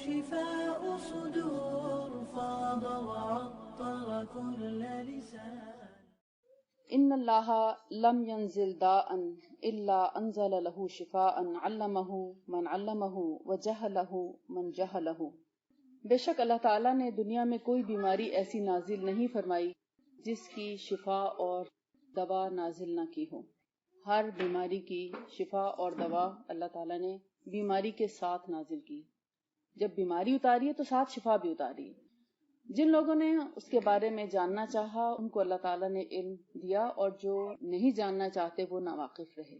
شفاء صدور فاض وعطر كل لسان. ان اللہ لم ينزل داء الا انزل له شفاء علمه من علمه وجهله من جهله. بے شک اللہ تعالیٰ نے دنیا میں کوئی بیماری ایسی نازل نہیں فرمائی جس کی شفا اور دوا نازل نہ کی ہو. ہر بیماری کی شفا اور دوا اللہ تعالیٰ نے بیماری کے ساتھ نازل کی. جب بیماری اتاری ہے تو ساتھ شفا بھی اتاری ہے. جن لوگوں نے اس کے بارے میں جاننا چاہا ان کو اللہ تعالیٰ نے علم دیا، اور جو نہیں جاننا چاہتے وہ ناواقف رہے.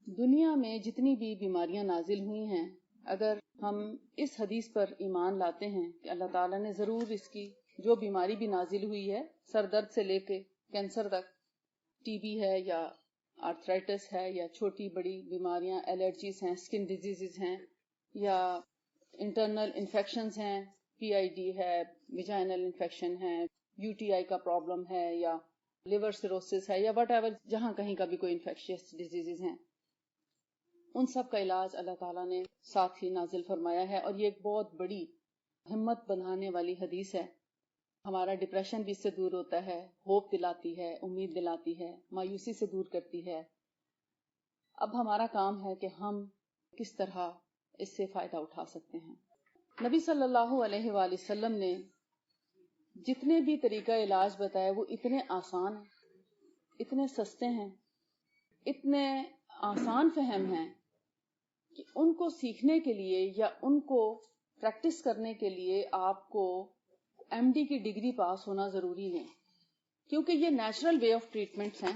دنیا میں جتنی بھی بیماریاں نازل ہوئی ہیں، اگر ہم اس حدیث پر ایمان لاتے ہیں کہ اللہ تعالیٰ نے ضرور اس کی جو بیماری بھی نازل ہوئی ہے، سر درد سے لے کے کینسر تک، ٹی بی ہے یا آرتھرائٹس ہے یا چھوٹی بڑی بیماریاں، الرجیز ہیں، اسکن ڈیزیزز ہیں یا انٹرنل انفیکشنز ہیں، پی آئی ڈی ہے، ویجائنل انفیکشن ہے، یو ٹی آئی کا پرابلم ہے یا لیور سیروسس ہے یا وٹ ایور، جہاں کہیں کا بھی کوئی انفیکشیس ڈیزیزز ہیں، ان سب کا علاج اللہ تعالیٰ نے ساتھ ہی نازل فرمایا ہے. اور یہ ایک بہت بڑی ہمت بندھانے والی حدیث ہے. ہمارا ڈپریشن بھی اس سے دور ہوتا ہے، ہوپ دلاتی ہے، امید دلاتی ہے، مایوسی سے دور کرتی ہے. اب ہمارا کام ہے کہ ہم کس طرح اس سے فائدہ اٹھا سکتے ہیں. نبی صلی اللہ علیہ وآلہ وسلم نے جتنے بھی طریقہ علاج بتائے وہ اتنے آسان ہیں، اتنے سستے ہیں، اتنے آسان فہم ہیں کہ ان کو سیکھنے کے لیے یا ان کو پریکٹس کرنے کے لیے آپ کو ایم ڈی کی ڈگری پاس ہونا ضروری نہیں، کیونکہ یہ نیچرل وے آف ٹریٹمنٹس ہیں.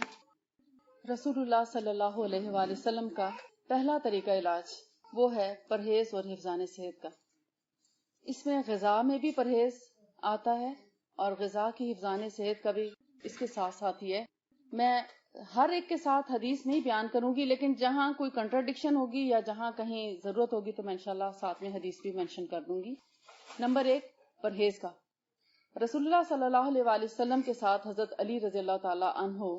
رسول اللہ صلی اللہ علیہ وآلہ وسلم کا پہلا طریقہ علاج وہ ہے پرہیز اور حفظان صحت کا. اس میں غذا میں بھی پرہیز آتا ہے اور غذا کی حفظان صحت کا بھی اس کے ساتھ ساتھ ہی ہے. میں ہر ایک کے ساتھ حدیث نہیں بیان کروں گی، لیکن جہاں کوئی کنٹراڈکشن ہوگی یا جہاں کہیں ضرورت ہوگی تو میں انشاءاللہ ساتھ میں حدیث بھی مینشن کر دوں گی. نمبر 1، پرہیز کا. رسول اللہ صلی اللہ علیہ وآلہ وسلم کے ساتھ حضرت علی رضی اللہ تعالی عنہ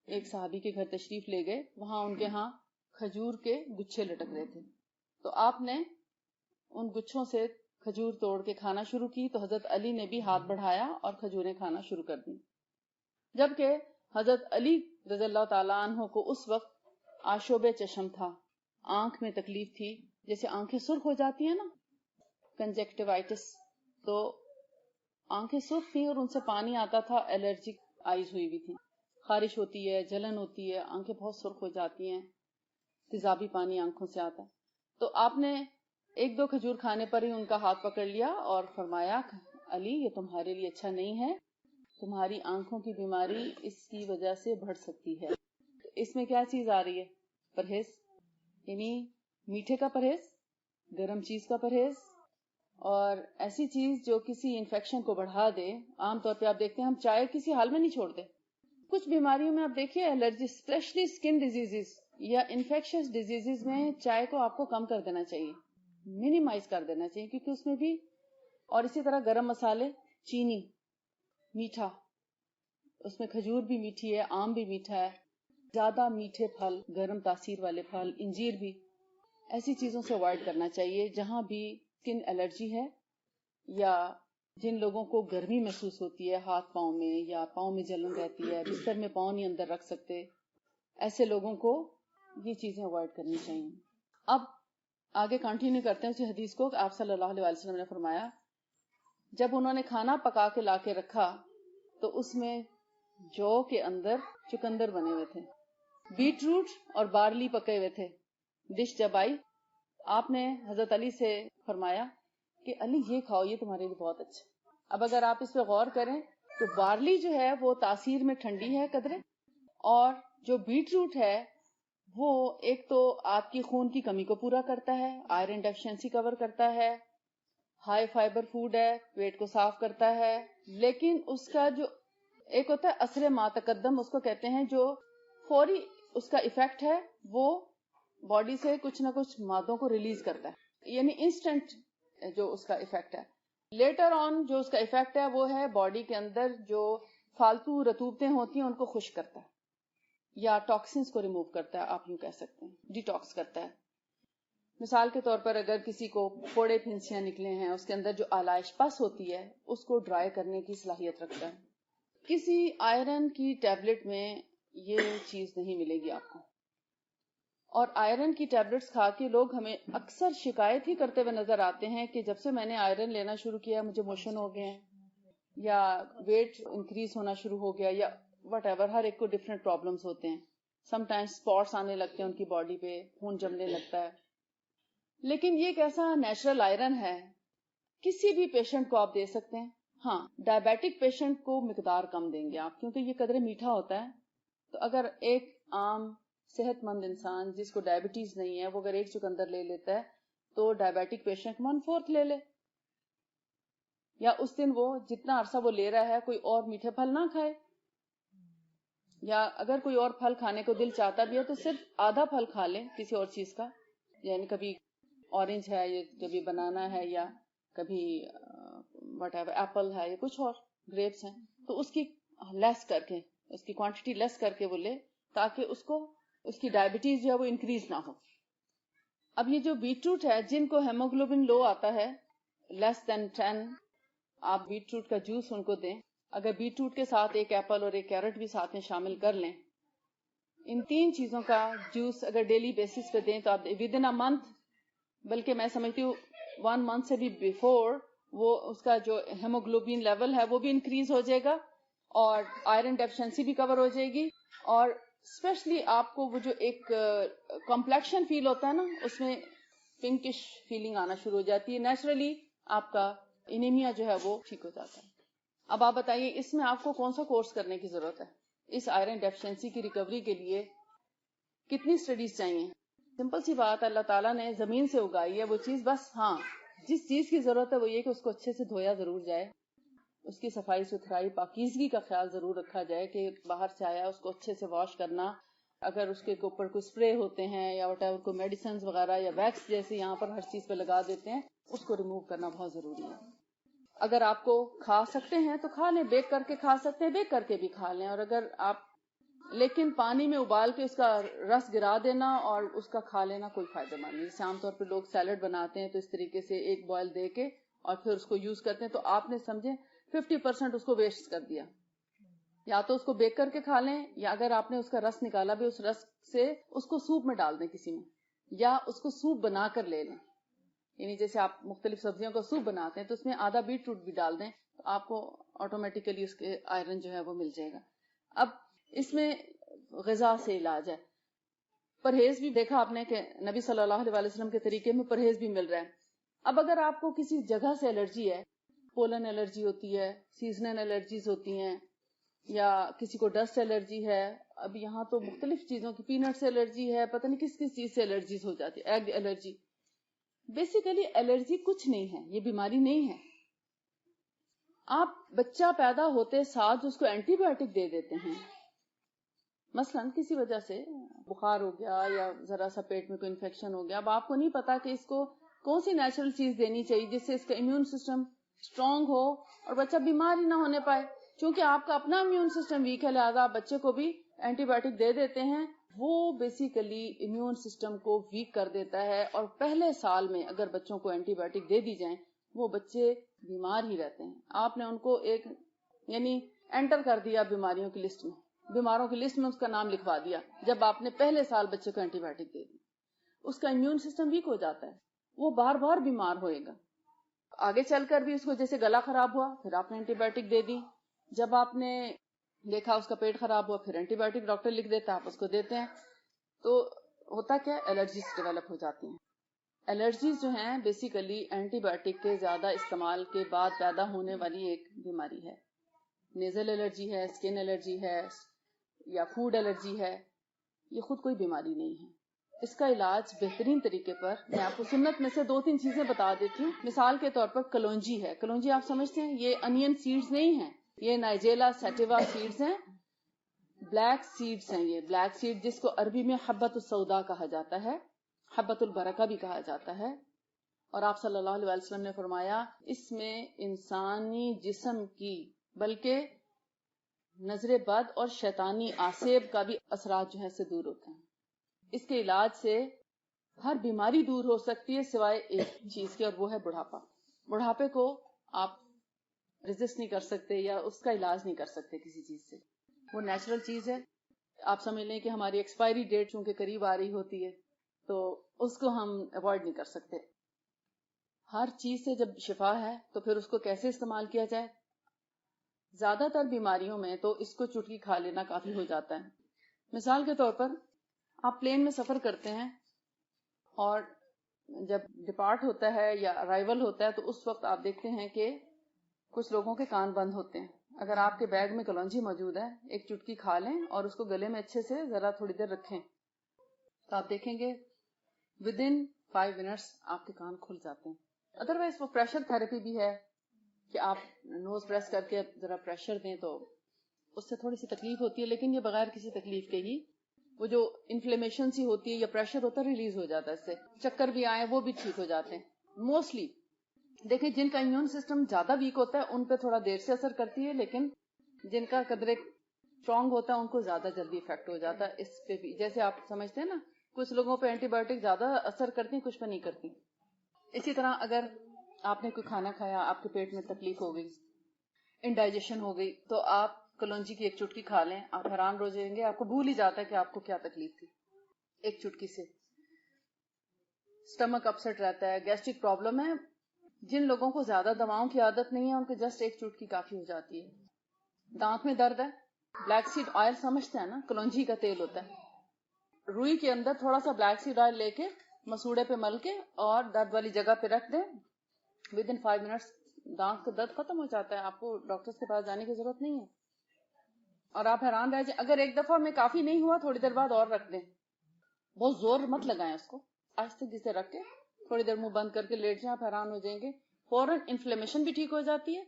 ایک صحابی کے گھر تشریف لے گئے. وہاں ان کے ہاں کھجور کے گچھے لٹک رہے تھے، تو آپ نے ان گچھوں سے کھجور توڑ کے کھانا شروع کی تو حضرت علی نے بھی ہاتھ بڑھایا اور کھجوریں کھانا شروع کر دی. جبکہ حضرت علی رضی اللہ تعالیٰ عنہ کو اس وقت آشوب چشم تھا، آنکھ میں تکلیف تھی، جیسے آنکھیں سرخ ہو جاتی ہیں نا، کنجکٹیوائٹس، تو آنکھیں سرخ تھیں اور ان سے پانی آتا تھا، الرجک آئیز ہوئی بھی تھی، خارش ہوتی ہے، جلن ہوتی ہے، آنکھیں بہت سرخ ہو جاتی ہیں، تیزابی پانی آنکھوں سے آتا ہے. تو آپ نے 1-2 کھجور کھانے پر ہی ان کا ہاتھ پکڑ لیا اور فرمایا، علی یہ تمہارے لیے اچھا نہیں ہے، تمہاری آنکھوں کی بیماری اس کی وجہ سے بڑھ سکتی ہے. اس میں کیا چیز آ رہی ہے؟ پرہیز، یعنی میٹھے کا پرہیز، گرم چیز کا پرہیز، اور ایسی چیز جو کسی انفیکشن کو بڑھا دے. عام طور پہ آپ دیکھتے ہیں ہم چائے کسی حال میں نہیں چھوڑتے. کچھ بیماریوں میں آپ دیکھیے الرجی، اسپیشلی اسکن ڈیزیزز یا انفیکشس ڈیزیزز میں چائے کو آپ کو کم کر دینا چاہیے، منیمائز کر دینا چاہیے، کیونکہ اس میں بھی، اور اسی طرح گرم مسالے، چینی، میٹھا، اس میں کھجور بھی میٹھی ہے، آم بھی میٹھا ہے، زیادہ میٹھے پھل، گرم تاثیر والے پھل، انجیر بھی، ایسی چیزوں سے اوائڈ کرنا چاہیے. جہاں بھی اسکن الرجی ہے یا جن لوگوں کو گرمی محسوس ہوتی ہے ہاتھ پاؤں میں یا پاؤں میں جلن رہتی ہے، بستر میں پاؤں نہیں اندر رکھ سکتے، ایسے لوگوں کو یہ چیزیں اوائڈ کرنی چاہیے. اب آگے کنٹینیو کرتے ہیں اسی حدیث کو. آپ صلی اللہ علیہ وسلم نے فرمایا، جب انہوں نے کھانا پکا کے لا کے رکھا تو اس میں جو کے اندر چقندر بنے ہوئے تھے، بیٹ روٹ اور بارلی پکے ہوئے تھے. ڈش جب آئی آپ نے حضرت علی سے فرمایا کہ علی یہ کھاؤ، یہ تمہارے لیے بہت اچھا. اب اگر آپ اس پہ غور کریں تو بارلی جو ہے وہ تاثیر میں ٹھنڈی ہے قدرے، اور جو بیٹ روٹ ہے وہ ایک تو آپ کی خون کی کمی کو پورا کرتا ہے، آئرن ڈیفیشنسی کور کرتا ہے، ہائی فائبر فوڈ ہے، پیٹ کو صاف کرتا ہے. لیکن اس کا جو ایک ہوتا ہے اثر ما تقدم، اس کو کہتے ہیں، جو فوری اس کا ایفیکٹ ہے وہ باڈی سے کچھ نہ کچھ مادوں کو ریلیز کرتا ہے، یعنی انسٹنٹ جو اس کا ایفیکٹ ہے. لیٹر آن جو اس کا ایفیکٹ ہے وہ ہے باڈی کے اندر جو فالتو رطوبتیں ہوتی ہیں ان کو خشک کرتا ہے یا ٹاکسنز کو ریموو کرتا ہے، آپ یوں کہہ سکتے ہیں ڈی ٹاکس کرتا ہے. مثال کے طور پر اگر کسی کو پھوڑے پھنسیاں نکلے ہیں، اس کے اندر جو آلائش پس ہوتی ہے اس کو ڈرائی کرنے کی صلاحیت رکھتا ہے. کسی آئرن کی ٹیبلٹ میں یہ چیز نہیں ملے گی آپ کو. اور آئرن کی ٹیبلٹس کھا کے لوگ ہمیں اکثر شکایت ہی کرتے ہوئے نظر آتے ہیں کہ جب سے میں نے آئرن لینا شروع کیا مجھے موشن ہو گئے ہیں، یا ویٹ انکریز ہونا شروع ہو گیا، یا وٹ ایور. ہر ایک کو ڈفرینٹ پرابلمس ہوتے ہیں. سم ٹائمز اسپاٹس آنے لگتے ہیں ان کی باڈی پہ، خون جمنے لگتا ہے. لیکن یہ ایک ایسا نیچرل آئرن ہے، کسی بھی پیشنٹ کو آپ دے سکتے ہیں. ہاں، ڈائبیٹک پیشنٹ کو مقدار کم دیں گے آپ، کیونکہ یہ قدرے میٹھا ہوتا ہے. تو اگر ایک عام صحت مند انسان جس کو ڈائبٹیز نہیں ہے وہ اگر ایک چقندر لے لیتا ہے تو ڈائبیٹک پیشنٹ 1/4 لے لے، یا اس دن وہ جتنا عرصہ وہ لے رہا ہے کوئی اور میٹھے پھل نہ کھائے، یا اگر کوئی اور پھل کھانے کو دل چاہتا بھی ہے تو صرف آدھا پھل کھا لیں کسی اور چیز کا، یعنی کبھی اورنج ہے، یا کبھی بنانا ہے، یا کبھی وٹ ایور ایپل ہے، یا کچھ اور گریپس ہیں، تو اس کی لیس کر کے، اس کی کوانٹٹی لیس کر کے وہ لے، تاکہ اس کی ڈائبٹیز جو ہے وہ انکریز نہ ہو. اب یہ جو بیٹ روٹ ہے، جن کو ہیموگلوبن لو آتا ہے لیس دین 10، آپ بیٹ روٹ کا جوس ان کو دیں. اگر بیٹ روٹ کے ساتھ ایک ایپل اور ایک کیرٹ بھی ساتھ میں شامل کر لیں، ان 3 چیزوں کا جوس اگر ڈیلی بیسس پہ دیں تو آپ ود ان اے منتھ، بلکہ میں سمجھتی ہوں 1 منتھ سے بھی بیفور، وہ اس کا جو ہیموگلوبن لیول ہے وہ بھی انکریز ہو جائے گا، اور آئرن ڈیفیشنسی بھی کور ہو جائے گی. اور اسپیشلی آپ کو وہ جو ایک کمپلیکشن فیل ہوتا ہے نا، اس میں پنکش فیلنگ آنا شروع ہو جاتی ہے، نیچرلی آپ کا انیمیا جو ہے وہ ٹھیک ہو جاتا ہے. اب آپ بتائیے اس میں آپ کو کون سا کورس کرنے کی ضرورت ہے؟ اس آئرن ڈیفیشنسی کی ریکوری کے لیے کتنی اسٹڈیز چاہیے؟ سمپل سی بات، اللہ تعالیٰ نے زمین سے اگائی ہے وہ چیز، بس ہاں جس چیز کی ضرورت ہے وہ یہ کہ اس کو اچھے سے دھویا ضرور جائے، اس کی صفائی ستھرائی پاکیزگی کا خیال ضرور رکھا جائے کہ باہر سے آیا اس کو اچھے سے واش کرنا. اگر اس کے اوپر کوئی اسپرے ہوتے ہیں یا وٹ ایور کوئی میڈیسنز وغیرہ یا ویکس جیسے یہاں پر ہر چیز پہ لگا دیتے ہیں، اس کو ریموو کرنا بہت ضروری ہے. اگر آپ کو کھا سکتے ہیں تو کھا لیں، بیک کر کے کھا سکتے ہیں بیک کر کے بھی کھا لیں. اور اگر آپ لیکن پانی میں ابال کے اس کا رس گرا دینا اور اس کا کھا لینا کوئی فائدہ مند نہیں. جیسے عام طور پہ لوگ سیلڈ بناتے ہیں تو اس طریقے سے ایک بوائل دے کے اور پھر اس کو یوز کرتے ہیں، تو آپ نے سمجھے 50% اس کو ویسٹ کر دیا. یا تو اس کو بیک کر کے کھا لیں، یا اگر آپ نے اس کا رس نکالا بھی اس رس سے اس کو سوپ میں ڈال دیں کسی میں، یا اس کو سوپ بنا کر لے لیں. یعنی جیسے آپ مختلف سبزیوں کا سوپ بناتے ہیں تو اس میں آدھا بیٹ روٹ بھی ڈال دیں تو آپ کو آٹومیٹیکلی اس کے آئرن جو ہے وہ مل جائے گا. اب اس میں غذا سے علاج ہے. پرہیز بھی دیکھا آپ نے کہ نبی صلی اللہ علیہ وسلم کے طریقے میں پرہیز بھی مل رہا ہے. اب اگر آپ کو کسی جگہ سے الرجی ہے، پولن الرجی ہوتی ہے، سیزنل الرجیز ہوتی ہیں، یا کسی کو ڈسٹ الرجی ہے، اب یہاں تو مختلف چیزوں کی پینٹ سے الرجی ہے، پتہ نہیں کس کس چیز سے الرجیز ہو جاتی ہے، ایگ الرجی. بیسیکلی الرجی کچھ نہیں ہے، یہ بیماری نہیں ہے. آپ بچہ پیدا ہوتے ساتھ اس کو اینٹی بایوٹک دے دیتے ہیں، مثلا کسی وجہ سے بخار ہو گیا یا ذرا سا پیٹ میں کوئی انفیکشن ہو گیا. اب آپ کو نہیں پتا کہ اس کو کون سی نیچرل چیز دینی چاہیے جس سے اس کا امیون سسٹم اسٹرانگ ہو اور بچہ بیمار ہی نہ ہونے پائے. چونکہ آپ کا اپنا امیون سسٹم ویک ہے، لہٰذا آپ بچے کو بھی اینٹی بایوٹک دے دیتے ہیں. وہ بیسیکلی امیون سسٹم کو ویک کر دیتا ہے، اور پہلے سال میں اگر بچوں کو اینٹی بایوٹک دے دی جائیں وہ بچے بیمار ہی رہتے ہیں. آپ نے ان کو ایک یعنی انٹر کر دیا بیماریوں کی لسٹ میں، بیماروں کی لسٹ میں اس کا نام لکھوا دیا جب آپ نے پہلے سال بچے کو اینٹی بایوٹک دے دی. اس کا امیون سسٹم ویک ہو جاتا ہے، وہ بار بار بیمار ہوئے گا. آگے چل کر بھی اس کو جیسے گلا خراب ہوا پھر آپ نے اینٹی بایوٹک دے دی، جب آپ نے دیکھا اس کا پیٹ خراب ہوا پھر اینٹی بایوٹک ڈاکٹر لکھ دیتا آپ اس کو دیتے ہیں. تو ہوتا کیا، الرجیز ڈیولپ ہو جاتی ہیں. الرجیز جو ہیں بیسیکلی اینٹی بایوٹک کے زیادہ استعمال کے بعد پیدا ہونے والی ایک بیماری ہے. نیزل الرجی ہے، اسکن الرجی ہے، یا فوڈ الرجی ہے. یہ خود کوئی بیماری نہیں ہے. اس کا علاج بہترین طریقے پر میں آپ کو سنت میں سے 2-3 چیزیں بتا دیتی ہوں. مثال کے طور پر کلونجی ہے. کلونجی آپ سمجھتے ہیں، یہ انین سیڈز نہیں ہیں، یہ نائجیلا سیٹیوا سیڈز ہیں، بلیک سیڈز ہیں. یہ بلیک سیڈ جس کو عربی میں حبۃ السودا کہا جاتا ہے، حبۃ البرکہ بھی کہا جاتا ہے. اور آپ صلی اللہ علیہ وسلم نے فرمایا اس میں انسانی جسم کی بلکہ نظر بد اور شیطانی آسیب کا بھی اثرات جو ہے سے دور ہوتے ہیں. اس کے علاج سے ہر بیماری دور ہو سکتی ہے سوائے ایک چیز کے، اور وہ ہے بڑھاپا. بڑھاپے کو آپ ریزسٹ نہیں کر سکتے یا اس کا علاج نہیں کر سکتے کسی چیز سے. وہ نیچرل چیز ہے. آپ سمجھ لیں کہ ہماری ایکسپائری ڈیٹ چونکہ قریب آ رہی ہوتی ہے تو اس کو ہم اوائڈ نہیں کر سکتے. ہر چیز سے جب شفا ہے تو پھر اس کو کیسے استعمال کیا جائے؟ زیادہ تر بیماریوں میں تو اس کو چٹکی کھا لینا کافی ہو جاتا ہے. مثال کے طور پر آپ پلین میں سفر کرتے ہیں اور جب ڈپارٹ ہوتا ہے یا ارائیول ہوتا ہے تو اس وقت آپ دیکھتے ہیں کہ کچھ لوگوں کے کان بند ہوتے ہیں. اگر آپ کے بیگ میں کلونجی موجود ہے، ایک چٹکی کھا لیں اور اس کو گلے میں اچھے سے ذرا تھوڑی دیر رکھیں تو آپ دیکھیں گے ود ان 5 منٹس آپ کے کان کھل جاتے ہیں. ادروائز وہ پریشر تھراپی بھی ہے کہ آپ نوز پریس کر کے ذرا پریشر دیں تو اس سے تھوڑی سی تکلیف ہوتی ہے، لیکن یہ بغیر کسی تکلیف کے ہی وہ جو انفلیمیشن سی ہوتی ہے یا پریشر ہوتا ہے ریلیز ہو جاتا ہے. اس سے چکر بھی آئے وہ بھی ٹھیک ہو جاتے ہیں. موسٹلی دیکھیں جن کا امیون سسٹم زیادہ ویک ہوتا ہے ان پہ تھوڑا دیر سے اثر کرتی ہے، لیکن جن کا قدرے اسٹرانگ ہوتا ہے ان کو زیادہ جلدی افیکٹ ہو جاتا ہے. اس پہ بھی جیسے آپ سمجھتے ہیں نا کچھ لوگوں پہ اینٹی بایوٹک زیادہ اثر کرتی ہیں، کچھ پہ نہیں کرتی. اسی طرح اگر آپ نے کوئی کھانا کھایا، آپ کے پیٹ میں تکلیف ہو گئی، انڈائجیشن ہو گئی، تو آپ کلونجی کی ایک چٹکی کھا لیں، آپ حیران ہو جائیں گے، آپ کو بھول ہی جاتا ہے کہ آپ کو کیا تکلیف تھی. ایک چٹکی سے اسٹمک اپسٹ رہتا ہے، گیسٹرک پرابلم ہے. جن لوگوں کو زیادہ دواؤں کی عادت نہیں ہے ان کو جسٹ ایک چٹکی کافی ہو جاتی ہے. دانت میں درد ہے، بلیک سیڈ آئل سمجھتے ہیں نا، کلونجی کا تیل ہوتا ہے. روئی کے اندر تھوڑا سا بلیک سیڈ آئل لے کے مسوڑے پہ مل کے اور درد والی جگہ پہ رکھ دیں، ود ان 5 منٹس دانت کا درد ختم ہو جاتا ہے. آپ کو ڈاکٹر کے پاس جانے کی ضرورت نہیں ہے. اور آپ حیران رہ جائیں، اگر ایک دفعہ میں کافی نہیں ہوا تھوڑی دیر بعد اور رکھ دیں. بہت زور مت لگائیں اس کو، آہستہ سے رکھ کے تھوڑی دیر منہ بند کر کے لیٹ جائیں. آپ حیران ہو جائیں گے فوراً انفلیمیشن بھی ٹھیک ہو جاتی ہے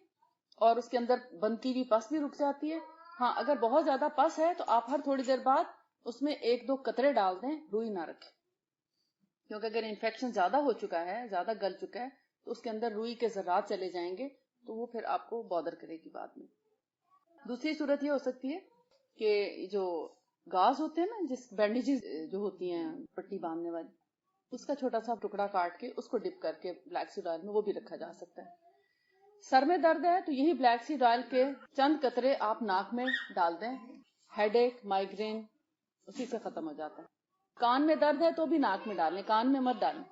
اور اس کے اندر بنتی ہوئی پس بھی رک جاتی ہے. ہاں اگر بہت زیادہ پس ہے تو آپ ہر تھوڑی دیر بعد اس میں 1-2 قطرے ڈال دیں، روئی نہ رکھیں، کیونکہ اگر انفیکشن زیادہ ہو چکا ہے، زیادہ گل چکا ہے تو اس کے اندر روئی کے ذرات چلے جائیں گے تو وہ پھر آپ کو بادر کرے گی بعد میں. دوسری صورت یہ ہو سکتی ہے کہ جو گاز ہوتے ہیں نا، جس بینڈیجز جو ہوتی ہیں پٹی باندھنے والی، اس کا چھوٹا سا ٹکڑا کاٹ کے اس کو ڈپ کر کے بلیک سیڈ آئل میں وہ بھی رکھا جا سکتا ہے. سر میں درد ہے تو یہی بلیک سیڈ آئل کے چند قطرے آپ ناک میں ڈال دیں، ہیڈ ایک، مائگرین اسی سے ختم ہو جاتا ہے. کان میں درد ہے تو بھی ناک میں ڈالیں، کان میں مت ڈالیں.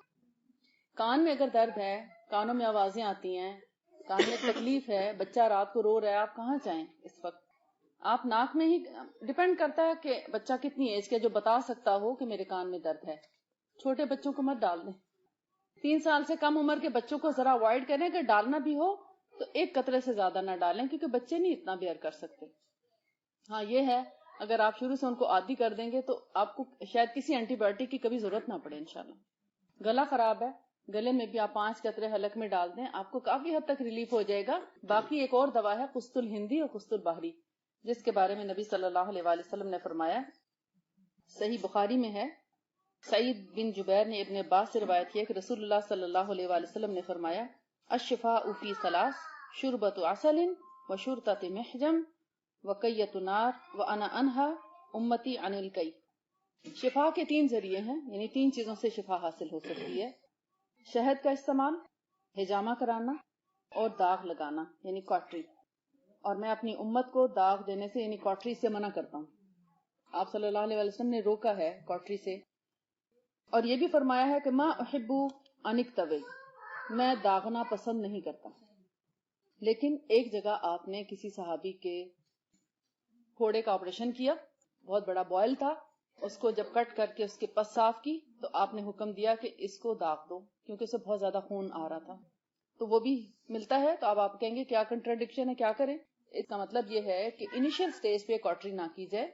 کان میں اگر درد ہے، کانوں میں آوازیں آتی ہیں، کان میں تکلیف ہے، بچہ رات کو رو رہا ہے، آپ کہاں جائیں اس وقت؟ آپ ناک میں ہی، ڈیپینڈ کرتا ہے کہ بچہ کتنی ایج کا جو بتا سکتا ہو کہ میرے کان میں درد ہے. چھوٹے بچوں کو مت ڈال دیں. 3 سال سے کم عمر کے بچوں کو ذرا اوائڈ کریں. اگر ڈالنا بھی ہو تو 1 قطرے سے زیادہ نہ ڈالیں کیونکہ بچے نہیں اتنا بیئر کر سکتے. ہاں یہ ہے اگر آپ شروع سے ان کو عادی کر دیں گے تو آپ کو شاید کسی اینٹی بایوٹک کی کبھی ضرورت نہ پڑے انشاءاللہ. گلا خراب ہے، گلے میں بھی آپ 5 قطرے حلق میں ڈال دیں، آپ کو کافی حد تک ریلیف ہو جائے گا. باقی ایک اور دوا ہے قسط الہندی اور قسط البحری، جس کے بارے میں نبی صلی اللہ علیہ وآلہ وسلم نے فرمایا، صحیح بخاری میں ہے، سعید بن جبیر نے ابن عباس سے روایت کیا کہ رسول اللہ صلی اللہ علیہ وآلہ وسلم نے فرمایا، الشفاء فی ثلاث، شربۃ عسل وشرطۃ محجم وقیۃ نار وانا انہا امتی عن الکی. شفا کے 3 ذریعے ہیں، یعنی 3 چیزوں سے شفا حاصل ہو سکتی ہے: شہد کا استعمال، حجامہ کرانا اور داغ لگانا یعنی کاٹری. اور میں اپنی امت کو داغ دینے سے یعنی کاٹری سے منع کرتا ہوں. آپ صلی اللہ علیہ وسلم نے روکا ہے کاٹری سے، اور یہ بھی فرمایا ہے کہ ما احب ان اکتوی، میں داغنا پسند نہیں کرتا. لیکن ایک جگہ آپ نے کسی صحابی کے پھوڑے کا آپریشن کیا، بہت بڑا بوائل تھا، اس کو جب کٹ کر کے اس کے پس صاف کی تو آپ نے حکم دیا کہ اس کو داغ دو کیونکہ اسے بہت زیادہ خون آ رہا تھا. تو وہ بھی ملتا ہے. تو اب آپ کہیں گے کیا کنٹراڈکشن ہے، کیا کریں؟ اس کا مطلب یہ ہے کہ انیشیل سٹیج پہ کاٹری نہ کی جائے.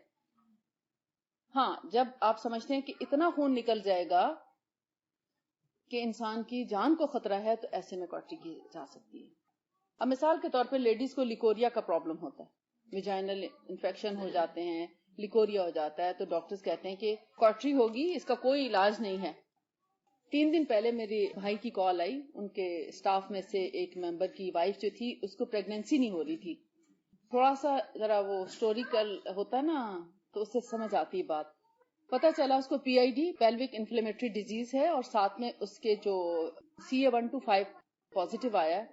ہاں جب آپ سمجھتے ہیں کہ اتنا خون نکل جائے گا کہ انسان کی جان کو خطرہ ہے تو ایسے میں کاٹری کی جا سکتی ہے. اب مثال کے طور پہ لیڈیز کو لیکوریا کا پرابلم ہوتا ہے، ویجائنل انفیکشن ہو جاتے ہیں، لیکوریا ہو جاتا ہے، تو ڈاکٹرز کہتے ہیں کہ کاٹری ہوگی، اس کا کوئی علاج نہیں ہے. 3 دن پہلے میری بھائی کی کال آئی، ان کے اسٹاف میں سے ایک ممبر کی وائف جو تھی اس کو پریگنینسی نہیں ہو رہی تھی. تھوڑا سا ذرا وہ ہسٹوریکل ہوتا ہے نا تو اس سے سمجھ آتی بات. پتہ چلا اس کو PID پیلوک انفلیمیٹری ڈیزیز ہے، اور ساتھ میں اس کے جو CA125 پازیٹیو آیا ہے،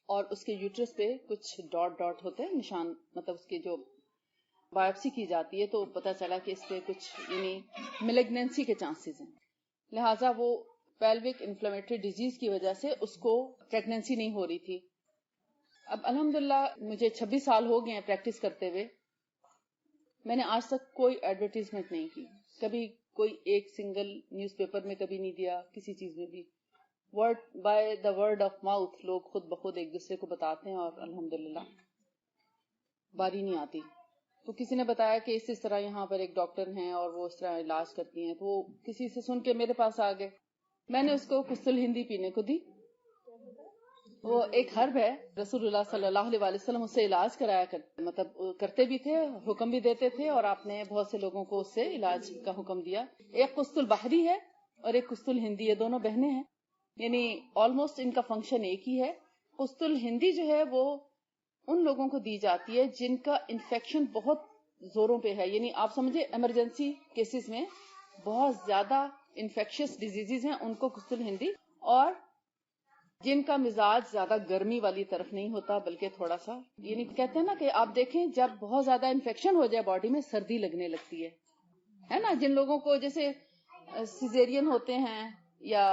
اور اس کے یوٹرس پہ کچھ ڈاٹ ہوتے ہیں نشان، مطلب اس کے جو بایوپسی کی جاتی ہے تو پتہ چلا کہ اس پہ کچھ یعنی میلیگنینسی کے چانسز ہیں، لہٰذا وہ پیلوک انفلیمیٹری ڈیزیز کی وجہ سے اس کو پریگنینسی نہیں ہو رہی تھی۔ اب الحمدللہ مجھے 26 سال ہو گئے ہیں پریکٹس کرتے ہوئے، میں نے آج تک کوئی ایڈورٹیزمنٹ نہیں کی، کبھی کوئی ایک سنگل نیوز پیپر میں کبھی نہیں دیا، کسی چیز میں بھی by the word of mouth لوگ خود بخود ایک دوسرے کو بتاتے ہیں، اور الحمدللہ باری نہیں آتی۔ تو کسی نے بتایا کہ اس طرح یہاں پر ایک ڈاکٹر ہیں اور وہ اس طرح علاج کرتی ہیں، تو وہ کسی سے سن کے میرے پاس آ گئے، میں نے اس کو کستل ہندی پینے کو دی۔ وہ ایک ہرب ہے، رسول اللہ صلی اللہ علیہ وسلم اس سے علاج کرایا مطلب کرتے بھی تھے، حکم بھی دیتے تھے، اور آپ نے بہت سے لوگوں کو اس سے علاج کا حکم دیا۔ ایک کستل بحری ہے اور ایک کستل ہندی، یہ دونوں بہنیں ہیں، یعنی آلموسٹ ان کا فنکشن ایک ہی ہے۔ کستل ہندی جو ہے وہ ان لوگوں کو دی جاتی ہے جن کا انفیکشن بہت زوروں پہ ہے، یعنی آپ سمجھے ایمرجنسی کیسز میں بہت زیادہ انفیکشس ڈیزیز ہیں، ان کو کستل ہندی، اور جن کا مزاج زیادہ گرمی والی طرف نہیں ہوتا بلکہ تھوڑا سا، یعنی کہتے ہیں نا کہ آپ دیکھیں جب بہت زیادہ انفیکشن ہو جائے باڈی میں سردی لگنے لگتی ہے نا، جن لوگوں کو جیسے سیزیرین ہوتے ہیں یا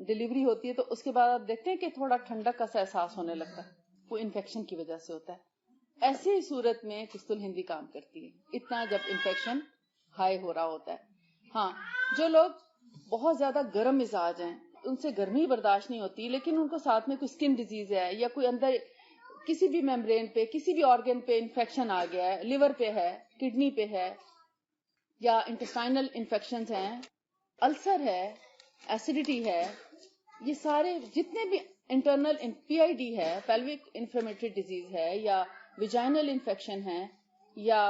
ڈیلیوری ہوتی ہے تو اس کے بعد آپ دیکھتے ہیں کہ تھوڑا ٹھنڈک کا سا احساس ہونے لگتا ہے، وہ انفیکشن کی وجہ سے ہوتا ہے۔ ایسی ہی صورت میں کستل ہندی کام کرتی ہے، اتنا جب انفیکشن ہائی ہو رہا ہوتا ہے۔ ہاں، جو لوگ بہت زیادہ گرم مزاج ہیں، ان سے گرمی برداشت نہیں ہوتی، لیکن ان کو ساتھ میں کوئی اسکن ڈیزیز ہے یا کوئی اندر کسی بھی میمبرین پہ کسی بھی آرگن پہ انفیکشن آ گیا ہے، لیور پہ ہے، کڈنی پہ ہے، یا انٹسٹائنل انفیکشنز ہیں، السر ہے، ایسیڈیٹی ہے، یہ سارے جتنے بھی انٹرنل PID ہے، پیلوک انفلیمیٹری ڈیزیز ہے، یا ویجائنل انفیکشن ہے، یا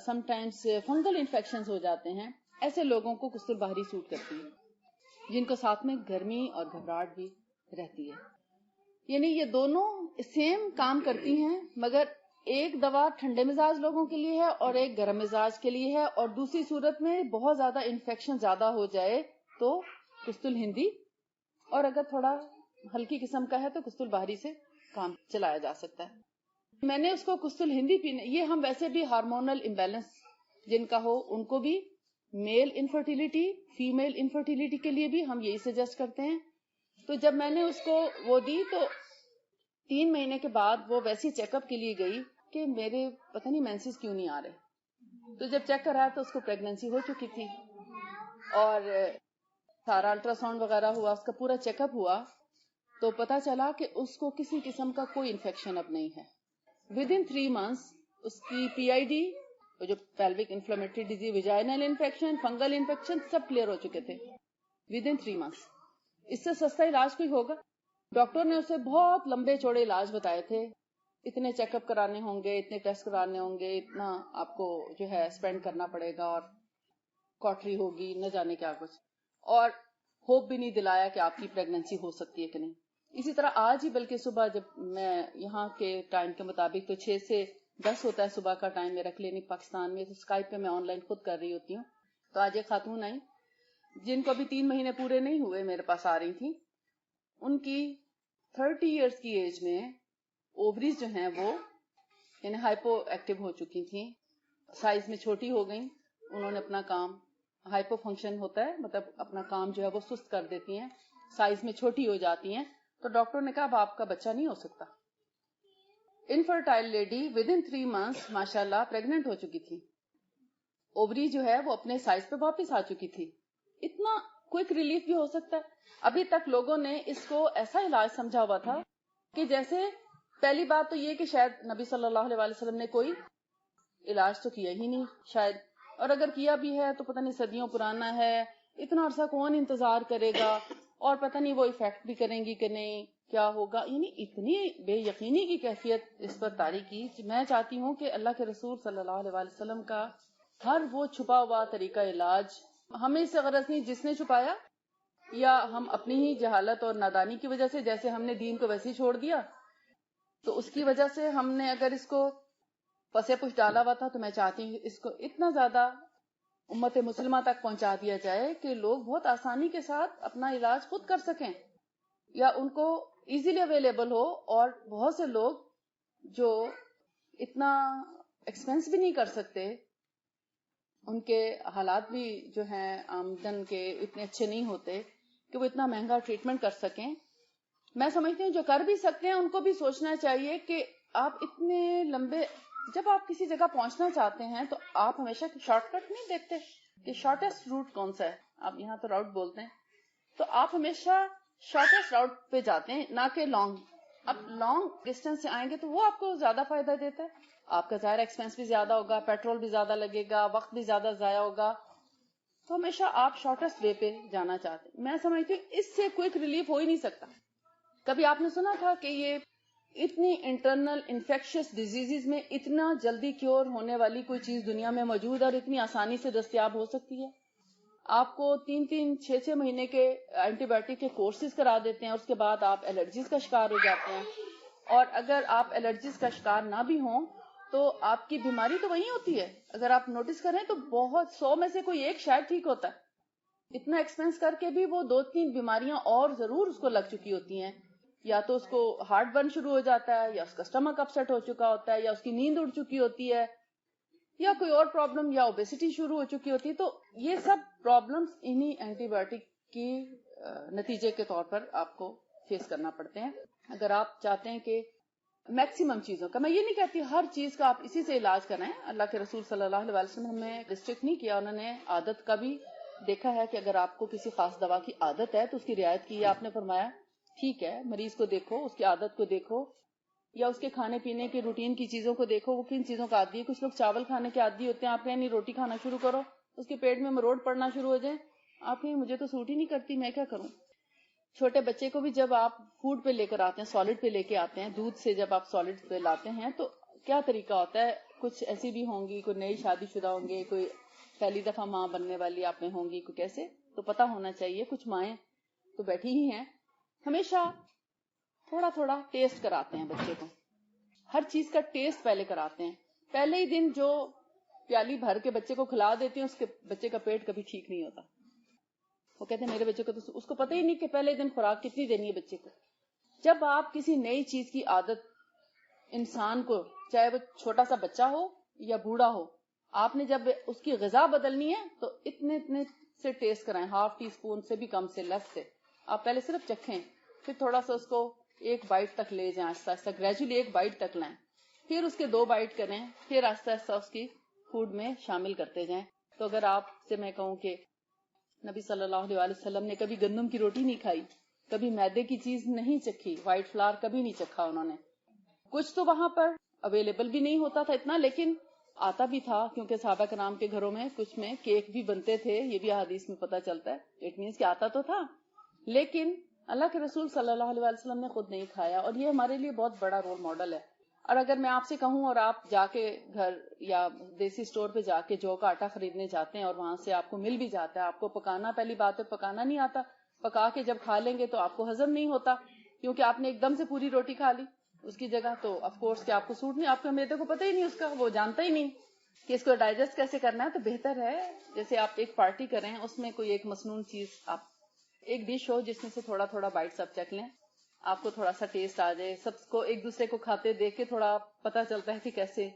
سم ٹائمز فنگل انفیکشنز ہو جاتے ہیں، ایسے لوگوں کو کستل بحری سوٹ کرتی ہے، جن کو ساتھ میں گرمی اور گھبراہٹ بھی رہتی ہے۔ یعنی یہ دونوں سیم کام کرتی ہیں، مگر ایک دوا ٹھنڈے مزاج لوگوں کے لیے ہے اور ایک گرم مزاج کے لیے ہے، اور دوسری صورت میں بہت زیادہ انفیکشن زیادہ ہو جائے تو کستل ہندی، اور اگر تھوڑا ہلکی قسم کا ہے تو کستل بحری سے کام چلایا جا سکتا ہے۔ میں نے اس کو کستل ہندی پینے، یہ ہم ویسے بھی ہارمونل امبیلنس جن کا ہو ان کو بھی، میل انفرٹیلیٹی، فیمیل انفرٹیلیٹی کے لیے بھی ہم یہی سجیسٹ کرتے ہیں۔ تو جب میں نے اس کو وہ دی تو 3 مہینے کے بعد وہ ویسی چیک اپ کے لیے گئی کہ میرے پتہ نہیں مینسز کیوں نہیں آ رہے، تو جب چیک کرایا تو اس کو پریگنینسی ہو چکی تھی، اور سارا الٹرا ساؤنڈ وغیرہ ہوا، اس کا پورا چیک اپ ہوا تو پتا چلا کہ اس کو کسی قسم کا کوئی انفیکشن اب نہیں ہے۔ ودن 3 months اس کی PID، جو pelvic inflammatory disease, vaginal infection, fungal infection سب کلیئر ہو چکے تھے ودن 3 months۔ اس سے سستا علاج کوئی ہوگا؟ ڈاکٹر نے اسے بہت لمبے چوڑے علاج بتائے تھے، اتنے چیک اپ کرانے ہوں گے، اتنے ٹیسٹ کرانے ہوں گے، اتنا آپ کو جو ہے اسپینڈ کرنا پڑے گا، اور کاٹری ہوگی، نہ جانے کیا کچھ، اور ہوپ بھی نہیں دلایا کہ آپ کی پریگنینسی ہو سکتی ہے کہ نہیں۔ اسی طرح آج ہی بلکہ صبح جب میں یہاں کے ٹائم کے مطابق تو 6 سے 10 ہوتا ہے صبح کا ٹائم میرا کلینک پاکستان میں، تو اسکائپ پہ میں آن لائن خود کر رہی ہوتی ہوں، تو آج ایک خاتون آئی جن کو ابھی 3 مہینے پورے نہیں ہوئے میرے پاس آ رہی تھی، ان کی 30 ایئرس کی ایج میں اووریز جو ہیں وہ یعنی ہائپو ایکٹیو ہو چکی تھیں، سائز میں چھوٹی ہو گئیں، انہوں نے اپنا کام، ہائپو فنکشن ہوتا ہے مطلب اپنا کام جو ہے وہ سست کر دیتی ہیں، سائز میں چھوٹی ہو جاتی ہیں، تو ڈاکٹر نے کہا اب آپ کا بچہ نہیں ہو سکتا۔ انفرٹائل لیڈی ودن 3 months ماشاءاللہ پریگننٹ ہو چکی تھی، اووری جو ہے وہ اپنے سائز پہ واپس آ چکی تھی۔ اتنا کوئک ریلیف بھی ہو سکتا ہے۔ ابھی تک لوگوں نے اس کو ایسا علاج سمجھا ہوا تھا کہ جیسے پہلی بات تو یہ کہ شاید نبی صلی اللہ علیہ وسلم نے کوئی علاج تو کیا ہی نہیں شاید، اور اگر کیا بھی ہے تو پتہ نہیں صدیوں پرانا ہے، اتنا عرصہ کون انتظار کرے گا، اور پتہ نہیں وہ افیکٹ بھی کریں گی کہ نہیں، کیا ہوگا، یعنی اتنی بے یقینی کی کیفیت اس پر طاری کی۔ میں چاہتی ہوں کہ اللہ کے رسول صلی اللہ علیہ وسلم کا ہر وہ چھپا ہوا طریقہ علاج ہمیں اس سے غرض نہیں جس نے چھپایا، یا ہم اپنی ہی جہالت اور نادانی کی وجہ سے جیسے ہم نے دین کو ویسے ہی چھوڑ دیا، تو اس کی وجہ سے ہم نے اگر اس کو پسے پش ڈالا ہوا تھا، تو میں چاہتی ہوں اس کو اتنا زیادہ امت مسلمہ تک پہنچا دیا جائے کہ لوگ بہت آسانی کے ساتھ اپنا علاج خود کر سکیں یا ان کو ایزیلی اویلیبل ہو. اور بہت سے لوگ جو اتنا ایکسپینس بھی نہیں کر سکتے, ان کے حالات بھی جو ہیں آمدن کے اتنے اچھے نہیں ہوتے کہ وہ اتنا مہنگا ٹریٹمنٹ کر سکیں. میں سمجھتی ہوں جو کر بھی سکتے ہیں ان کو بھی سوچنا چاہیے کہ آپ اتنے لمبے, جب آپ کسی جگہ پہنچنا چاہتے ہیں تو آپ ہمیشہ شارٹ کٹ نہیں دیکھتے کہ شارٹیسٹ روٹ کون سا ہے. آپ یہاں تو راؤٹ بولتے ہیں, تو آپ ہمیشہ شارٹیسٹ راؤٹ پہ جاتے ہیں نہ کہ لانگ. اب لانگ ڈسٹینس سے آئیں گے تو وہ آپ کو زیادہ فائدہ دیتا ہے. آپ کا ظاہر ایکسپینس بھی زیادہ ہوگا, پیٹرول بھی زیادہ لگے گا, وقت بھی زیادہ ضائع ہوگا. تو ہمیشہ آپ شارٹیسٹ وے پہ جانا چاہتے ہیں. میں سمجھتی ہوں اس سے کوئک ریلیف ہو ہی نہیں سکتا. کبھی آپ نے سنا تھا کہ یہ اتنی انٹرنل انفیکشس ڈیزیز میں اتنا جلدی کیور ہونے والی کوئی چیز دنیا میں موجود اور اتنی آسانی سے دستیاب ہو سکتی ہے؟ آپ کو 3-6 مہینے کے اینٹی بایوٹک کے کورسز کرا دیتے ہیں, اس کے بعد آپ الرجیز کا شکار ہو جاتے ہیں. اور اگر آپ الرجیز کا شکار نہ بھی ہوں تو آپ کی بیماری تو وہی ہوتی ہے. اگر آپ نوٹس کریں تو بہت 100 میں سے کوئی ایک شاید ٹھیک ہوتا ہے. اتنا ایکسپینس کر کے بھی وہ 2-3 بیماریاں اور ضرور اس کو لگ چکی ہوتی ہیں. یا تو اس کو ہارٹ برن شروع ہو جاتا ہے, یا اس کا اسٹمک اپسیٹ ہو چکا ہوتا ہے, یا اس کی نیند اڑ چکی ہوتی ہے, یا کوئی اور پرابلم, یا اوبیسٹی شروع ہو چکی ہوتی ہے. تو یہ سب پرابلمز انہی اینٹی بایوٹک کی نتیجے کے طور پر آپ کو فیس کرنا پڑتے ہیں. اگر آپ چاہتے ہیں کہ میکسیمم چیزوں کا, میں یہ نہیں کہتی ہر چیز کا آپ اسی سے علاج کریں. اللہ کے رسول صلی اللہ علیہ وسلم نے ریسٹرکٹ نہیں کیا, انہوں نے عادت کا بھی دیکھا ہے کہ اگر آپ کو کسی خاص دوا کی عادت ہے تو اس کی رعایت کی ہے. آپ نے فرمایا ٹھیک ہے, مریض کو دیکھو, اس کی عادت کو دیکھو, یا اس کے کھانے پینے کے روٹین کی چیزوں کو دیکھو, وہ کن چیزوں کا عادی ہے. کچھ لوگ چاول کھانے کے عادی ہوتے ہیں, آپ کہیں نہیں روٹی کھانا شروع کرو, اس کے پیٹ میں مروڑ پڑنا شروع ہو جائے, آپ کہیں مجھے تو سوٹ ہی نہیں کرتی, میں کیا کروں. چھوٹے بچے کو بھی جب آپ فوڈ پہ لے کر آتے ہیں, سالڈ پہ لے کے آتے ہیں, دودھ سے جب آپ سالڈ پہ لاتے ہیں تو کیا طریقہ ہوتا ہے. کچھ ایسی بھی ہوں گی, کوئی نئی شادی شدہ ہوں گے, کوئی پہلی دفعہ ماں بننے والی آپ میں ہوں گی, کوئی کیسے, تو پتا ہونا چاہیے. کچھ مائیں تو بیٹھی ہی ہیں, ہمیشہ تھوڑا تھوڑا ٹیسٹ کراتے ہیں بچے کو. ہر چیز کا ٹیسٹ پہلے کراتے ہیں. پہلے ہی دن جو پیالی بھر کے بچے کو کھلا دیتے ہیں, اس کے بچے کا پیٹ کبھی ٹھیک نہیں ہوتا. وہ کہتے ہیں میرے بچے کو تو اس کو پتہ ہی نہیں کہ پہلے دن خوراک کتنی دینی ہے بچے کو. جب آپ کسی نئی چیز کی عادت انسان کو, چاہے وہ چھوٹا سا بچہ ہو یا بوڑھا ہو, آپ نے جب اس کی غذا بدلنی ہے تو اتنے سے ٹیسٹ کرائیں, ½ ٹی اسپون سے بھی کم سے, لیس سے. آپ پہلے صرف چکھیں, پھر تھوڑا سا اس کو 1 بائٹ تک لے جائیں, آہستہ آہستہ گریجولی 1 بائٹ تک لائیں, پھر اس کے 2 بائٹ کریں, پھر آہستہ آہستہ اس کی فوڈ میں شامل کرتے جائیں. تو اگر آپ سے میں کہوں کہ نبی صلی اللہ علیہ وسلم نے کبھی گندم کی روٹی نہیں کھائی, کبھی میدے کی چیز نہیں چکھی, وائٹ فلاور کبھی نہیں چکھا انہوں نے. کچھ تو وہاں پر اویلیبل بھی نہیں ہوتا تھا اتنا, لیکن آتا بھی تھا, کیونکہ صحابہ کرام کے گھروں میں کچھ میں کیک بھی بنتے تھے, یہ بھی حدیث میں پتہ چلتا ہے. اٹ مینس کہ آتا تو تھا, لیکن اللہ کے رسول صلی اللہ علیہ وسلم نے خود نہیں کھایا, اور یہ ہمارے لیے بہت بڑا رول ماڈل ہے. اور اگر میں آپ سے کہوں اور آپ جا کے گھر یا دیسی اسٹور پہ جا کے جو کا آٹا خریدنے جاتے ہیں اور وہاں سے آپ کو مل بھی جاتا ہے, آپ کو پکانا, پہلی بات ہے پکانا نہیں آتا, پکا کے جب کھا لیں گے تو آپ کو ہضم نہیں ہوتا, کیونکہ آپ نے ایک دم سے پوری روٹی کھا لی اس کی جگہ, تو آف کورس کہ آپ کو سوٹ نہیں, آپ کے میدے کو پتہ ہی نہیں اس کا, وہ جانتا ہی نہیں کہ اس کو ڈائجسٹ کیسے کرنا ہے. تو بہتر ہے جیسے آپ ایک پارٹی کریں, اس میں کوئی ایک مسنون چیز, آپ ایک ڈش ہو جس میں سے تھوڑا تھوڑا بائٹ سب چکھ لیں, آپ کو تھوڑا سا ٹیسٹ آ جائے, سب کو ایک دوسرے کو کھاتے دیکھ کے تھوڑا پتا چلتا ہے کہ کیسے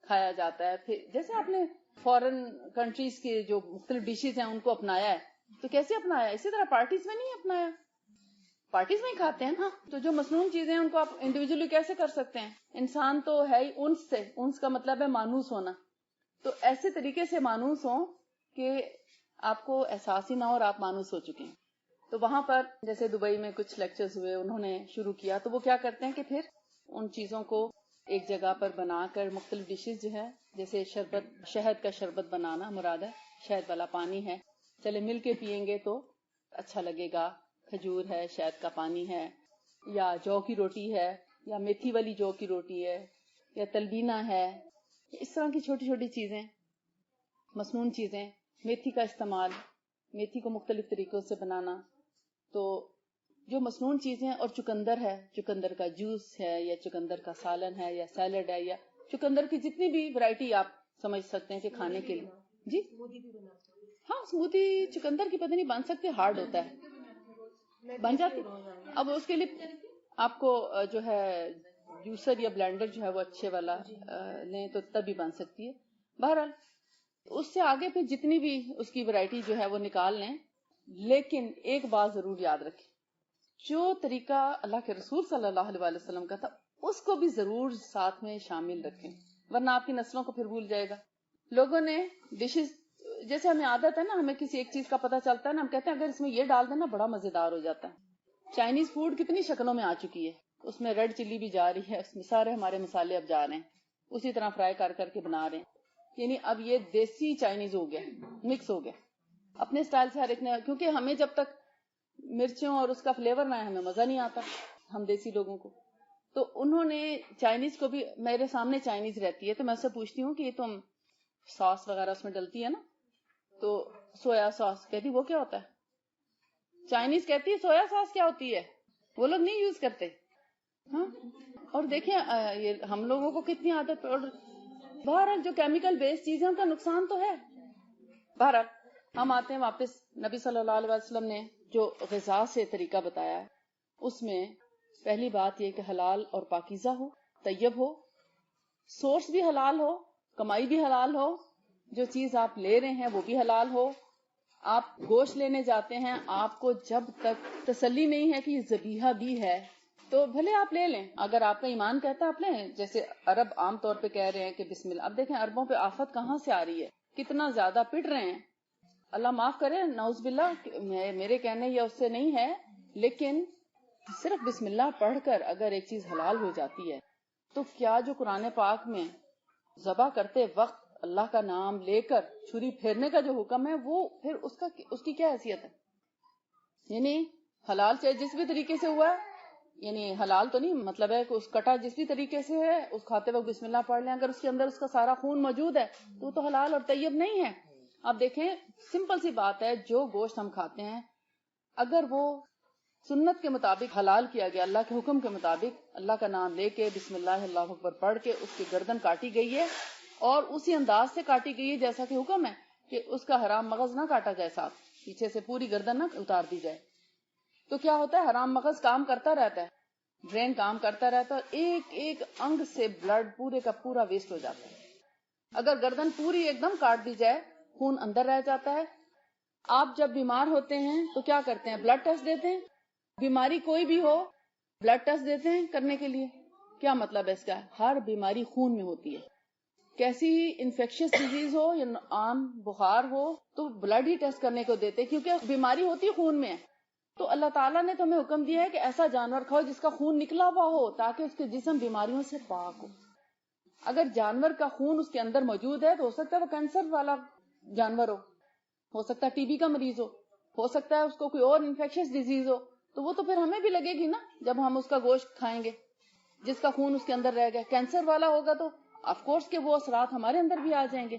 کھایا جاتا ہے. پھر جیسے آپ نے فورن کنٹریز کے جو مختلف ڈشز ہیں ان کو اپنایا ہے, تو کیسے اپنایا, اسی طرح پارٹیز میں نہیں اپنایا, پارٹیز میں ہی کھاتے ہیں نا. تو جو مصنوعی چیزیں ہیں ان کو آپ انڈیویجلی کیسے کر سکتے ہیں. انسان تو ہے ہی انس سے, انس کا مطلب ہے مانوس ہونا, تو ایسے طریقے سے مانوس ہوں کہ آپ کو احساس ہی نہ ہو اور آپ مانوس ہو چکے ہیں. تو وہاں پر جیسے دبئی میں کچھ لیکچرز ہوئے, انہوں نے شروع کیا, تو وہ کیا کرتے ہیں کہ پھر ان چیزوں کو ایک جگہ پر بنا کر مختلف ڈشز جو ہے, جیسے شربت, شہد کا شربت بنانا مراد ہے, شہد والا پانی ہے, چلے مل کے پیئیں گے تو اچھا لگے گا, کھجور ہے, شہد کا پانی ہے, یا جو کی روٹی ہے, یا میتھی والی جو کی روٹی ہے, یا تلبینہ ہے, اس طرح کی چھوٹی چھوٹی چیزیں, مسنون چیزیں, میتھی کا استعمال, میتھی کو مختلف طریقوں سے بنانا. تو جو مسنون چیزیں, اور چکندر ہے, چکندر کا جوس ہے, یا چکندر کا سالن ہے, یا سیلڈ ہے, یا چکندر کی جتنی بھی ورائٹی آپ سمجھ سکتے ہیں کہ کھانے کے لیے, جی ہاں اسموتھی چکندر کی پتہ نہیں بن سکتے، ہارڈ ہوتا ہے، بن جاتی. اب اس کے لیے آپ کو جو ہے جوسر یا بلینڈر جو ہے وہ اچھے والا لیں تو تبھی بن سکتی ہے. بہرحال اس سے آگے پھر جتنی بھی اس کی ورائٹی جو ہے وہ نکال لیں، لیکن ایک بات ضرور یاد رکھیں، جو طریقہ اللہ کے رسول صلی اللہ علیہ وسلم کا تھا اس کو بھی ضرور ساتھ میں شامل رکھیں، ورنہ آپ کی نسلوں کو پھر بھول جائے گا. لوگوں نے ڈشز، جیسے ہمیں عادت ہے نا، ہمیں کسی ایک چیز کا پتہ چلتا ہے نا، ہم کہتے ہیں اگر اس میں یہ ڈال دینا بڑا مزیدار ہو جاتا ہے. چائنیز فوڈ کتنی شکلوں میں آ چکی ہے، اس میں ریڈ چلی بھی جا رہی ہے، اس میں سارے ہمارے مسالے اب جا رہے ہیں، اسی طرح فرائی کر کر کے بنا رہے ہیں. یعنی اب یہ دیسی چائنیز ہو گیا، مکس ہو گیا اپنے سٹائل سے ہر ایک نے، کیونکہ ہمیں جب تک مرچوں اور اس کا فلیور نہ ہے ہمیں مزہ نہیں آتا ہم دیسی لوگوں کو. تو انہوں نے چائنیز کو بھی، میرے سامنے چائنیز رہتی ہے تو میں اس سے پوچھتی ہوں کہ یہ تم ساس وغیرہ اس میں ڈلتی ہے نا، تو سویا ساس، کہتی وہ کیا ہوتا ہے؟ چائنیز کہتی ہے سویا ساس کیا ہوتی ہے، وہ لوگ نہیں یوز کرتے. ہاں، اور دیکھیں یہ ہم لوگوں کو کتنی عادت. اور بہرحال جو کیمیکل بیس چیزیں ان کا نقصان تو ہے. بہرحال ہم آتے ہیں واپس، نبی صلی اللہ علیہ وسلم نے جو غذا سے طریقہ بتایا ہے اس میں پہلی بات یہ کہ حلال اور پاکیزہ ہو، طیب ہو، سورس بھی حلال ہو، کمائی بھی حلال ہو، جو چیز آپ لے رہے ہیں وہ بھی حلال ہو. آپ گوشت لینے جاتے ہیں، آپ کو جب تک تسلی نہیں ہے کہ یہ ذبیحہ بھی ہے تو بھلے آپ لے لیں، اگر آپ کا ایمان کہتا ہے آپ لیں. جیسے عرب عام طور پہ کہہ رہے ہیں کہ بسم اللہ. اب دیکھیں عربوں پہ آفت کہاں سے آ رہی ہے، کتنا زیادہ پٹ رہے ہیں، اللہ معاف کرے، نعوذ باللہ، میرے کہنے یا اس سے نہیں ہے، لیکن صرف بسم اللہ پڑھ کر اگر ایک چیز حلال ہو جاتی ہے تو کیا جو قرآن پاک میں ذبح کرتے وقت اللہ کا نام لے کر چھری پھیرنے کا جو حکم ہے وہ پھر اس کی کیا حیثیت ہے؟ یعنی حلال چاہے جس بھی طریقے سے ہوا ہے، یعنی حلال تو نہیں مطلب ہے کہ اس کٹا جس بھی طریقے سے ہے اس کھاتے وقت بسم اللہ پڑھ لیں، اگر اس کے اندر اس کا سارا خون موجود ہے تو وہ تو حلال اور طیب نہیں ہے. اب دیکھیں سمپل سی بات ہے، جو گوشت ہم کھاتے ہیں اگر وہ سنت کے مطابق حلال کیا گیا، اللہ کے حکم کے مطابق، اللہ کا نام لے کے بسم اللہ اللہ اکبر پڑھ کے اس کی گردن کاٹی گئی ہے اور اسی انداز سے کاٹی گئی ہے جیسا کہ حکم ہے کہ اس کا حرام مغز نہ کاٹا جائے، صاحب پیچھے سے پوری گردن نہ اتار دی جائے، تو کیا ہوتا ہے حرام مغز کام کرتا رہتا ہے، برین کام کرتا رہتا ہے، ایک ایک انگ سے بلڈ پورے کا پورا ویسٹ ہو جاتا ہے. اگر گردن پوری ایک دم کاٹ دی جائے خون اندر رہ جاتا ہے. آپ جب بیمار ہوتے ہیں تو کیا کرتے ہیں؟ بلڈ ٹیسٹ دیتے ہیں. بیماری کوئی بھی ہو بلڈ ٹیسٹ دیتے ہیں کرنے کے لیے. کیا مطلب ہے اس کا؟ ہر بیماری خون میں ہوتی ہے، کیسی انفیکشس ڈیزیز ہو یا عام بخار ہو تو بلڈ ہی ٹیسٹ کرنے کو دیتے، کیونکہ بیماری ہوتی خون میں ہے. تو اللہ تعالیٰ نے تو ہمیں حکم دیا ہے کہ ایسا جانور کھاؤ جس کا خون نکلا ہوا ہو تاکہ اس کے جسم بیماریوں سے پاک ہو. اگر جانور کا خون اس کے اندر موجود ہے تو ہو سکتا ہے وہ کینسر والا جانور ہو سکتا ہے ٹی بی کا مریض ہو سکتا ہے اس کو کوئی اور انفیکشس ڈیزیز ہو، تو وہ تو پھر ہمیں بھی لگے گی نا جب ہم اس کا گوشت کھائیں گے جس کا خون اس کے اندر رہ گیا. کینسر والا ہوگا تو آف کورس کہ وہ اثرات ہمارے اندر بھی آ جائیں گے.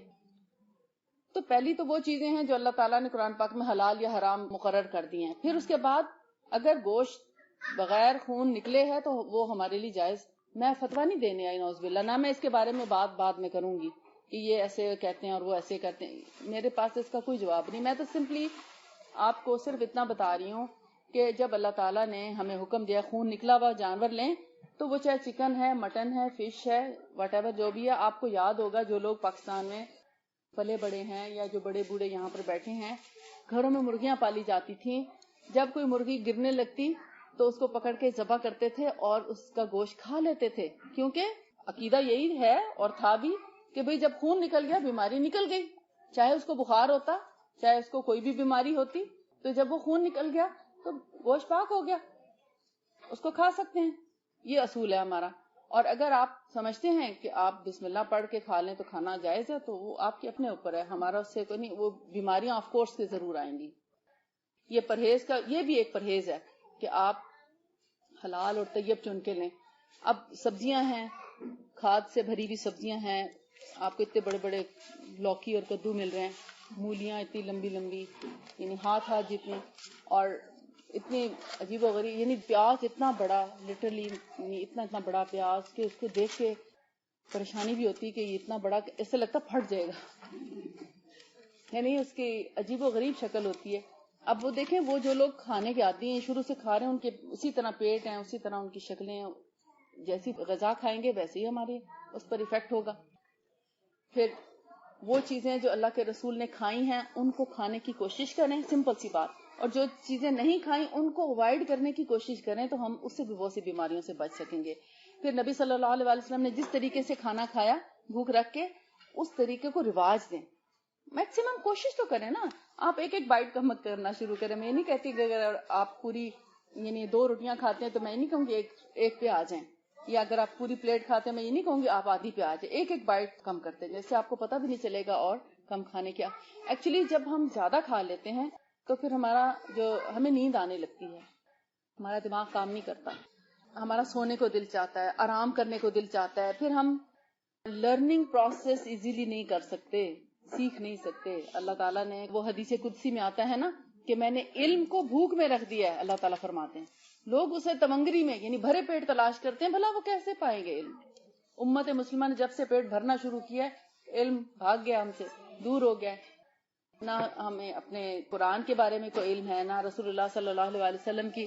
تو پہلی تو وہ چیزیں ہیں جو اللہ تعالیٰ نے قرآن پاک میں حلال یا حرام مقرر کر دی ہیں. پھر اس کے بعد اگر گوشت بغیر خون نکلے ہے تو وہ ہمارے لیے جائز. میں فتویٰ نہیں دینے آئی نعوذ باللہ، نہ میں اس کے بارے میں بعد میں کروں گی کہ یہ ایسے کہتے ہیں اور وہ ایسے کرتے ہیں، میرے پاس اس کا کوئی جواب نہیں. میں تو سمپلی آپ کو صرف اتنا بتا رہی ہوں کہ جب اللہ تعالیٰ نے ہمیں حکم دیا خون نکلا ہوا جانور لیں تو وہ چاہے چکن ہے، مٹن ہے، فش ہے، واٹ ایور جو بھی ہے. آپ کو یاد ہوگا جو لوگ پاکستان میں پلے بڑے ہیں یا جو بڑے بوڑھے یہاں پر بیٹھے ہیں، گھروں میں مرغیاں پالی جاتی تھیں. جب کوئی مرغی گرنے لگتی تو اس کو پکڑ کے ذبح کرتے تھے اور اس کا گوشت کھا لیتے تھے، کیونکہ عقیدہ یہی ہے اور تھا بھی کہ بھئی جب خون نکل گیا بیماری نکل گئی، چاہے اس کو بخار ہوتا چاہے اس کو کوئی بھی بیماری ہوتی، تو جب وہ خون نکل گیا تو گوشت پاک ہو گیا، اس کو کھا سکتے ہیں. یہ اصول ہے ہمارا. اور اگر آپ سمجھتے ہیں کہ آپ بسم اللہ پڑھ کے کھا لیں تو کھانا جائز ہے تو وہ آپ کے اپنے اوپر ہے، ہمارا اس سے کوئی نہیں. وہ بیماریاں آف کورس کے ضرور آئیں گی. یہ پرہیز کا یہ بھی ایک پرہیز ہے کہ آپ حلال اور طیب چن کے لیں. اب سبزیاں ہیں، کھاد سے بھری ہوئی سبزیاں ہیں، آپ کو اتنے بڑے بڑے لوکی اور کدو مل رہے ہیں، مولیاں اتنی لمبی لمبی یعنی ہاتھ جتنی، اور اتنی عجیب و غریب، یعنی پیاز اتنا بڑا، لٹرلی اتنا بڑا پیاز کہ اس کو دیکھ کے پریشانی بھی ہوتی کہ یہ اتنا بڑا، ایسے لگتا پھٹ جائے گا. یعنی اس کی عجیب و غریب شکل ہوتی ہے. اب وہ دیکھیں وہ جو لوگ کھانے کے عادی ہیں شروع سے کھا رہے ہیں ان کے اسی طرح پیٹ ہیں, اسی طرح ان کی شکلیں ہیں, جیسی غذا کھائیں گے ویسے ہی ہمارے اس پر ایفیکٹ ہوگا. پھر وہ چیزیں جو اللہ کے رسول نے کھائی ہیں ان کو کھانے کی کوشش کریں, سمپل سی بات, اور جو چیزیں نہیں کھائیں ان کو اوائڈ کرنے کی کوشش کریں تو ہم اس سے بھی بہت سی بیماریوں سے بچ سکیں گے. پھر نبی صلی اللہ علیہ وسلم نے جس طریقے سے کھانا کھایا بھوک رکھ کے اس طریقے کو رواج دیں. میکسیمم کوشش تو کریں نا, آپ ایک ایک بائٹ کا مت کرنا شروع کریں. میں یہ نہیں کہتی کہ اگر آپ پوری یعنی 2 روٹیاں کھاتے ہیں تو میں یہ نہیں کہوں گی ایک پہ آ جائیں, یا اگر آپ پوری پلیٹ کھاتے ہیں میں یہ نہیں کہوں گی آپ آدھی پہ آ جائیں. ایک ایک بائٹ کم کرتے ہیں, جیسے آپ کو پتہ بھی نہیں چلے گا اور کم کھانے کیا. ایکچولی جب ہم زیادہ کھا لیتے ہیں تو پھر ہمیں نیند آنے لگتی ہے, ہمارا دماغ کام نہیں کرتا, ہمارا سونے کو دل چاہتا ہے, آرام کرنے کو دل چاہتا ہے, پھر ہم لرننگ پروسیس ایزیلی نہیں کر سکتے, سیکھ نہیں سکتے. اللہ تعالیٰ نے وہ حدیث قدسی میں آتا ہے نا کہ میں نے علم کو بھوک میں رکھ دیا ہے. اللہ تعالیٰ فرماتے ہیں لوگ اسے تمنگری میں یعنی بھرے پیٹ تلاش کرتے ہیں, بھلا وہ کیسے پائیں گے علم. امت مسلمہ نے جب سے پیٹ بھرنا شروع کیا ہے علم بھاگ گیا ہم سے, دور ہو گیا. نہ ہمیں اپنے قرآن کے بارے میں کوئی علم ہے, نہ رسول اللہ صلی اللہ علیہ وسلم کی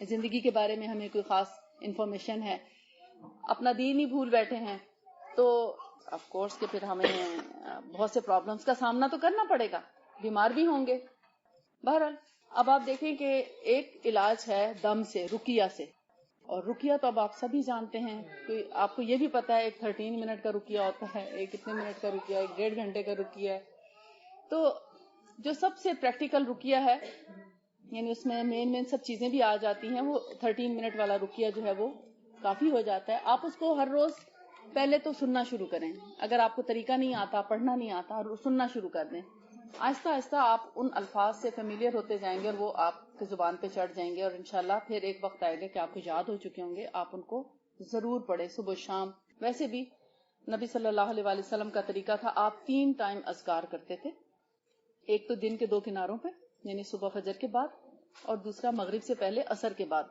زندگی کے بارے میں ہمیں کوئی خاص انفارمیشن ہے, اپنا دین ہی بھول بیٹھے ہیں. تو آف کورس کہ پھر ہمیں بہت سے پرابلمس کا سامنا تو کرنا پڑے گا, بیمار بھی ہوں گے. بہرحال اب آپ دیکھیں کہ ایک علاج ہے دم سے, رقیہ سے, اور رقیہ تو اب آپ سبھی جانتے ہیں. آپ کو یہ بھی پتا ہے ایک 13 منٹ کا رقیہ ہوتا ہے, ایک کتنے منٹ کا رقیہ, ایک 1.5 گھنٹے کا رقیہ ہے. تو جو سب سے پریکٹیکل رقیہ ہے یعنی اس میں مین سب چیزیں بھی آ جاتی ہیں, وہ 13 منٹ والا رقیہ جو ہے وہ کافی ہو جاتا ہے. آپ اس کو ہر روز پہلے تو سننا شروع کریں. اگر آپ کو طریقہ نہیں آتا, پڑھنا نہیں آتا, سننا شروع کر دیں. آہستہ آہستہ آپ ان الفاظ سے فیملیئر ہوتے جائیں گے اور وہ آپ کی زبان پہ چڑھ جائیں گے, اور انشاءاللہ پھر ایک وقت آئے گا کہ آپ کو یاد ہو چکے ہوں گے. آپ ان کو ضرور پڑھیں صبح شام. ویسے بھی نبی صلی اللہ علیہ وسلم کا طریقہ تھا, آپ 3 ٹائم اذکار کرتے تھے. ایک تو دن کے 2 کناروں پہ یعنی صبح فجر کے بعد, اور دوسرا مغرب سے پہلے عصر کے بعد,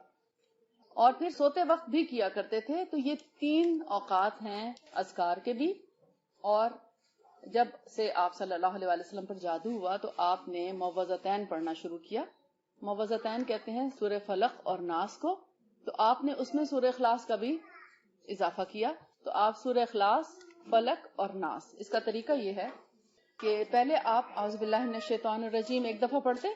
اور پھر سوتے وقت بھی کیا کرتے تھے. تو یہ 3 اوقات ہیں اذکار کے بھی. اور جب سے آپ صلی اللہ علیہ وسلم پر جادو ہوا تو آپ نے معوذتین پڑھنا شروع کیا. معوذتین کہتے ہیں سورہ فلق اور ناس کو, تو آپ نے اس میں سورہ اخلاص کا بھی اضافہ کیا. تو آپ سورہ اخلاص, فلق اور ناس, اس کا طریقہ یہ ہے کہ پہلے آپ اعوذ باللہ من الشیطان الرجیم ایک دفعہ پڑھتے,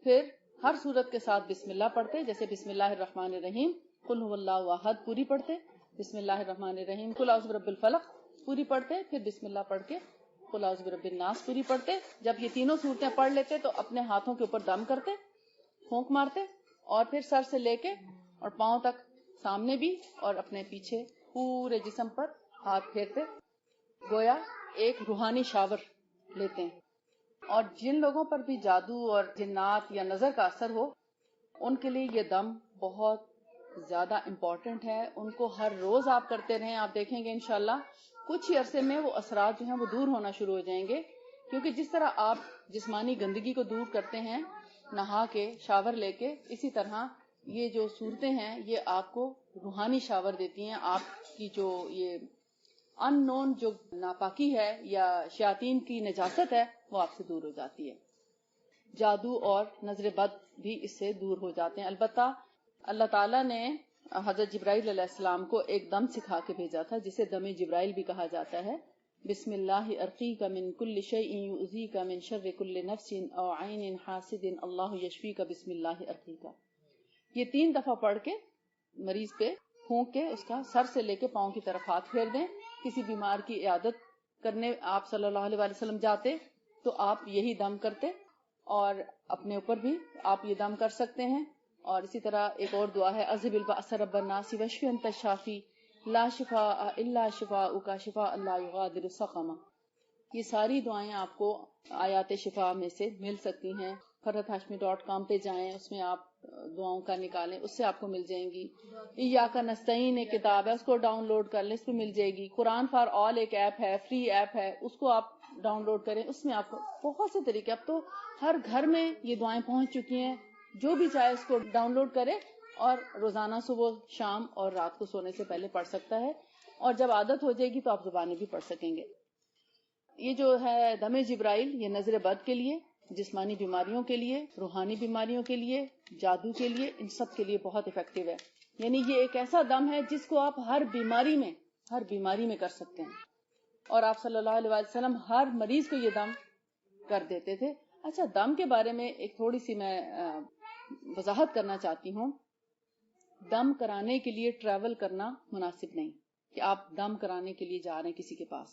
پھر ہر سورت کے ساتھ بسم اللہ پڑھتے, جیسے بسم اللہ الرحمن الرحیم قل هو اللہ احد پوری پڑھتے, بسم اللہ الرحمن الرحیم قل اعوذ برب الفلق پوری پڑھتے, پھر بسم اللہ پڑھ کے قل اعوذ برب الناس پوری پڑھتے. جب یہ تینوں صورتیں پڑھ لیتے تو اپنے ہاتھوں کے اوپر دم کرتے, پھونک مارتے, اور پھر سر سے لے کے اور پاؤں تک سامنے بھی اور اپنے پیچھے پورے جسم پر ہاتھ پھیرتے, گویا ایک روحانی شاور لیتے ہیں. اور جن لوگوں پر بھی جادو اور جنات یا نظر کا اثر ہو ان کے لیے یہ دم بہت زیادہ امپورٹنٹ ہے. ان کو ہر روز آپ کرتے رہیں, آپ دیکھیں گے انشاءاللہ کچھ ہی عرصے میں وہ اثرات جو ہیں وہ دور ہونا شروع ہو جائیں گے. کیونکہ جس طرح آپ جسمانی گندگی کو دور کرتے ہیں نہا کے, شاور لے کے, اسی طرح یہ جو صورتیں ہیں یہ آپ کو روحانی شاور دیتی ہیں. آپ کی جو یہ ان نون جو ناپاکی ہے یا شیاطین کی نجاست ہے وہ آپ سے دور ہو جاتی ہے. جادو اور نظر بد بھی اس سے دور ہو جاتے ہیں. البتہ اللہ تعالیٰ نے حضرت جبرائیل علیہ السلام کو ایک دم سکھا کے بھیجا تھا جسے دم جبرائیل بھی کہا جاتا ہے. بسم اللہ ارقیک من کل شیء یؤذیک من شر کل نفس او عین حاسد اللہ یشفیک بسم اللہ ارقیک. یہ 3 دفعہ پڑھ کے مریض پہ پھونک کے اس کا سر سے لے کے پاؤں کی طرف ہاتھ پھیر دیں. کسی بیمار کی عیادت کرنے آپ صلی اللہ علیہ وسلم جاتے تو آپ یہی دم کرتے, اور اپنے اوپر بھی آپ یہ دم کر سکتے ہیں. اور اسی طرح ایک اور دعا ہے اذهب البأس رب الناس واشف انت الشافی لا شفاء الا شفاؤک شفاء لا یغادر سقما. یہ ساری دعائیں آپ کو آیات شفا میں سے مل سکتی ہیں. فرحتہاشمی.com پہ جائیں, اس میں آپ دعاؤں کا نکالیں, اس سے آپ کو مل جائیں گی. ایاک نستعین ایک کتاب ہے, اس کو ڈاؤن لوڈ کر لیں, اس پہ مل جائے گی. قرآن فار آل ایک ایپ ہے, فری ایپ ہے, اس کو آپ ڈاؤن لوڈ کریں, اس میں آپ کو بہت سے طریقے. اب تو ہر گھر میں یہ دعائیں پہنچ چکی ہیں, جو بھی چاہے اس کو ڈاؤن لوڈ کرے اور روزانہ صبح شام اور رات کو سونے سے پہلے پڑھ سکتا ہے. اور جب عادت ہو جائے گی تو آپ زبانیں بھی پڑھ سکیں گے. یہ جو ہے دم جبرائیل، یہ نظر بد کے لیے، جسمانی بیماریوں کے لیے، روحانی بیماریوں کے لیے، جادو کے لیے، ان سب کے لیے بہت افیکٹو ہے. یعنی یہ ایک ایسا دم ہے جس کو آپ ہر بیماری میں کر سکتے ہیں. اور آپ صلی اللہ علیہ وسلم ہر مریض کو یہ دم کر دیتے تھے. اچھا، دم کے بارے میں ایک تھوڑی سی میں وضاحت کرنا چاہتی ہوں. دم کرانے کے لیے ٹریول کرنا مناسب نہیں کہ آپ دم کرانے کے لیے جا رہے ہیں کسی کے پاس،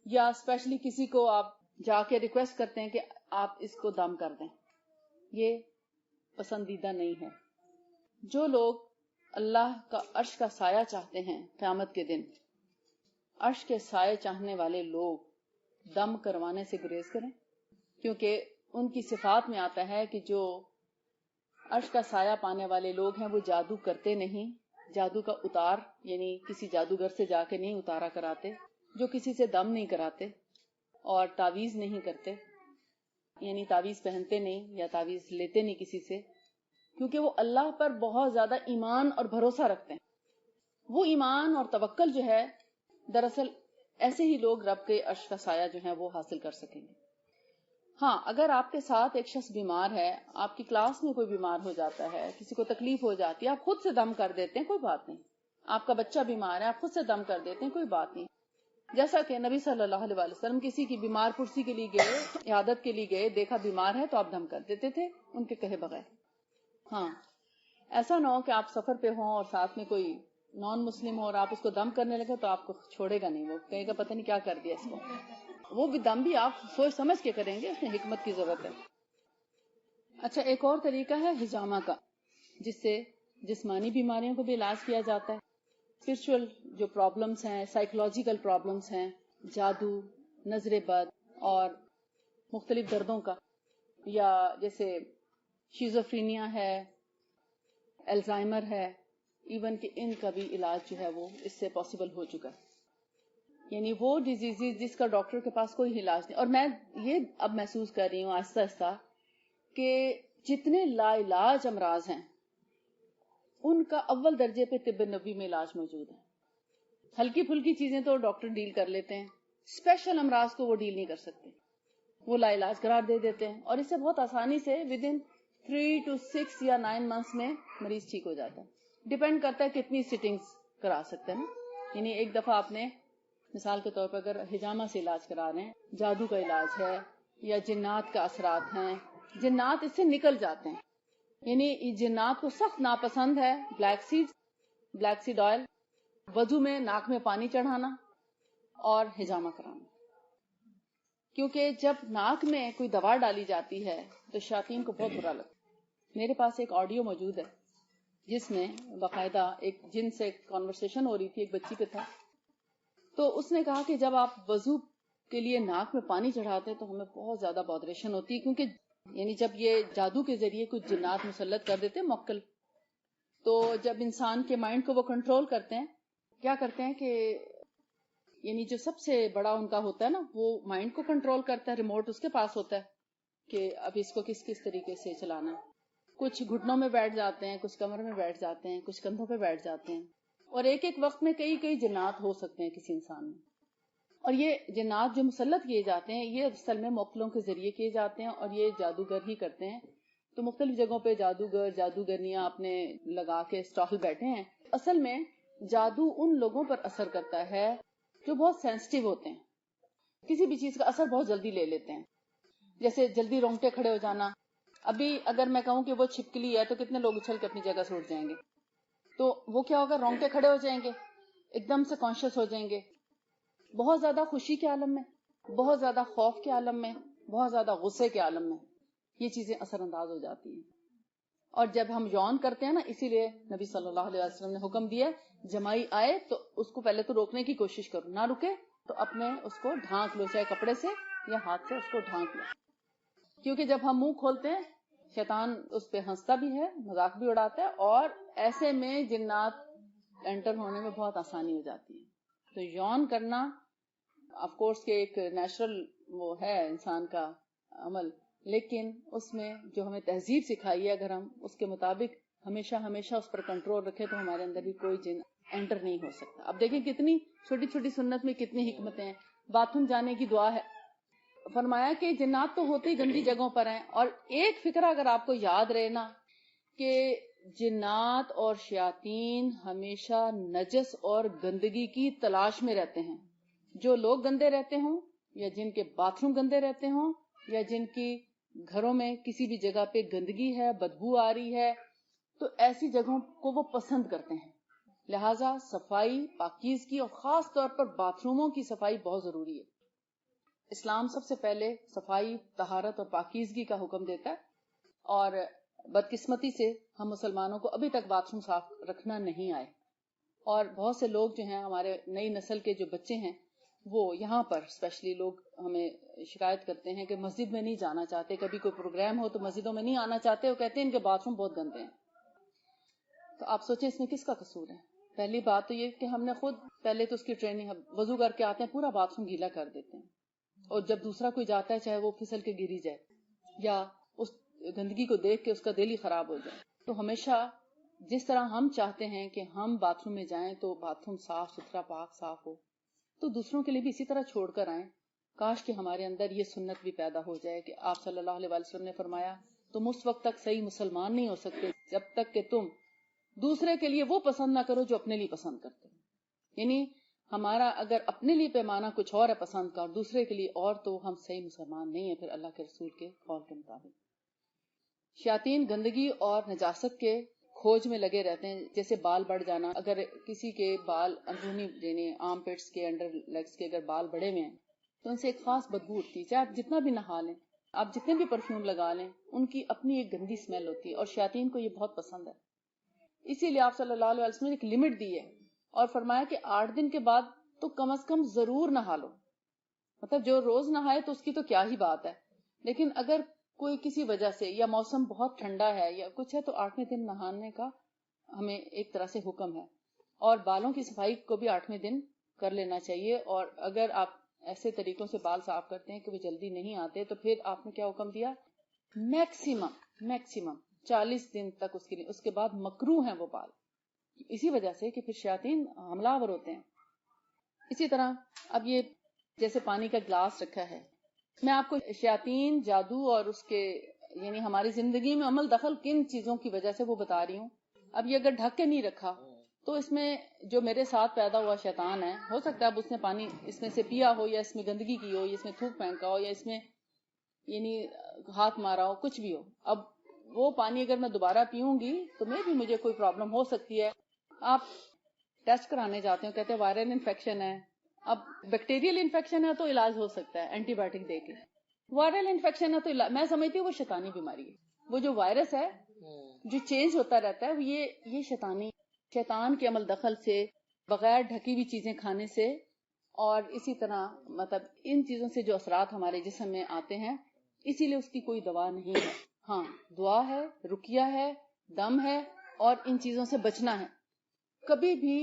یا اسپیشلی کسی کو آپ جا کے ریکویسٹ کرتے ہیں کہ آپ اس کو دم کر دیں. یہ پسندیدہ نہیں ہے. جو لوگ اللہ کا عرش کا سایہ چاہتے ہیں قیامت کے دن، عرش کے سائے چاہنے والے لوگ دم کروانے سے گریز کریں، کیونکہ ان کی صفات میں آتا ہے کہ جو عرش کا سایہ پانے والے لوگ ہیں وہ جادو کرتے نہیں. جادو کا اتار یعنی کسی جادوگر سے جا کے نہیں اتارا کراتے، جو کسی سے دم نہیں کراتے، اور تعویذ نہیں کرتے، یعنی تعویذ پہنتے نہیں یا تعویذ لیتے نہیں کسی سے، کیونکہ وہ اللہ پر بہت زیادہ ایمان اور بھروسہ رکھتے ہیں. وہ ایمان اور توکل جو ہے، دراصل ایسے ہی لوگ رب کے عرش کا سایہ جو ہے وہ حاصل کر سکیں گے. ہاں، اگر آپ کے ساتھ ایک شخص بیمار ہے، آپ کی کلاس میں کوئی بیمار ہو جاتا ہے، کسی کو تکلیف ہو جاتی ہے، آپ خود سے دم کر دیتے ہیں، کوئی بات نہیں. آپ کا بچہ بیمار ہے، آپ خود سے دم کر دیتے ہیں، کوئی بات نہیں. جیسا کہ نبی صلی اللہ علیہ وسلم کسی کی بیمار پرسی کے لیے گئے، عیادت کے لیے گئے، دیکھا بیمار ہے تو آپ دم کر دیتے تھے ان کے کہے بغیر. ہاں، ایسا نہ ہو کہ آپ سفر پہ ہوں اور ساتھ میں کوئی نان مسلم ہو اور آپ اس کو دم کرنے لگے تو آپ کو چھوڑے گا نہیں، وہ کہے گا پتہ نہیں کیا کر دیا اس کو. وہ بھی دم بھی آپ سوچ سمجھ کے کریں گے، اس میں حکمت کی ضرورت ہے. اچھا، ایک اور طریقہ ہے حجامہ کا، جس سے جسمانی بیماریوں کو بھی علاج کیا جاتا ہے. اسپرچل جو پرابلمس ہیں، سائیکولوجیکل پرابلمس ہیں، جادو، نظر بد اور مختلف دردوں کا، یا جیسے شیزوفرینیا ہے، الزائمر ہے، ایون کہ ان کا بھی علاج جو ہے وہ اس سے پاسبل ہو چکا ہے. یعنی وہ ڈیزیز جس کا ڈاکٹر کے پاس کوئی علاج نہیں. اور میں یہ اب محسوس کر رہی ہوں آہستہ آہستہ کہ جتنے لا علاج امراض ہیں ان کا اول درجے پہ طب نبوی میں علاج موجود ہے. ہلکی پھلکی چیزیں تو ڈاکٹر ڈیل کر لیتے ہیں، اسپیشل امراض کو وہ ڈیل نہیں کر سکتے، وہ لا علاج قرار دے دیتے ہیں، اور اس سے بہت آسانی سے ود ان 3 to 6 یا 9 months میں مریض ٹھیک ہو جاتا ہے. ڈیپینڈ کرتا ہے کتنی سٹنگز کرا سکتے ہیں نا. یعنی ایک دفعہ آپ نے مثال کے طور پر اگر حجامہ سے علاج کرا رہے ہیں، جادو کا علاج ہے یا جنات کا اثرات ہیں، جنات اس سے نکل جاتے ہیں. یعنی جنات کو سخت ناپسند ہے بلیک سیڈ آئل، وضو میں ناک میں پانی چڑھانا اور حجامہ کرانا. کیونکہ جب ناک میں کوئی دوا ڈالی جاتی ہے تو شیاطین کو بہت برا لگتا ہے. میرے پاس ایک آڈیو موجود ہے جس میں باقاعدہ ایک جن سے کانورسیشن ہو رہی تھی، ایک بچی پہ تھا. تو اس نے کہا کہ جب آپ وضو کے لیے ناک میں پانی چڑھاتے ہیں تو ہمیں بہت زیادہ بودریشن ہوتی ہے، کیونکہ یعنی جب یہ جادو کے ذریعے کچھ جنات مسلط کر دیتے ہیں موکل، تو جب انسان کے مائنڈ کو وہ کنٹرول کرتے ہیں، کیا کرتے ہیں کہ یعنی جو سب سے بڑا ان کا ہوتا ہے نا، وہ مائنڈ کو کنٹرول کرتا ہے، ریموٹ اس کے پاس ہوتا ہے کہ اب اس کو کس طریقے سے چلانا ہے. کچھ گھٹنوں میں بیٹھ جاتے ہیں، کچھ کمر میں بیٹھ جاتے ہیں، کچھ کندھوں پہ بیٹھ جاتے ہیں، اور ایک وقت میں کئی جنات ہو سکتے ہیں کسی انسان میں. اور یہ جنات جو مسلط کیے جاتے ہیں یہ اصل میں موکلوں کے ذریعے کیے جاتے ہیں، اور یہ جادوگر ہی کرتے ہیں. تو مختلف جگہوں پہ جادوگر جادوگرنیاں اپنے لگا کے اسٹال بیٹھے ہیں. اصل میں جادو ان لوگوں پر اثر کرتا ہے جو بہت سینسٹیو ہوتے ہیں، کسی بھی چیز کا اثر بہت جلدی لے لیتے ہیں. جیسے جلدی رونگٹے کھڑے ہو جانا. ابھی اگر میں کہوں کہ وہ چھپکلی ہے تو کتنے لوگ اچھل کے اپنی جگہ سے اٹھ جائیں گے. تو وہ کیا ہوگا، رونگٹے کھڑے ہو جائیں گے، ایک دم سے کانشیس ہو جائیں گے. بہت زیادہ خوشی کے عالم میں، بہت زیادہ خوف کے عالم میں، بہت زیادہ غصے کے عالم میں یہ چیزیں اثر انداز ہو جاتی ہیں. اور جب ہم یون کرتے ہیں نا، اسی لیے نبی صلی اللہ علیہ وسلم نے حکم دیا جمائی آئے تو اس کو پہلے تو روکنے کی کوشش کرو، نہ رکے تو اپنے اس کو ڈھانک لو، چاہے کپڑے سے یا ہاتھ سے اس کو ڈھانک لو. کیونکہ جب ہم منہ کھولتے ہیں شیطان اس پہ ہنستا بھی ہے، مذاق بھی اڑاتا ہے، اور ایسے میں جنات انٹر ہونے میں بہت آسانی ہو جاتی ہے. تو یون کرنا آف کورس کہ ایک نیچرل وہ ہے انسان کا عمل، لیکن اس میں جو ہمیں تہذیب سکھائی ہے اگر ہم اس کے مطابق ہمیشہ اس پر کنٹرول رکھیں تو ہمارے اندر بھی کوئی جن انٹر نہیں ہو سکتا. اب دیکھیں کتنی چھوٹی چھوٹی سنت میں کتنی حکمتیں ہیں. باتھ روم جانے کی دعا ہے. فرمایا کہ جنات تو ہوتے ہی گندی جگہوں پر ہیں. اور ایک فکرہ اگر آپ کو یاد رہے نا کہ جنات اور شیاطین ہمیشہ نجس اور گندگی کی تلاش میں رہتے ہیں. جو لوگ گندے رہتے ہوں یا جن کے باتھ روم گندے رہتے ہوں یا جن کی گھروں میں کسی بھی جگہ پہ گندگی ہے, بدبو آ رہی ہے, تو ایسی جگہوں کو وہ پسند کرتے ہیں. لہٰذا صفائی, پاکیزگی اور خاص طور پر باتھ روموں کی صفائی بہت ضروری ہے. اسلام سب سے پہلے صفائی, طہارت اور پاکیزگی کا حکم دیتا ہے. اور بدقسمتی سے ہم مسلمانوں کو ابھی تک باتھ روم صاف رکھنا نہیں آئے. اور بہت سے لوگ جو ہیں, ہمارے نئی نسل کے جو بچے ہیں, وہ یہاں پر اسپیشلی لوگ ہمیں شکایت کرتے ہیں کہ مسجد میں نہیں جانا چاہتے. کبھی کوئی پروگرام ہو تو مسجدوں میں نہیں آنا چاہتے. وہ کہتے ہیں ان کے باتھ روم بہت گندے ہیں. تو آپ سوچیں اس میں کس کا قصور ہے؟ پہلی بات تو یہ کہ ہم نے خود پہلے تو اس کی ٹریننگ, وضو کر کے آتے ہیں پورا باتھ روم گیلا کر دیتے ہیں, اور جب دوسرا کوئی جاتا ہے چاہے وہ پھسل کے گری جائے یا اس گندگی کو دیکھ کے اس کا دل ہی خراب ہو جائے. تو ہمیشہ جس طرح ہم چاہتے ہیں کہ ہم باتھ روم میں جائیں تو باتھ روم صاف ستھرا, پاک صاف ہو, تو دوسروں کے لیے بھی اسی طرح چھوڑ کر آئیں. کاش کہ ہمارے اندر یہ سنت بھی پیدا ہو جائے کہ آپ صلی اللہ علیہ وسلم نے فرمایا تم اس وقت تک صحیح مسلمان نہیں ہو سکتے جب تک کہ تم دوسرے کے لیے وہ پسند نہ کرو جو اپنے لیے پسند کرتے. یعنی ہمارا اگر اپنے لیے پیمانہ کچھ اور ہے پسند کا اور دوسرے کے لیے اور, تو ہم صحیح مسلمان نہیں ہیں پھر اللہ کے رسول کے قول کے مطابق. شیاطین گندگی اور نجاست کے کھوج میں لگے رہتے ہیں. جیسے بال بڑھ جانا, اگر کسی کے بال اندرونی یعنی آرم پیٹس کے, انڈر لیگس کے اگر بال بڑے ہوئے ہیں تو ان سے ایک خاص بدبو اٹھتی ہے. چاہے آپ جتنا بھی نہا لیں, آپ جتنے بھی پرفیوم لگا لیں, ان کی اپنی ایک گندی اسمیل ہوتی ہے, اور شیاطین کو یہ بہت پسند ہے. اسی لیے آپ صلی اللہ علیہ وسلم نے ایک لمٹ دی ہے اور فرمایا کہ 8 دن کے بعد تو کم از کم ضرور نہا لو. مطلب جو روز نہائے تو اس کی تو کیا ہی بات ہے, لیکن اگر کوئی کسی وجہ سے یا موسم بہت ٹھنڈا ہے یا کچھ ہے تو 8ویں دن نہانے کا ہمیں ایک طرح سے حکم ہے. اور بالوں کی صفائی کو بھی 8ویں دن کر لینا چاہیے. اور اگر آپ ایسے طریقوں سے بال صاف کرتے ہیں کہ وہ جلدی نہیں آتے تو پھر آپ نے کیا حکم دیا, میکسیمم 40 دن تک اس کے لیے, اس کے بعد مکروہ ہیں وہ بال, اسی وجہ سے کہ پھر شیاطین حملہ آور ہوتے ہیں. اسی طرح اب یہ جیسے پانی کا گلاس رکھا ہے, میں آپ کو شیاطین, جادو اور اس کے یعنی ہماری زندگی میں عمل دخل کن چیزوں کی وجہ سے وہ بتا رہی ہوں. اب یہ اگر ڈھک کے نہیں رکھا تو اس میں جو میرے ساتھ پیدا ہوا شیطان ہے, ہو سکتا ہے اب اس نے پانی اس میں سے پیا ہو یا اس میں گندگی کی ہو یا اس میں تھوک پھینکا ہو یا اس میں یعنی ہاتھ مارا ہو, کچھ بھی ہو. اب وہ پانی اگر میں دوبارہ پیوں گی تو میں بھی مجھے کوئی پرابلم ہو سکتی ہے. آپ ٹیسٹ کرانے جاتے ہیں, کہتے ہیں وائرل انفیکشن ہے. اب بیکٹیریل انفیکشن ہے تو علاج ہو سکتا ہے اینٹی بایوٹک دے کے. وائرل انفیکشن ہے تو میں سمجھتی ہوں وہ شیطانی بیماری ہے. وہ جو وائرس ہے جو چینج ہوتا رہتا ہے یہ شیطان کے عمل دخل سے, بغیر ڈھکی ہوئی چیزیں کھانے سے, اور اسی طرح مطلب ان چیزوں سے جو اثرات ہمارے جسم میں آتے ہیں, اسی لیے اس کی کوئی دوا نہیں ہے. ہاں دعا ہے, رقیہ ہے, دم ہے, اور ان چیزوں سے بچنا ہے. کبھی بھی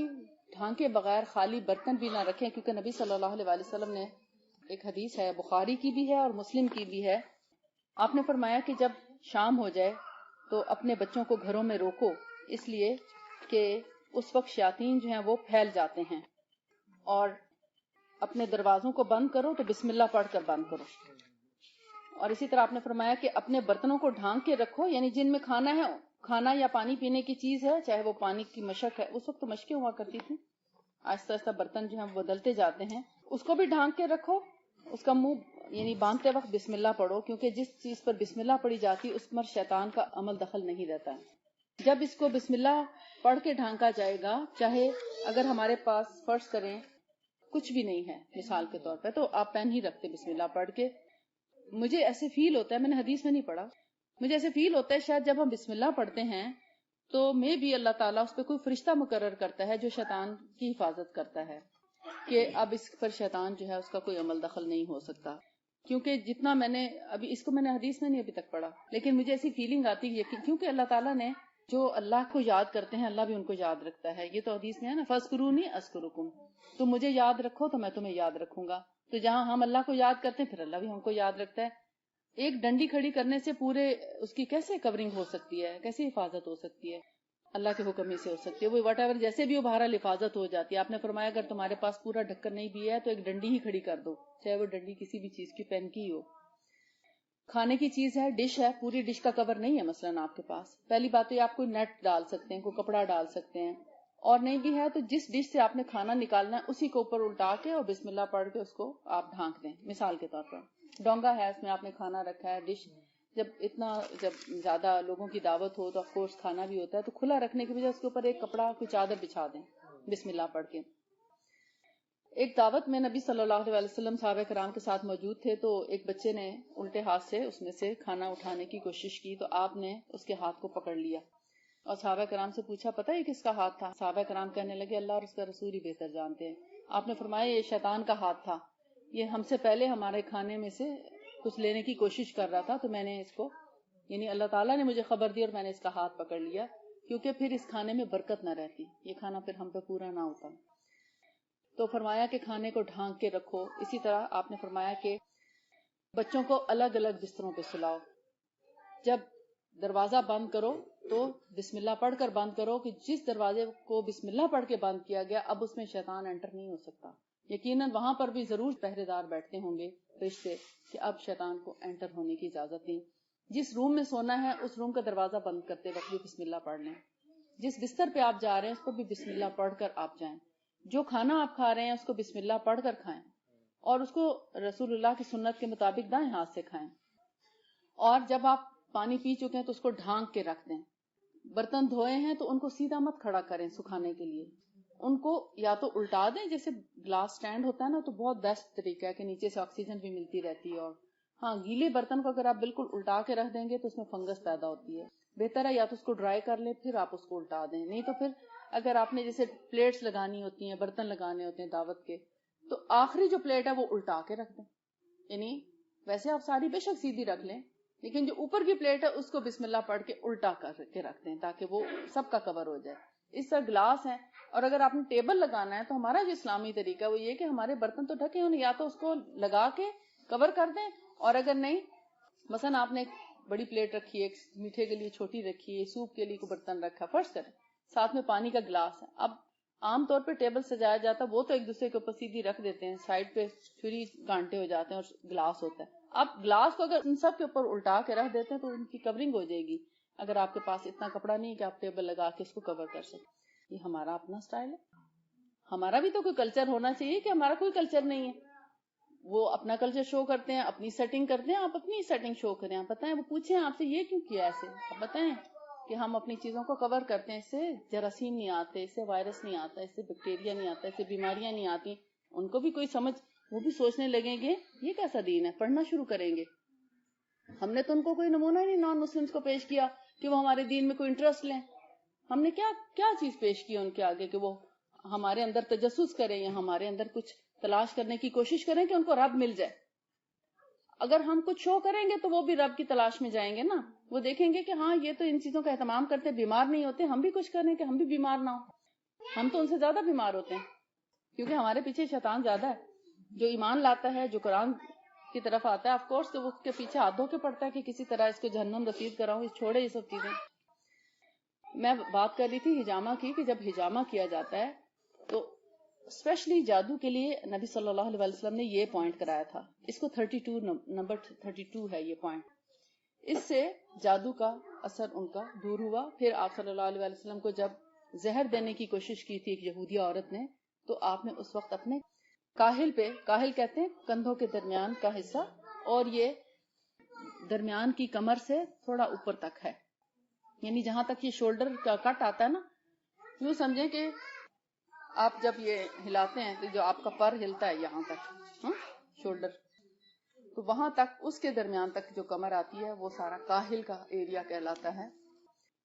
ڈھانکے بغیر خالی برتن بھی نہ رکھیں, کیونکہ نبی صلی اللہ علیہ وسلم نے, ایک حدیث ہے بخاری کی بھی ہے اور مسلم کی بھی ہے, آپ نے فرمایا کہ جب شام ہو جائے تو اپنے بچوں کو گھروں میں روکو, اس لیے کہ اس وقت شیاطین جو ہیں وہ پھیل جاتے ہیں. اور اپنے دروازوں کو بند کرو تو بسم اللہ پڑھ کر بند کرو. اور اسی طرح آپ نے فرمایا کہ اپنے برتنوں کو ڈھانک کے رکھو, یعنی جن میں کھانا یا پانی پینے کی چیز ہے, چاہے وہ پانی کی مشق ہے, اس وقت تو مشقیں ہوا کرتی تھی, آہستہ آہستہ برتن جو ہیں بدلتے جاتے ہیں, اس کو بھی ڈھانک کے رکھو. اس کا منہ یعنی باندھتے وقت بسم اللہ پڑھو, کیونکہ جس چیز پر بسم اللہ پڑھی جاتی اس پر شیطان کا عمل دخل نہیں رہتا ہے. جب اس کو بسم اللہ پڑھ کے ڈھانکا جائے گا, چاہے اگر ہمارے پاس فرض کریں کچھ بھی نہیں ہے مثال کے طور پہ, تو آپ پین ہی رکھتے بسم اللہ پڑھ کے. مجھے ایسے فیل ہوتا ہے, میں نے حدیث میں نہیں پڑھا, مجھے ایسے فیل ہوتا ہے شاید جب ہم بسم اللہ پڑھتے ہیں تو میں بھی اللہ تعالیٰ اس پہ کوئی فرشتہ مقرر کرتا ہے جو شیطان کی حفاظت کرتا ہے, کہ اب اس پر شیطان جو ہے اس کا کوئی عمل دخل نہیں ہو سکتا. کیونکہ جتنا میں نے ابھی اس کو میں نے حدیث میں نہیں ابھی تک پڑھا, لیکن مجھے ایسی فیلنگ آتی ہے کیونکہ اللہ تعالیٰ نے جو اللہ کو یاد کرتے ہیں اللہ بھی ان کو یاد رکھتا ہے. یہ تو حدیث میں ہے نا, فاذکرونی اذکرکم, تم مجھے یاد رکھو تو میں تمہیں یاد رکھوں گا. تو جہاں ہم اللہ کو یاد کرتے ہیں پھر اللہ بھی ہم کو یاد رکھتا ہے. ایک ڈنڈی کھڑی کرنے سے پورے اس کی کیسے کورنگ ہو سکتی ہے, کیسے حفاظت ہو سکتی ہے. اللہ کے حکم ہی سے ہو سکتی ہے. وہ وٹ ایور جیسے بھی ہو بہرحال حفاظت ہو جاتی ہے. آپ نے فرمایا اگر تمہارے پاس پورا ڈھکن نہیں بھی ہے تو ایک ڈنڈی ہی کھڑی کر دو, چاہے وہ ڈنڈی کسی بھی چیز کی پین کی ہو. کھانے کی چیز ہے, ڈش ہے, پوری ڈش کا کور نہیں ہے مثلاً آپ کے پاس, پہلی بات تو یہ آپ کوئی نیٹ ڈال سکتے ہیں, کوئی کپڑا ڈال سکتے ہیں, اور نہیں بھی ہے تو جس ڈش سے آپ نے کھانا نکالنا ہے اسی کے اوپر الٹا کے اور بسم اللہ پڑھ کے اس کو آپ ڈھانک دیں. مثال کے طور پر ڈونگا ہے, اس میں آپ نے کھانا رکھا ہے, ڈش جب زیادہ لوگوں کی دعوت ہو تو آف کورس کھانا بھی ہوتا ہے, تو کھلا رکھنے کی وجہ اس کے اوپر ایک کپڑا کوئی چادر بچھا دیں بسم اللہ پڑھ کے. ایک دعوت میں نبی صلی اللہ علیہ وسلم صحابہ کرام کے ساتھ موجود تھے, تو ایک بچے نے الٹے ہاتھ سے اس میں سے کھانا اٹھانے کی کوشش کی, تو آپ نے اس کے ہاتھ کو پکڑ لیا اور صحابہ کرام سے پوچھا پتہ ہے کس کا ہاتھ تھا؟ صحابہ کرام کہنے لگے اللہ اور اس کا رسول ہی بہتر جانتے ہیں. آپ نے فرمایا یہ شیطان کا ہاتھ تھا, یہ ہم سے پہلے ہمارے کھانے میں سے کچھ لینے کی کوشش کر رہا تھا, تو میں نے اس کو, یعنی اللہ تعالیٰ نے مجھے خبر دی اور میں نے اس کا ہاتھ پکڑ لیا, کیونکہ پھر اس کھانے میں برکت نہ رہتی, یہ کھانا پھر ہم پہ پورا نہ ہوتا. تو فرمایا کہ کھانے کو ڈھانک کے رکھو. اسی طرح آپ نے فرمایا کہ بچوں کو الگ الگ بستروں پہ سلاؤ. جب دروازہ بند کرو تو بسم اللہ پڑھ کر بند کرو, کہ جس دروازے کو بسم اللہ پڑھ کے بند کیا گیا اب اس میں شیطان انٹر نہیں ہو سکتا. یقیناً وہاں پر بھی ضرور پہرے دار بیٹھتے ہوں گے فرشتے کہ اب شیطان کو انٹر ہونے کی اجازت نہیں. جس روم میں سونا ہے اس روم کا دروازہ بند کرتے وقت بھی بسم اللہ پڑھ لیں. جس بستر پہ آپ جا رہے ہیں اس کو بھی بسم اللہ پڑھ کر آپ جائیں. جو کھانا آپ کھا رہے ہیں اس کو بسم اللہ پڑھ کر کھائیں, اور اس کو رسول اللہ کی سنت کے مطابق دائیں ہاتھ سے کھائیں. اور جب آپ پانی پی چکے ہیں تو اس کو ڈھانک کے رکھ دیں. برتن دھوئے ہیں تو ان کو سیدھا مت کھڑا کریں سکھانے کے لیے, ان کو یا تو الٹا دیں, جیسے گلاس سٹینڈ ہوتا ہے نا, تو بہت بیسٹ طریقہ ہے کہ نیچے سے آکسیجن بھی ملتی رہتی ہے. اور ہاں, گیلے برتن کو اگر آپ بالکل الٹا کے رکھ دیں گے تو اس میں فنگس پیدا ہوتی ہے. بہتر ہے یا تو اس کو ڈرائی کر لیں پھر آپ اس کو الٹا دیں, نہیں تو پھر اگر آپ نے جیسے پلیٹس لگانی ہوتی ہیں, برتن لگانے ہوتے ہیں دعوت کے, تو آخری جو پلیٹ ہے وہ الٹا کے رکھ دیں. یعنی ویسے آپ ساری بے شک سیدھی رکھ لیں, لیکن جو اوپر کی پلیٹ ہے اس کو بسم اللہ پڑھ کے الٹا کر کے رکھ دیں تاکہ وہ سب کا کور ہو جائے. اس طرح گلاس ہیں, اور اگر آپ نے ٹیبل لگانا ہے تو ہمارا جو اسلامی طریقہ ہے وہ یہ کہ ہمارے برتن تو ڈھکے ہونے, یا تو اس کو لگا کے کور کر دیں, اور اگر نہیں مثلا آپ نے ایک بڑی پلیٹ رکھی ہے, ایک میٹھے کے لیے چھوٹی رکھی ہے, سوپ کے لیے کوئی برتن رکھا, فرض کریں ساتھ میں پانی کا گلاس ہے. اب عام طور پہ ٹیبل سجایا جاتا ہے وہ تو ایک دوسرے کے اوپر سیدھی رکھ دیتے ہیں, سائڈ پہ چھری کانٹے ہو جاتے ہیں اور گلاس ہوتا ہے. اب گلاس کو اگر ان سب کے اوپر الٹا کے رکھ دیتے ہیں تو ان کی کورنگ ہو جائے گی, اگر آپ کے پاس اتنا کپڑا نہیں کہ آپ ٹیبل لگا کے اس کو کور کر سکیں. یہ ہمارا اپنا سٹائل ہے, ہمارا بھی تو کوئی کلچر ہونا چاہیے, کہ ہمارا کوئی کلچر نہیں ہے. وہ اپنا کلچر شو کرتے ہیں, اپنی سیٹنگ کرتے ہیں, آپ اپنی سیٹنگ شو کریں. آپ بتائیں, وہ پوچھیں آپ سے یہ کیوں کیا ایسے, آپ بتائیں کہ ہم اپنی چیزوں کو کور کرتے ہیں, اس سے جراثیم نہیں آتے, اس سے وائرس نہیں آتا, اس سے بیکٹیریا نہیں آتا, اس سے بیماریاں نہیں آتی. ان کو بھی کوئی سمجھ, وہ بھی سوچنے لگیں گے یہ کیسا دین ہے, پڑھنا شروع کریں گے. ہم نے تو ان کو کوئی نمونہ ہی نہیں نان مسلمس کو پیش کیا کہ وہ ہمارے دین میں کوئی انٹرسٹ لیں. ہم نے کیا چیز پیش کی ان کے آگے کہ وہ ہمارے اندر تجسس کریں یا ہمارے اندر کچھ تلاش کرنے کی کوشش کریں کہ ان کو رب مل جائے. اگر ہم کچھ شو کریں گے تو وہ بھی رب کی تلاش میں جائیں گے نا, وہ دیکھیں گے کہ ہاں یہ تو ان چیزوں کا اہتمام کرتے, بیمار نہیں ہوتے, ہم بھی کچھ کریں کہ ہم بھی بیمار نہ ہوں. ہم تو ان سے زیادہ بیمار ہوتے ہیں کیونکہ ہمارے پیچھے شیطان زیادہ ہے. جو ایمان لاتا ہے, جو قرآن کی طرف آتا ہے, آف کورس تو وہ اس کے پیچھے ہاتھ دھو کے پڑتا ہے کہ کسی طرح اس کو جہنم رسید کراؤں, اس چھوڑے یہ سب چیزیں. میں بات کر رہی تھی حجامہ کی, کہ جب حجامہ کیا جاتا ہے تو اسپیشلی جادو کے لیے نبی صلی اللہ علیہ وسلم نے یہ پوائنٹ کرایا تھا. اس کو 32 ہے یہ پوائنٹ. اس سے جادو کا اثر ان کا دور ہوا. پھر آپ صلی اللہ علیہ وسلم کو جب زہر دینے کی کوشش کی تھی ایک یہودیہ عورت نے, تو آپ نے اس وقت اپنے کاہل پہ, کاہل کہتے ہیں کندھوں کے درمیان کا حصہ, اور یہ درمیان کی کمر سے تھوڑا اوپر تک ہے, یعنی جہاں تک یہ شولڈر کا کٹ آتا ہے نا, یوں سمجھیں کہ آپ جب یہ ہلاتے ہیں تو جو آپ کا پر ہلتا ہے یہاں تک شولڈر, تو وہاں تک اس کے درمیان تک جو کمر آتی ہے وہ سارا کاہل کا ایریا کہلاتا ہے.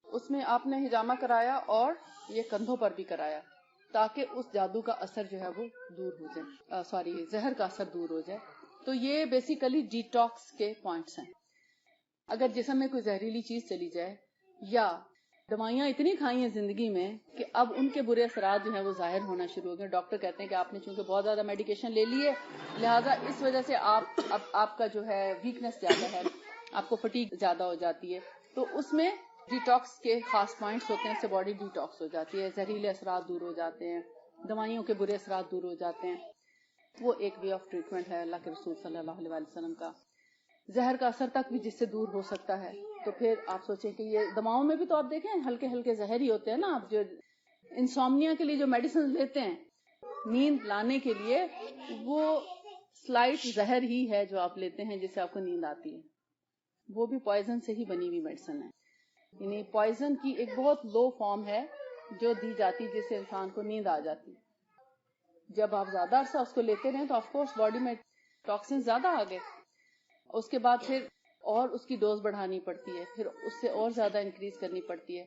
اس میں آپ نے حجامہ کرایا اور یہ کندھوں پر بھی کرایا تاکہ اس جادو کا اثر جو ہے وہ دور ہو جائے, زہر کا اثر دور ہو جائے. تو یہ بیسیکلی ڈیٹاکس کے پوائنٹس ہیں. اگر جسم میں کوئی زہریلی چیز چلی جائے یا دوائیاں اتنی کھائی ہیں زندگی میں کہ اب ان کے برے اثرات جو ہیں وہ ظاہر ہونا شروع ہو گئے, ڈاکٹر کہتے ہیں کہ آپ نے چونکہ بہت زیادہ میڈیکیشن لے لی ہے لہٰذا اس وجہ سے آپ کا جو ہے ویکنس زیادہ ہے, آپ کو فٹیگ زیادہ ہو جاتی ہے, تو اس میں ڈیٹاکس کے خاص پوائنٹس ہوتے ہیں، اس سے باڈی ڈیٹاکس ہو جاتی ہے، زہریلے اثرات دور ہو جاتے ہیں، دوائیوں کے برے اثرات دور ہو جاتے ہیں. وہ ایک وے آف ٹریٹمنٹ ہے اللہ کے رسول صلی اللہ علیہ وسلم کا. زہر کا اثر تک بھی جس سے دور ہو سکتا ہے. تو پھر آپ سوچیں کہ یہ دواؤں میں بھی تو آپ دیکھیں ہلکے ہلکے زہر ہی ہوتے ہیں نا. آپ جو انسومنیا کے لیے جو میڈیسن لیتے ہیں نیند لانے کے لیے، وہ سلائٹ زہر ہی ہے جو آپ لیتے ہیں جس سے آپ کو نیند آتی ہے. وہ بھی پوائزن سے ہی بنی ہوئی میڈیسن ہے. یعنی پوائزن کی ایک بہت لو فارم ہے جو دی جاتی جس سے انسان کو نیند آ جاتی. جب آپ زیادہ عرصہ اس کو لیتے رہیں تو آف کورس باڈی میں ٹاکسن زیادہ آ گئے. اس کے بعد پھر اور اس کی ڈوز بڑھانی پڑتی ہے، پھر اس سے اور زیادہ انکریز کرنی پڑتی ہے.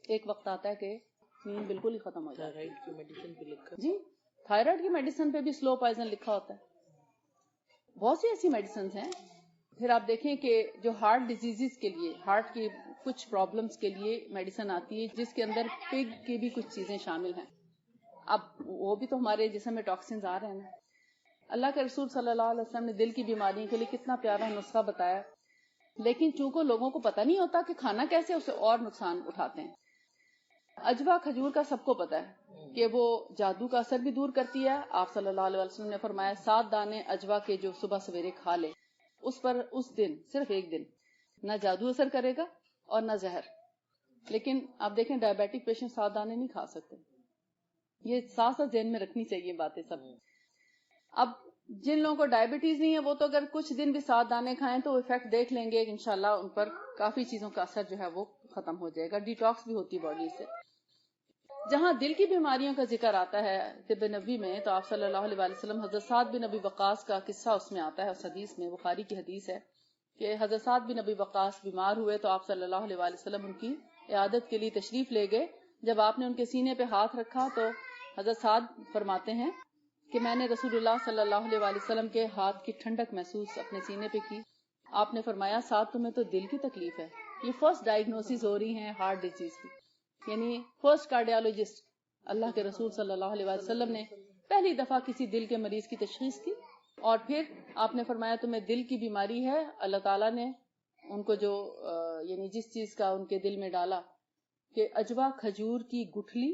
ایک وقت آتا ہے کہ نیند بالکل ہی ختم ہو جاتی ہے. تھائرائیڈ کی میڈیسن پہ لکھا جی، تھائرائیڈ کی میڈیسن پہ بھی سلو پوائزن لکھا ہوتا ہے. بہت سی ایسی میڈیسنز ہیں. پھر آپ دیکھیں کہ جو ہارٹ ڈیزیزز کے لیے، ہارٹ کی کچھ پرابلمز کے لیے میڈیسن آتی ہے جس کے اندر پگ کی بھی کچھ چیزیں شامل ہیں. اب وہ بھی تو ہمارے جسم میں ٹاکسنز آ رہے ہیں نا. اللہ کے رسول صلی اللہ علیہ وسلم نے دل کی بیماریوں کے لیے کتنا پیارا نسخہ بتایا، لیکن چونکہ لوگوں کو پتہ نہیں ہوتا کہ کھانا کیسے، اسے اور نقصان اٹھاتے ہیں. اجوا کھجور کا سب کو پتا ہے کہ وہ جادو کا اثر بھی دور کرتی ہے. آپ صلی اللہ علیہ وسلم نے فرمایا 7 دانے اجوا کے جو صبح سویرے کھا لے، اس پر اس دن صرف ایک دن نہ جادو اثر کرے گا اور نہ زہر. لیکن آپ دیکھیں ڈائبیٹک پیشنٹ 7 دانے نہیں کھا سکتے. یہ ساتھ ساتھ ذہن میں رکھنی چاہیے باتیں سب. اب جن لوگوں کو ڈائبٹیز نہیں ہے وہ تو اگر کچھ دن بھی 7 دانے کھائیں تو افیکٹ دیکھ لیں گے انشاءاللہ. ان پر کافی چیزوں کا اثر جو ہے وہ ختم ہو جائے گا. ڈیٹاکس بھی ہوتی باڈی سے. جہاں دل کی بیماریوں کا ذکر آتا ہے طب نبوی میں، تو آپ صلی اللہ علیہ وسلم حضرت سعد بن ابی وقاص کا قصہ اس میں آتا ہے. اس حدیث میں، بخاری کی حدیث ہے کہ حضرت سعد بن ابی وقاص بیمار ہوئے تو آپ صلی اللہ علیہ وسلم ان کی عیادت کے لیے تشریف لے گئے. جب آپ نے ان کے سینے پہ ہاتھ رکھا تو حضرت سعد فرماتے ہیں کہ میں نے رسول اللہ صلی اللہ علیہ وسلم کے ہاتھ کی ٹھنڈک محسوس اپنے سینے پہ کی. آپ نے فرمایا سعد تمہیں تو دل کی تکلیف ہے. یہ فرسٹ ڈائگنوسس ہو رہی ہیں ہارٹ ڈیزیز کی. یعنی فرسٹ کارڈیالوجسٹ اللہ کے رسول صلی اللہ علیہ وسلم نے پہلی دفعہ کسی دل کے مریض کی تشخیص کی. اور پھر آپ نے فرمایا تمہیں دل کی بیماری ہے. اللہ تعالیٰ نے ان کو جو یعنی جس چیز کا ان کے دل میں ڈالا کہ اجوا کھجور کی گٹھلی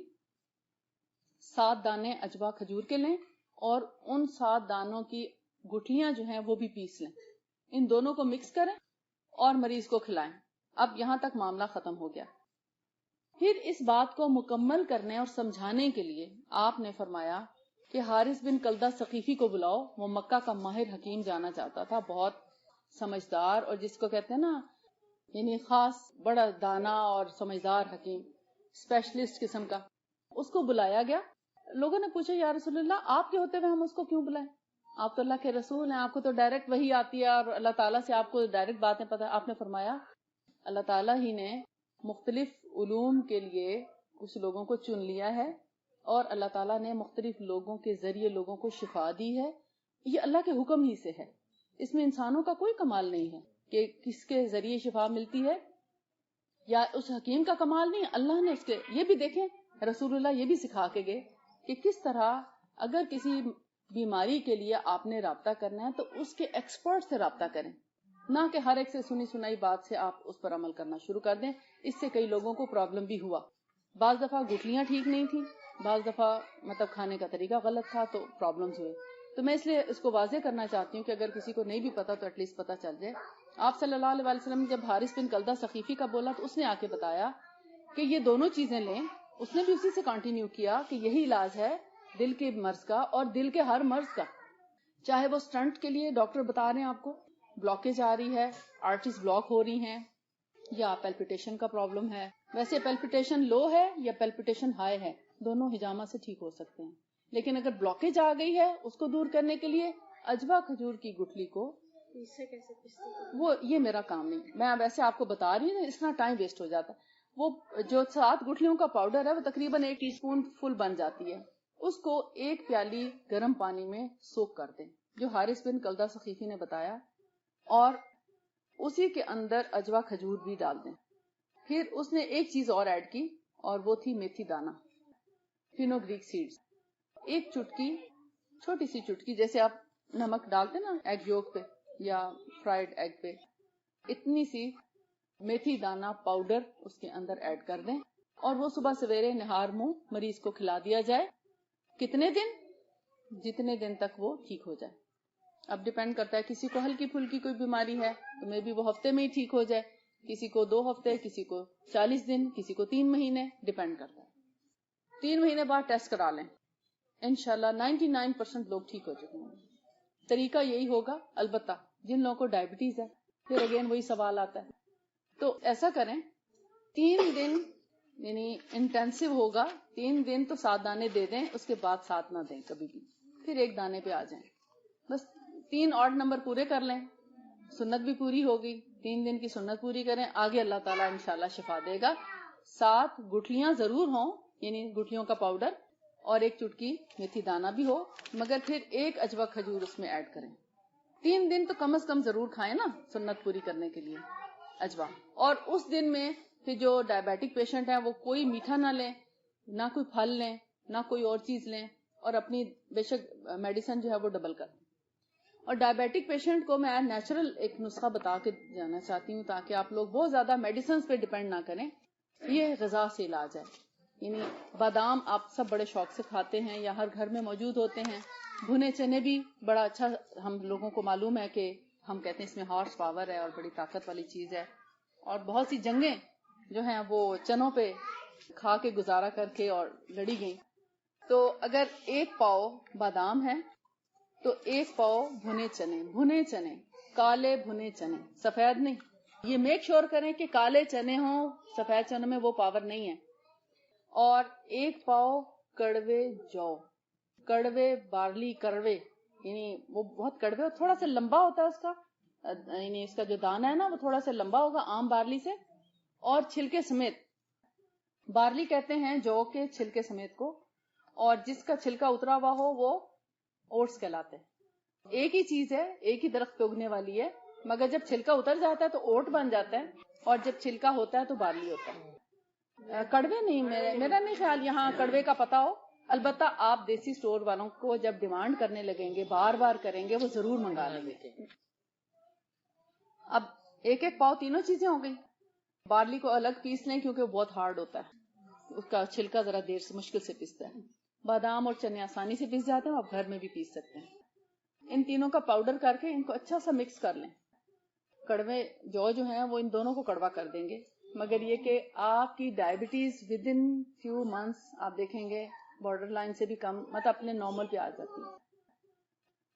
7 دانے اجوا کھجور کے لیں اور ان 7 دانوں کی گٹھلیاں جو ہیں وہ بھی پیس لیں. ان دونوں کو مکس کریں اور مریض کو کھلائیں. اب یہاں تک معاملہ ختم ہو گیا. پھر اس بات کو مکمل کرنے اور سمجھانے کے لیے آپ نے فرمایا کہ حارث بن کلدہ ثقیفی کو بلاؤ. وہ مکہ کا ماہر حکیم جانا چاہتا تھا، بہت سمجھدار، اور جس کو کہتے ہیں نا یعنی خاص بڑا دانا اور سمجھدار حکیم، اسپیشلسٹ قسم کا. اس کو بلایا گیا. لوگوں نے پوچھا یا رسول اللہ آپ کے ہوتے ہوئے ہم اس کو کیوں بلائیں؟ آپ تو اللہ کے رسول ہیں، آپ کو تو ڈائریکٹ وحی آتی ہے اور اللہ تعالیٰ سے آپ کو ڈائریکٹ باتیں پتہ. آپ نے فرمایا اللہ تعالیٰ ہی نے مختلف علوم کے لیے کچھ لوگوں کو چن لیا ہے اور اللہ تعالیٰ نے مختلف لوگوں کے ذریعے لوگوں کو شفا دی ہے. یہ اللہ کے حکم ہی سے ہے. اس میں انسانوں کا کوئی کمال نہیں ہے کہ کس کے ذریعے شفا ملتی ہے، یا اس حکیم کا کمال نہیں. اللہ نے اس کے یہ بھی دیکھیں رسول اللہ یہ بھی سکھا کے گئے کہ کس طرح اگر کسی بیماری کے لیے آپ نے رابطہ کرنا ہے تو اس کے ایکسپرٹ سے رابطہ کریں، نہ کہ ہر ایک سے سنی سنائی بات سے آپ اس پر عمل کرنا شروع کر دیں. اس سے کئی لوگوں کو پرابلم بھی ہوا. بعض دفعہ گٹھلیاں ٹھیک نہیں تھیں، بعض دفعہ مطلب کھانے کا طریقہ غلط تھا تو پرابلمز ہوئے. تو میں اس لیے اس کو واضح کرنا چاہتی ہوں کہ اگر کسی کو نہیں بھی پتا تو ایٹ لیسٹ پتا چل جائے. آپ صلی اللہ علیہ وسلم جب حارث بن کلدہ ثقیفی کا بولا تو اس نے آ کے بتایا کہ یہ دونوں چیزیں لیں. اس نے بھی اسی سے کنٹینیو کیا کہ یہی علاج ہے دل کے مرض کا اور دل کے ہر مرض کا. چاہے وہ سٹنٹ کے لیے ڈاکٹر بتا رہے ہیں آپ کو بلاکیج آ رہی ہے، آرٹریز بلاک ہو رہی ہیں، یا پیلپیٹیشن کا پرابلم ہے. ویسے پیلپیٹیشن لو ہے یا پیلپیٹیشن ہائی ہے دونوں حجامہ سے ٹھیک ہو سکتے ہیں. لیکن اگر بلاکیج آ گئی ہے اس کو دور کرنے کے لیے اجوا کھجور کی گٹھلی کو وہ یہ میرا کام نہیں، میں ویسے آپ کو بتا رہی ہوں، اس طرح ٹائم ویسٹ ہو جاتا ہے. وہ جو 7 گٹھلیوں کا پاؤڈر ہے وہ تقریباً 1 ٹی اسپون فل بن جاتی ہے. اس کو 1 پیالی گرم پانی میں سوک کر دیں جو حارث بن کلدہ ثقیفی نے بتایا، اور اسی کے اندر اجوا کھجور بھی ڈال دیں. پھر اس نے ایک چیز اور ایڈ کی اور وہ تھی میتھی دانہ، فینوگریک سیڈز. 1 چٹکی، چھوٹی سی چٹکی، جیسے آپ نمک ڈالتے نا ایگ یولک پہ یا فرائیڈ ایگ پہ، اتنی سی میتھی دانہ پاؤڈر اس کے اندر ایڈ کر دیں اور وہ صبح سویرے نہار منہ مریض کو کھلا دیا جائے. کتنے دن؟ جتنے دن تک وہ ٹھیک ہو جائے. اب ڈیپینڈ کرتا ہے, کسی کو ہلکی پھلکی کوئی بیماری ہے تو میں بھی وہ ہفتے میں ہی ٹھیک ہو جائے, کسی کو 2 ہفتے, کسی کو 40 دن, کسی کو 3 مہینے, ڈیپینڈ کرتا ہے. 3 مہینے بعد ٹیسٹ کرا لیں, انشاءاللہ 99% لوگ ٹھیک ہو چکے ہیں. طریقہ یہی ہوگا, البتہ جن لوگوں کو ڈائبٹیز ہے پھر اگین وہی سوال آتا ہے, تو ایسا کریں 3 دن یعنی انٹینسو ہوگا, 3 دن تو 7 دانے دے دیں, اس کے بعد 7 نہ دیں کبھی بھی, پھر 1 دانے پہ آ جائیں. بس 3 آڈ نمبر پورے کر لیں, سنت بھی پوری ہوگی. 3 دن کی سنت پوری کریں, آگے اللہ تعالیٰ انشاءاللہ شفا دے گا. 7 گٹھلیاں ضرور ہوں, یعنی گٹھلیوں کا پاؤڈر, اور 1 چٹکی میتھی دانہ بھی ہو, مگر پھر 1 اجوا کھجور اس میں ایڈ کریں. 3 دن تو کم از کم ضرور کھائیں نا سنت پوری کرنے کے لیے اجوا. اور اس دن میں پھر جو ڈائبیٹک پیشنٹ ہیں وہ کوئی میٹھا نہ لیں, نہ کوئی پھل لیں, نہ کوئی اور چیز لیں, اور اپنی بے شک میڈیسن جو ہے وہ ڈبل کر دیں. اور ڈائبیٹک پیشنٹ کو میں نیچرل ایک نسخہ بتا کے جانا چاہتی ہوں تاکہ آپ لوگ بہت زیادہ میڈیسنز پہ ڈیپینڈ نہ کریں. یہ غذا سے علاج ہے. یعنی بادام آپ سب بڑے شوق سے کھاتے ہیں یا ہر گھر میں موجود ہوتے ہیں. بھنے چنے بھی بڑا اچھا, ہم لوگوں کو معلوم ہے کہ ہم کہتے ہیں اس میں ہارس پاور ہے اور بڑی طاقت والی چیز ہے, اور بہت سی جنگیں جو ہیں وہ چنوں پہ کھا کے گزارا کر کے اور لڑی گئیں. تو اگر 1 پاؤ بادام ہے تو 1 پاؤ بھنے چنے, کالے بھنے چنے, سفید نہیں. یہ میک شور کریں کہ کالے چنے ہوں, سفید چنوں میں وہ پاور نہیں ہے. اور 1 پاؤ کڑوے جو, کڑوے بارلی, کڑوے یعنی وہ بہت کڑوے, تھوڑا سا لمبا ہوتا ہے اس کا, یعنی اس کا جو دانہ ہے نا وہ تھوڑا سا لمبا ہوگا عام بارلی سے, اور چھلکے سمیت. بارلی کہتے ہیں جو کے چھلکے سمیت کو, اور جس کا چھلکا اترا ہوا ہو وہ اوٹس کہلاتے ہیں. ایک ہی چیز ہے, ایک ہی درخت پہ اگنے والی ہے, مگر جب چھلکا اتر جاتا ہے تو اوٹ بن جاتا ہے, اور جب چھلکا ہوتا ہے تو بارلی ہوتا ہے. کڑوے نہیں, میرا نہیں خیال یہاں کڑوے کا پتا ہو. البتہ آپ دیسی سٹور والوں کو جب ڈیمانڈ کرنے لگیں گے, بار بار کریں گے, وہ ضرور منگا لیں گے. اب 1 پاؤ تینوں چیزیں ہو گئی. بارلی کو الگ پیس لیں کیونکہ وہ بہت ہارڈ ہوتا ہے, اس کا چھلکا ذرا دیر سے مشکل سے پیستا ہے. بادام اور چنے آسانی سے پیس جاتے ہیں, آپ گھر میں بھی پیس سکتے ہیں. ان تینوں کا پاؤڈر کر کے ان کو اچھا سا مکس کر لیں. کڑوے جو ہیں وہ ان دونوں کو کڑوا کر دیں گے, مگر یہ کہ آپ کی diabetes with in few months آپ دیکھیں گے بارڈر لائن سے بھی کم, مطلب اپنے نارمل پہ آ جاتی ہے.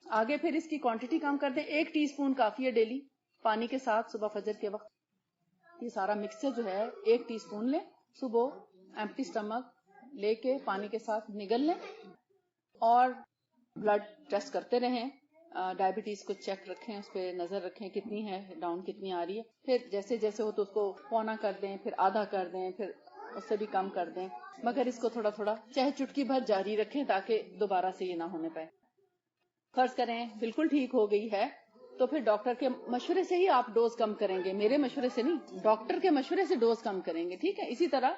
آگے پھر اس کی کوانٹٹی کم کر دیں, 1 ٹی اسپون کافی ہے ڈیلی, پانی کے ساتھ صبح فجر کے وقت. یہ سارا مکسچر جو ہے 1 ٹی اسپون لیں, صبح ایمپٹی سٹمک لے کے پانی کے ساتھ نگل لیں, اور بلڈ ٹیسٹ کرتے رہیں, ڈائبٹیز کو چیک رکھیں, اس پہ نظر رکھیں کتنی ہے, ڈاؤن کتنی آ رہی ہے. پھر جیسے جیسے ہو تو اس کو پونا کر دیں, پھر آدھا کر دیں, پھر اس سے بھی کم کر دیں, مگر اس کو تھوڑا تھوڑا چاہے چٹکی بھر جاری رکھیں تاکہ دوبارہ سے یہ نہ ہونے پائے. فرض کریں بالکل ٹھیک ہو گئی ہے تو پھر ڈاکٹر کے مشورے سے ہی آپ ڈوز کم کریں گے, میرے مشورے سے نہیں, ڈاکٹر کے مشورے سے ڈوز کم کریں گے. ٹھیک ہے. اسی طرح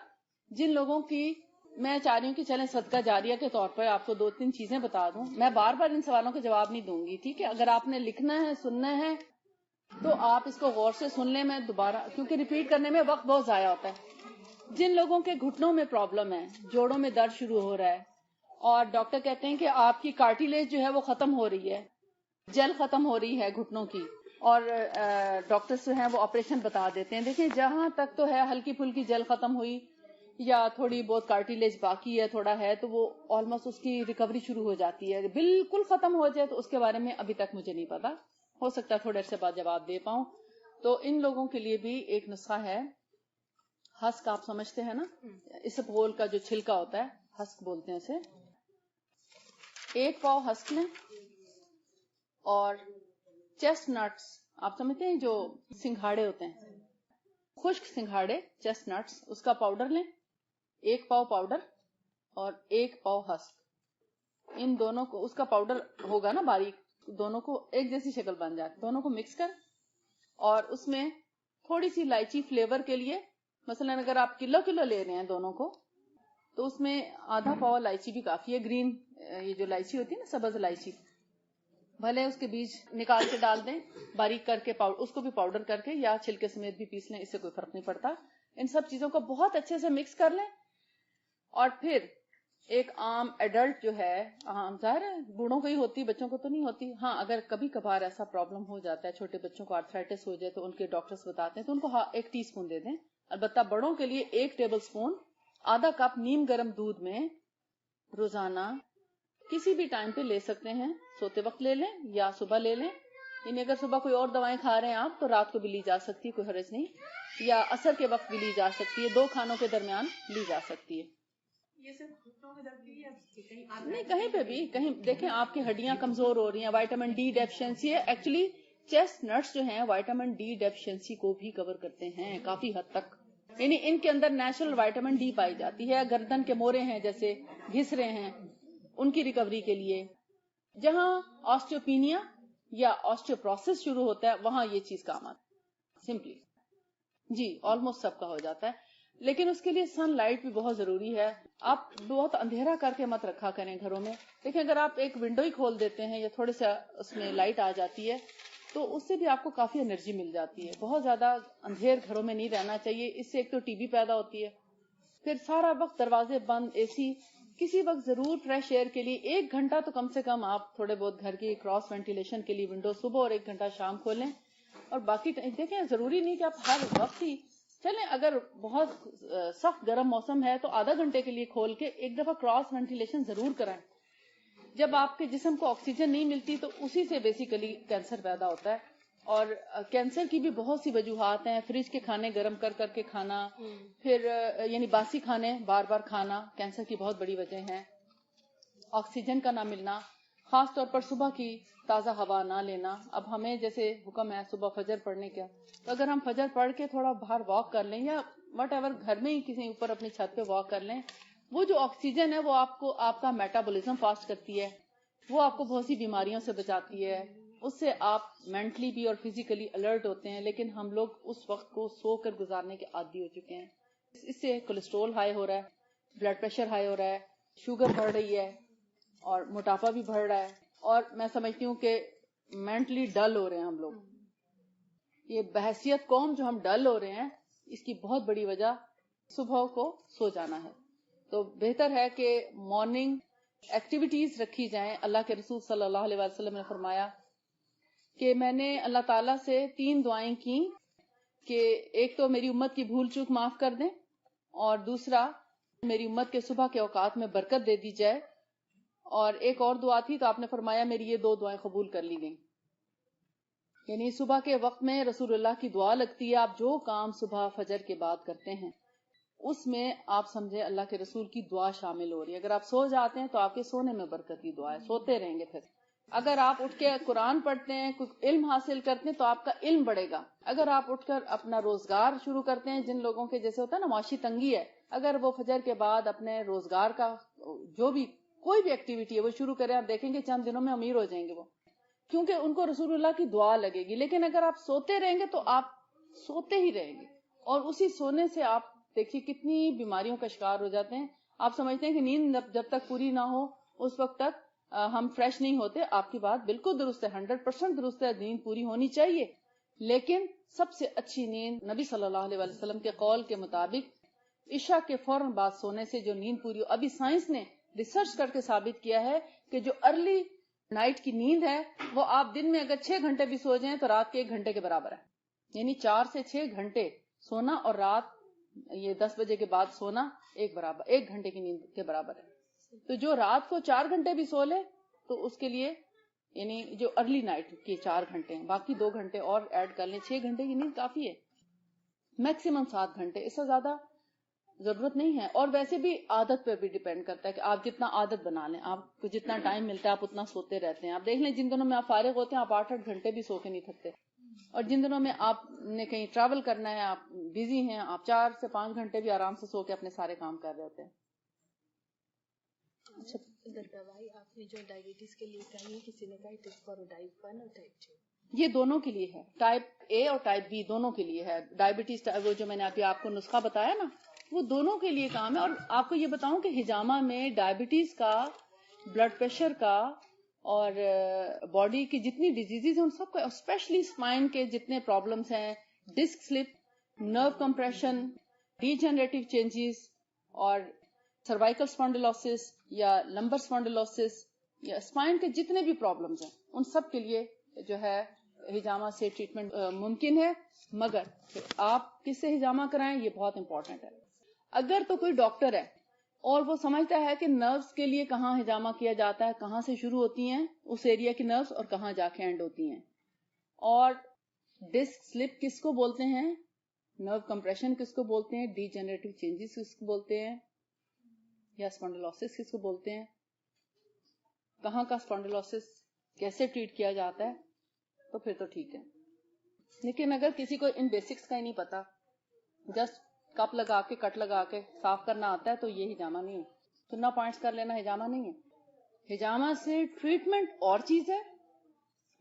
جن لوگوں کی, میں چاہ رہی ہوں کہ چلیں صدقہ جاریہ کے طور پر آپ کو 2-3 چیزیں بتا دوں. میں بار بار ان سوالوں کے جواب نہیں دوں گی, ٹھیک ہے. اگر آپ نے لکھنا ہے, سننا ہے, تو آپ اس کو غور سے سن لیں. میں دوبارہ, کیونکہ ریپیٹ کرنے میں وقت بہت ضائع ہوتا ہے. جن لوگوں کے گھٹنوں میں پرابلم ہے, جوڑوں میں درد شروع ہو رہا ہے, اور ڈاکٹر کہتے ہیں کہ آپ کی کارٹیلیج جو ہے وہ ختم ہو رہی ہے, جل ختم ہو رہی ہے گھٹنوں کی, اور ڈاکٹرز جو ہیں وہ آپریشن بتا دیتے ہیں. دیکھیں جہاں تک تو ہے ہلکی پھلکی جل ختم ہوئی یا تھوڑی بہت کارٹیلیج باقی ہے, تھوڑا ہے, تو وہ آلموسٹ اس کی ریکوری شروع ہو جاتی ہے. بالکل ختم ہو جائے تو اس کے بارے میں ابھی تک مجھے نہیں پتا, ہو سکتا ہے تھوڑے عرصے بعد جواب دے پاؤں. تو ان لوگوں کے لیے بھی ایک نسخہ ہے. ہسک آپ سمجھتے ہیں نا, اسبغول کا جو چھلکا ہوتا ہے, ہسک بولتے ہیں اسے. 1 پاؤ ہسک لیں, اور چیسٹ نٹس آپ سمجھتے ہیں جو سنگھاڑے ہوتے ہیں, خشک سنگھاڑے چیسٹ نٹس, اس کا پاؤڈر لیں. 1 پاؤ پاؤڈر اور 1 پاؤ ہسک, ان دونوں کو, اس کا پاؤڈر ہوگا نا باریک, دونوں کو ایک جیسی شکل بن جاتی, دونوں کو مکس کر, اور اس میں تھوڑی سی الائچی فلیور کے لیے, مثلا اگر آپ کلو لے رہے ہیں دونوں کو تو اس میں آدھا پاؤ الائچی بھی کافی ہے. گرین, یہ جو الائچی ہوتی ہے نا, سبز الائچی, بھلے اس کے بیج نکال کے ڈال دیں, باریک کر کے اس کو بھی پاؤڈر کر کے یا چھلکے سمیت بھی پیس لیں, اس سے کوئی فرق نہیں پڑتا. ان سب چیزوں کو بہت اچھے سے مکس کر لیں. اور پھر ایک عام ایڈلٹ جو ہے, عام ظاہر ہے بوڑھوں کو ہی ہوتی, بچوں کو تو نہیں ہوتی. ہاں اگر کبھی کبھار ایسا پرابلم ہو جاتا ہے, چھوٹے بچوں کو آرتھرائٹس ہو جائے تو ان کے ڈاکٹرز بتاتے ہیں تو ان کو 1 ٹی اسپون دے دیں. البتہ بڑوں کے لیے 1 ٹیبل اسپون آدھا کپ نیم گرم دودھ میں روزانہ کسی بھی ٹائم پہ لے سکتے ہیں. سوتے وقت لے لیں یا صبح لے لیں. یعنی اگر صبح کوئی اور دوائیں کھا رہے ہیں آپ تو رات کو بھی لی جا سکتی ہے, کوئی حرج نہیں. یا عصر کے وقت بھی لی جا سکتی ہے, 2 کھانوں کے درمیان لی جا سکتی ہے. یہ صرف گھٹنوں میں درد کی ہے نہیں, کہیں پہ بھی, کہیں دیکھیں آپ کی ہڈیاں کمزور ہو رہی ہیں, وائٹامن ڈی ڈیفیشنسی ہے. ایکچولی چیسٹ نٹس جو ہیں وائٹامن ڈی ڈیفیشنسی کو بھی کور کرتے ہیں کافی حد تک. یعنی ان کے اندر نیچرل وائٹامن ڈی پائی جاتی ہے. گردن کے مورے ہیں جیسے گھسرے ہیں, ان کی ریکوری کے لیے. جہاں آسٹیوپینیا یا آسٹیوپروسس شروع ہوتا ہے وہاں یہ چیز کام آتی ہے. سمپلی جی آلموسٹ سب کا ہو جاتا ہے, لیکن اس کے لیے سن لائٹ بھی بہت ضروری ہے. آپ بہت اندھیرا کر کے مت رکھا کریں گھروں میں. دیکھیں اگر آپ ایک ونڈو ہی کھول دیتے ہیں یا تھوڑے سا اس میں لائٹ آ جاتی ہے تو اس سے بھی آپ کو کافی انرجی مل جاتی ہے. بہت زیادہ اندھیر گھروں میں نہیں رہنا چاہیے, اس سے ایک تو ٹی بی پیدا ہوتی ہے. پھر سارا وقت دروازے بند, اے سی. کسی وقت ضرور فریش ایئر کے لیے 1 گھنٹہ تو کم سے کم آپ تھوڑے بہت گھر کی کراس وینٹیلیشن کے لیے ونڈو صبح اور 1 گھنٹہ شام کھولیں. اور باقی دیکھیں ضروری نہیں کہ آپ ہر وقت ہی چلیں. اگر بہت سخت گرم موسم ہے تو آدھا گھنٹے کے لیے کھول کے ایک دفعہ کراس وینٹیلیشن ضرور کرائیں. جب آپ کے جسم کو آکسیجن نہیں ملتی تو اسی سے بیسیکلی کینسر پیدا ہوتا ہے. اور کینسر کی بھی بہت سی وجوہات ہیں. فریج کے کھانے گرم کر کر کے کھانا, پھر یعنی باسی کھانے بار بار کھانا کینسر کی بہت بڑی وجہ ہے. آکسیجن کا نہ ملنا, خاص طور پر صبح کی تازہ ہوا نہ لینا. اب ہمیں جیسے حکم ہے صبح فجر پڑھنے کا, تو اگر ہم فجر پڑھ کے تھوڑا باہر واک کر لیں یا وٹ ایور گھر میں ہی کسی اوپر اپنی چھت پہ واک کر لیں, وہ جو آکسیجن ہے وہ آپ کا میٹابولزم فاسٹ کرتی ہے, وہ آپ کو بہت سی بیماریوں سے بچاتی ہے. اس سے آپ مینٹلی بھی اور فزیکلی الرٹ ہوتے ہیں. لیکن ہم لوگ اس وقت کو سو کر گزارنے کے عادی ہو چکے ہیں. اس سے کولیسٹرول ہائی ہو رہا ہے, بلڈ پریشر ہائی ہو رہا ہے, شوگر بڑھ رہی ہے اور موٹاپا بھی بڑھ رہا ہے. اور میں سمجھتی ہوں کہ مینٹلی ڈل ہو رہے ہیں ہم لوگ. یہ بحیثیت قوم جو ہم ڈل ہو رہے ہیں, اس کی بہت بڑی وجہ صبح کو سو جانا ہے. تو بہتر ہے کہ مارننگ ایکٹیویٹیز رکھی جائیں. اللہ کے رسول صلی اللہ علیہ وسلم نے فرمایا کہ میں نے اللہ تعالیٰ سے 3 دعائیں کی کہ ایک تو میری امت کی بھول چوک معاف کر دیں, اور دوسرا میری امت کے صبح کے اوقات میں برکت دے دی جائے, اور ایک اور دعا تھی تو آپ نے فرمایا میری یہ 2 دعائیں قبول کر لی گئیں. یعنی صبح کے وقت میں رسول اللہ کی دعا لگتی ہے. آپ جو کام صبح فجر کے بعد کرتے ہیں اس میں آپ سمجھے اللہ کے رسول کی دعا شامل ہو رہی ہے. اگر آپ سو جاتے ہیں تو آپ کے سونے میں برکت کی دعا ہے, سوتے رہیں گے. پھر اگر آپ اٹھ کے قرآن پڑھتے ہیں, کوئی علم حاصل کرتے ہیں تو آپ کا علم بڑھے گا. اگر آپ اٹھ کر اپنا روزگار شروع کرتے ہیں, جن لوگوں کے جیسے ہوتا ہے نا معاشی تنگی ہے, اگر وہ فجر کے بعد اپنے روزگار کا جو بھی کوئی بھی ایکٹیویٹی ہے وہ شروع کریں, آپ دیکھیں گے چند دنوں میں امیر ہو جائیں گے وہ, کیونکہ ان کو رسول اللہ کی دعا لگے گی. لیکن اگر آپ سوتے رہیں گے تو آپ سوتے ہی رہیں گے, اور اسی سونے سے آپ دیکھیے کتنی بیماریوں کا شکار ہو جاتے ہیں. آپ سمجھتے ہیں کہ نیند جب تک پوری نہ ہو اس وقت تک ہم فریش نہیں ہوتے. آپ کی بات بالکل درست ہے, 100% درست ہے, نیند پوری ہونی چاہیے. لیکن سب سے اچھی نیند نبی صلی اللہ علیہ وسلم کے قول کے مطابق عشاء کے فوراً بعد سونے سے جو نیند پوری ہو. ابھی سائنس نے ریسرچ کر کے ثابت کیا ہے کہ جو ارلی نائٹ کی نیند ہے وہ آپ دن میں اگر 6 گھنٹے بھی سو جائیں تو رات کے 1 گھنٹے کے برابر ہے. یعنی 4 سے 6 گھنٹے سونا اور رات یہ 10 بجے کے بعد سونا 1 گھنٹے کی نیند کے برابر ہے. تو جو رات کو 4 گھنٹے بھی سو لے تو اس کے لیے یعنی جو ارلی نائٹ کے 4 گھنٹے ہیں, باقی 2 گھنٹے اور ایڈ کر لیں, 6 گھنٹے کی نیند کافی ہے. میکسیمم 7 گھنٹے, اس سے زیادہ ضرورت نہیں ہے. اور ویسے بھی عادت پہ بھی ڈیپینڈ کرتا ہے کہ آپ جتنا عادت بنا لیں, آپ کو جتنا ٹائم ملتا ہے آپ اتنا سوتے رہتے ہیں. آپ دیکھ لیں جن دنوں میں آپ فارغ ہوتے ہیں آپ 8-8 گھنٹے بھی سو کے نہیں تھکتے, اور جن دنوں میں آپ نے کہیں ٹریول کرنا ہے, آپ بزی ہیں, آپ 4 سے 5 گھنٹے بھی آرام سے سو کے اپنے سارے کام کر رہے ہوتے ہیں. اچھا, دوائی آپ نے جو ڈائبٹیز کے لیے کہی, کسی نے کہا ٹیسٹ فار ٹائپ 1 اور ٹائپ 2, یہ دونوں کے لیے ہے. ٹائپ اے اور ٹائپ بی دونوں کے لیے ہے. ڈائبٹیز وہ جو میں نے ابھی آپ کو نسخہ بتایا نا, وہ دونوں کے لیے کام ہے. اور آپ کو یہ بتاؤں کہ ہجامہ میں ڈائبٹیز کا, بلڈ پریشر کا اور باڈی کی جتنی ڈیزیزز ہیں ان سب کو، اسپیشلی اسپائن کے جتنے پرابلمس ہیں، ڈسک سلپ، نرو کمپریشن، ڈی جنریٹو چینجز اور سروائکل اسپونڈلوسس یا لمبر اسپونڈلوسس یا اسپائن کے جتنے بھی پرابلمس ہیں ان سب کے لیے جو ہے ہجامہ سے ٹریٹمنٹ ممکن ہے، مگر آپ کس سے ہجامہ کرائیں یہ بہت امپورٹنٹ ہے. اگر تو کوئی ڈاکٹر ہے اور وہ سمجھتا ہے کہ نروز کے لیے کہاں ہجامہ کیا جاتا ہے، کہاں سے شروع ہوتی ہیں اس ایریا کی نروز اور کہاں جا کے اینڈ ہوتی ہیں، اور ڈسک سلپ کس کو بولتے ہیں، نرو کمپریشن کس کو بولتے ہیں، ڈی جنریٹو چینجز کس کو بولتے ہیں، یا اسپونڈلوسس کس کو بولتے ہیں، کہاں کا اسپونڈلوسس کیسے ٹریٹ کیا جاتا ہے، تو پھر تو ٹھیک ہے. لیکن اگر کسی کو ان بیسکس کا ہی نہیں پتا، جسٹ کپ لگا کے کٹ لگا کے صاف کرنا آتا ہے، تو یہ ہجامہ نہیں ہے. سننا پوائنٹس کر لینا ہجامہ نہیں ہے. ہجامہ سے ٹریٹمنٹ اور چیز ہے،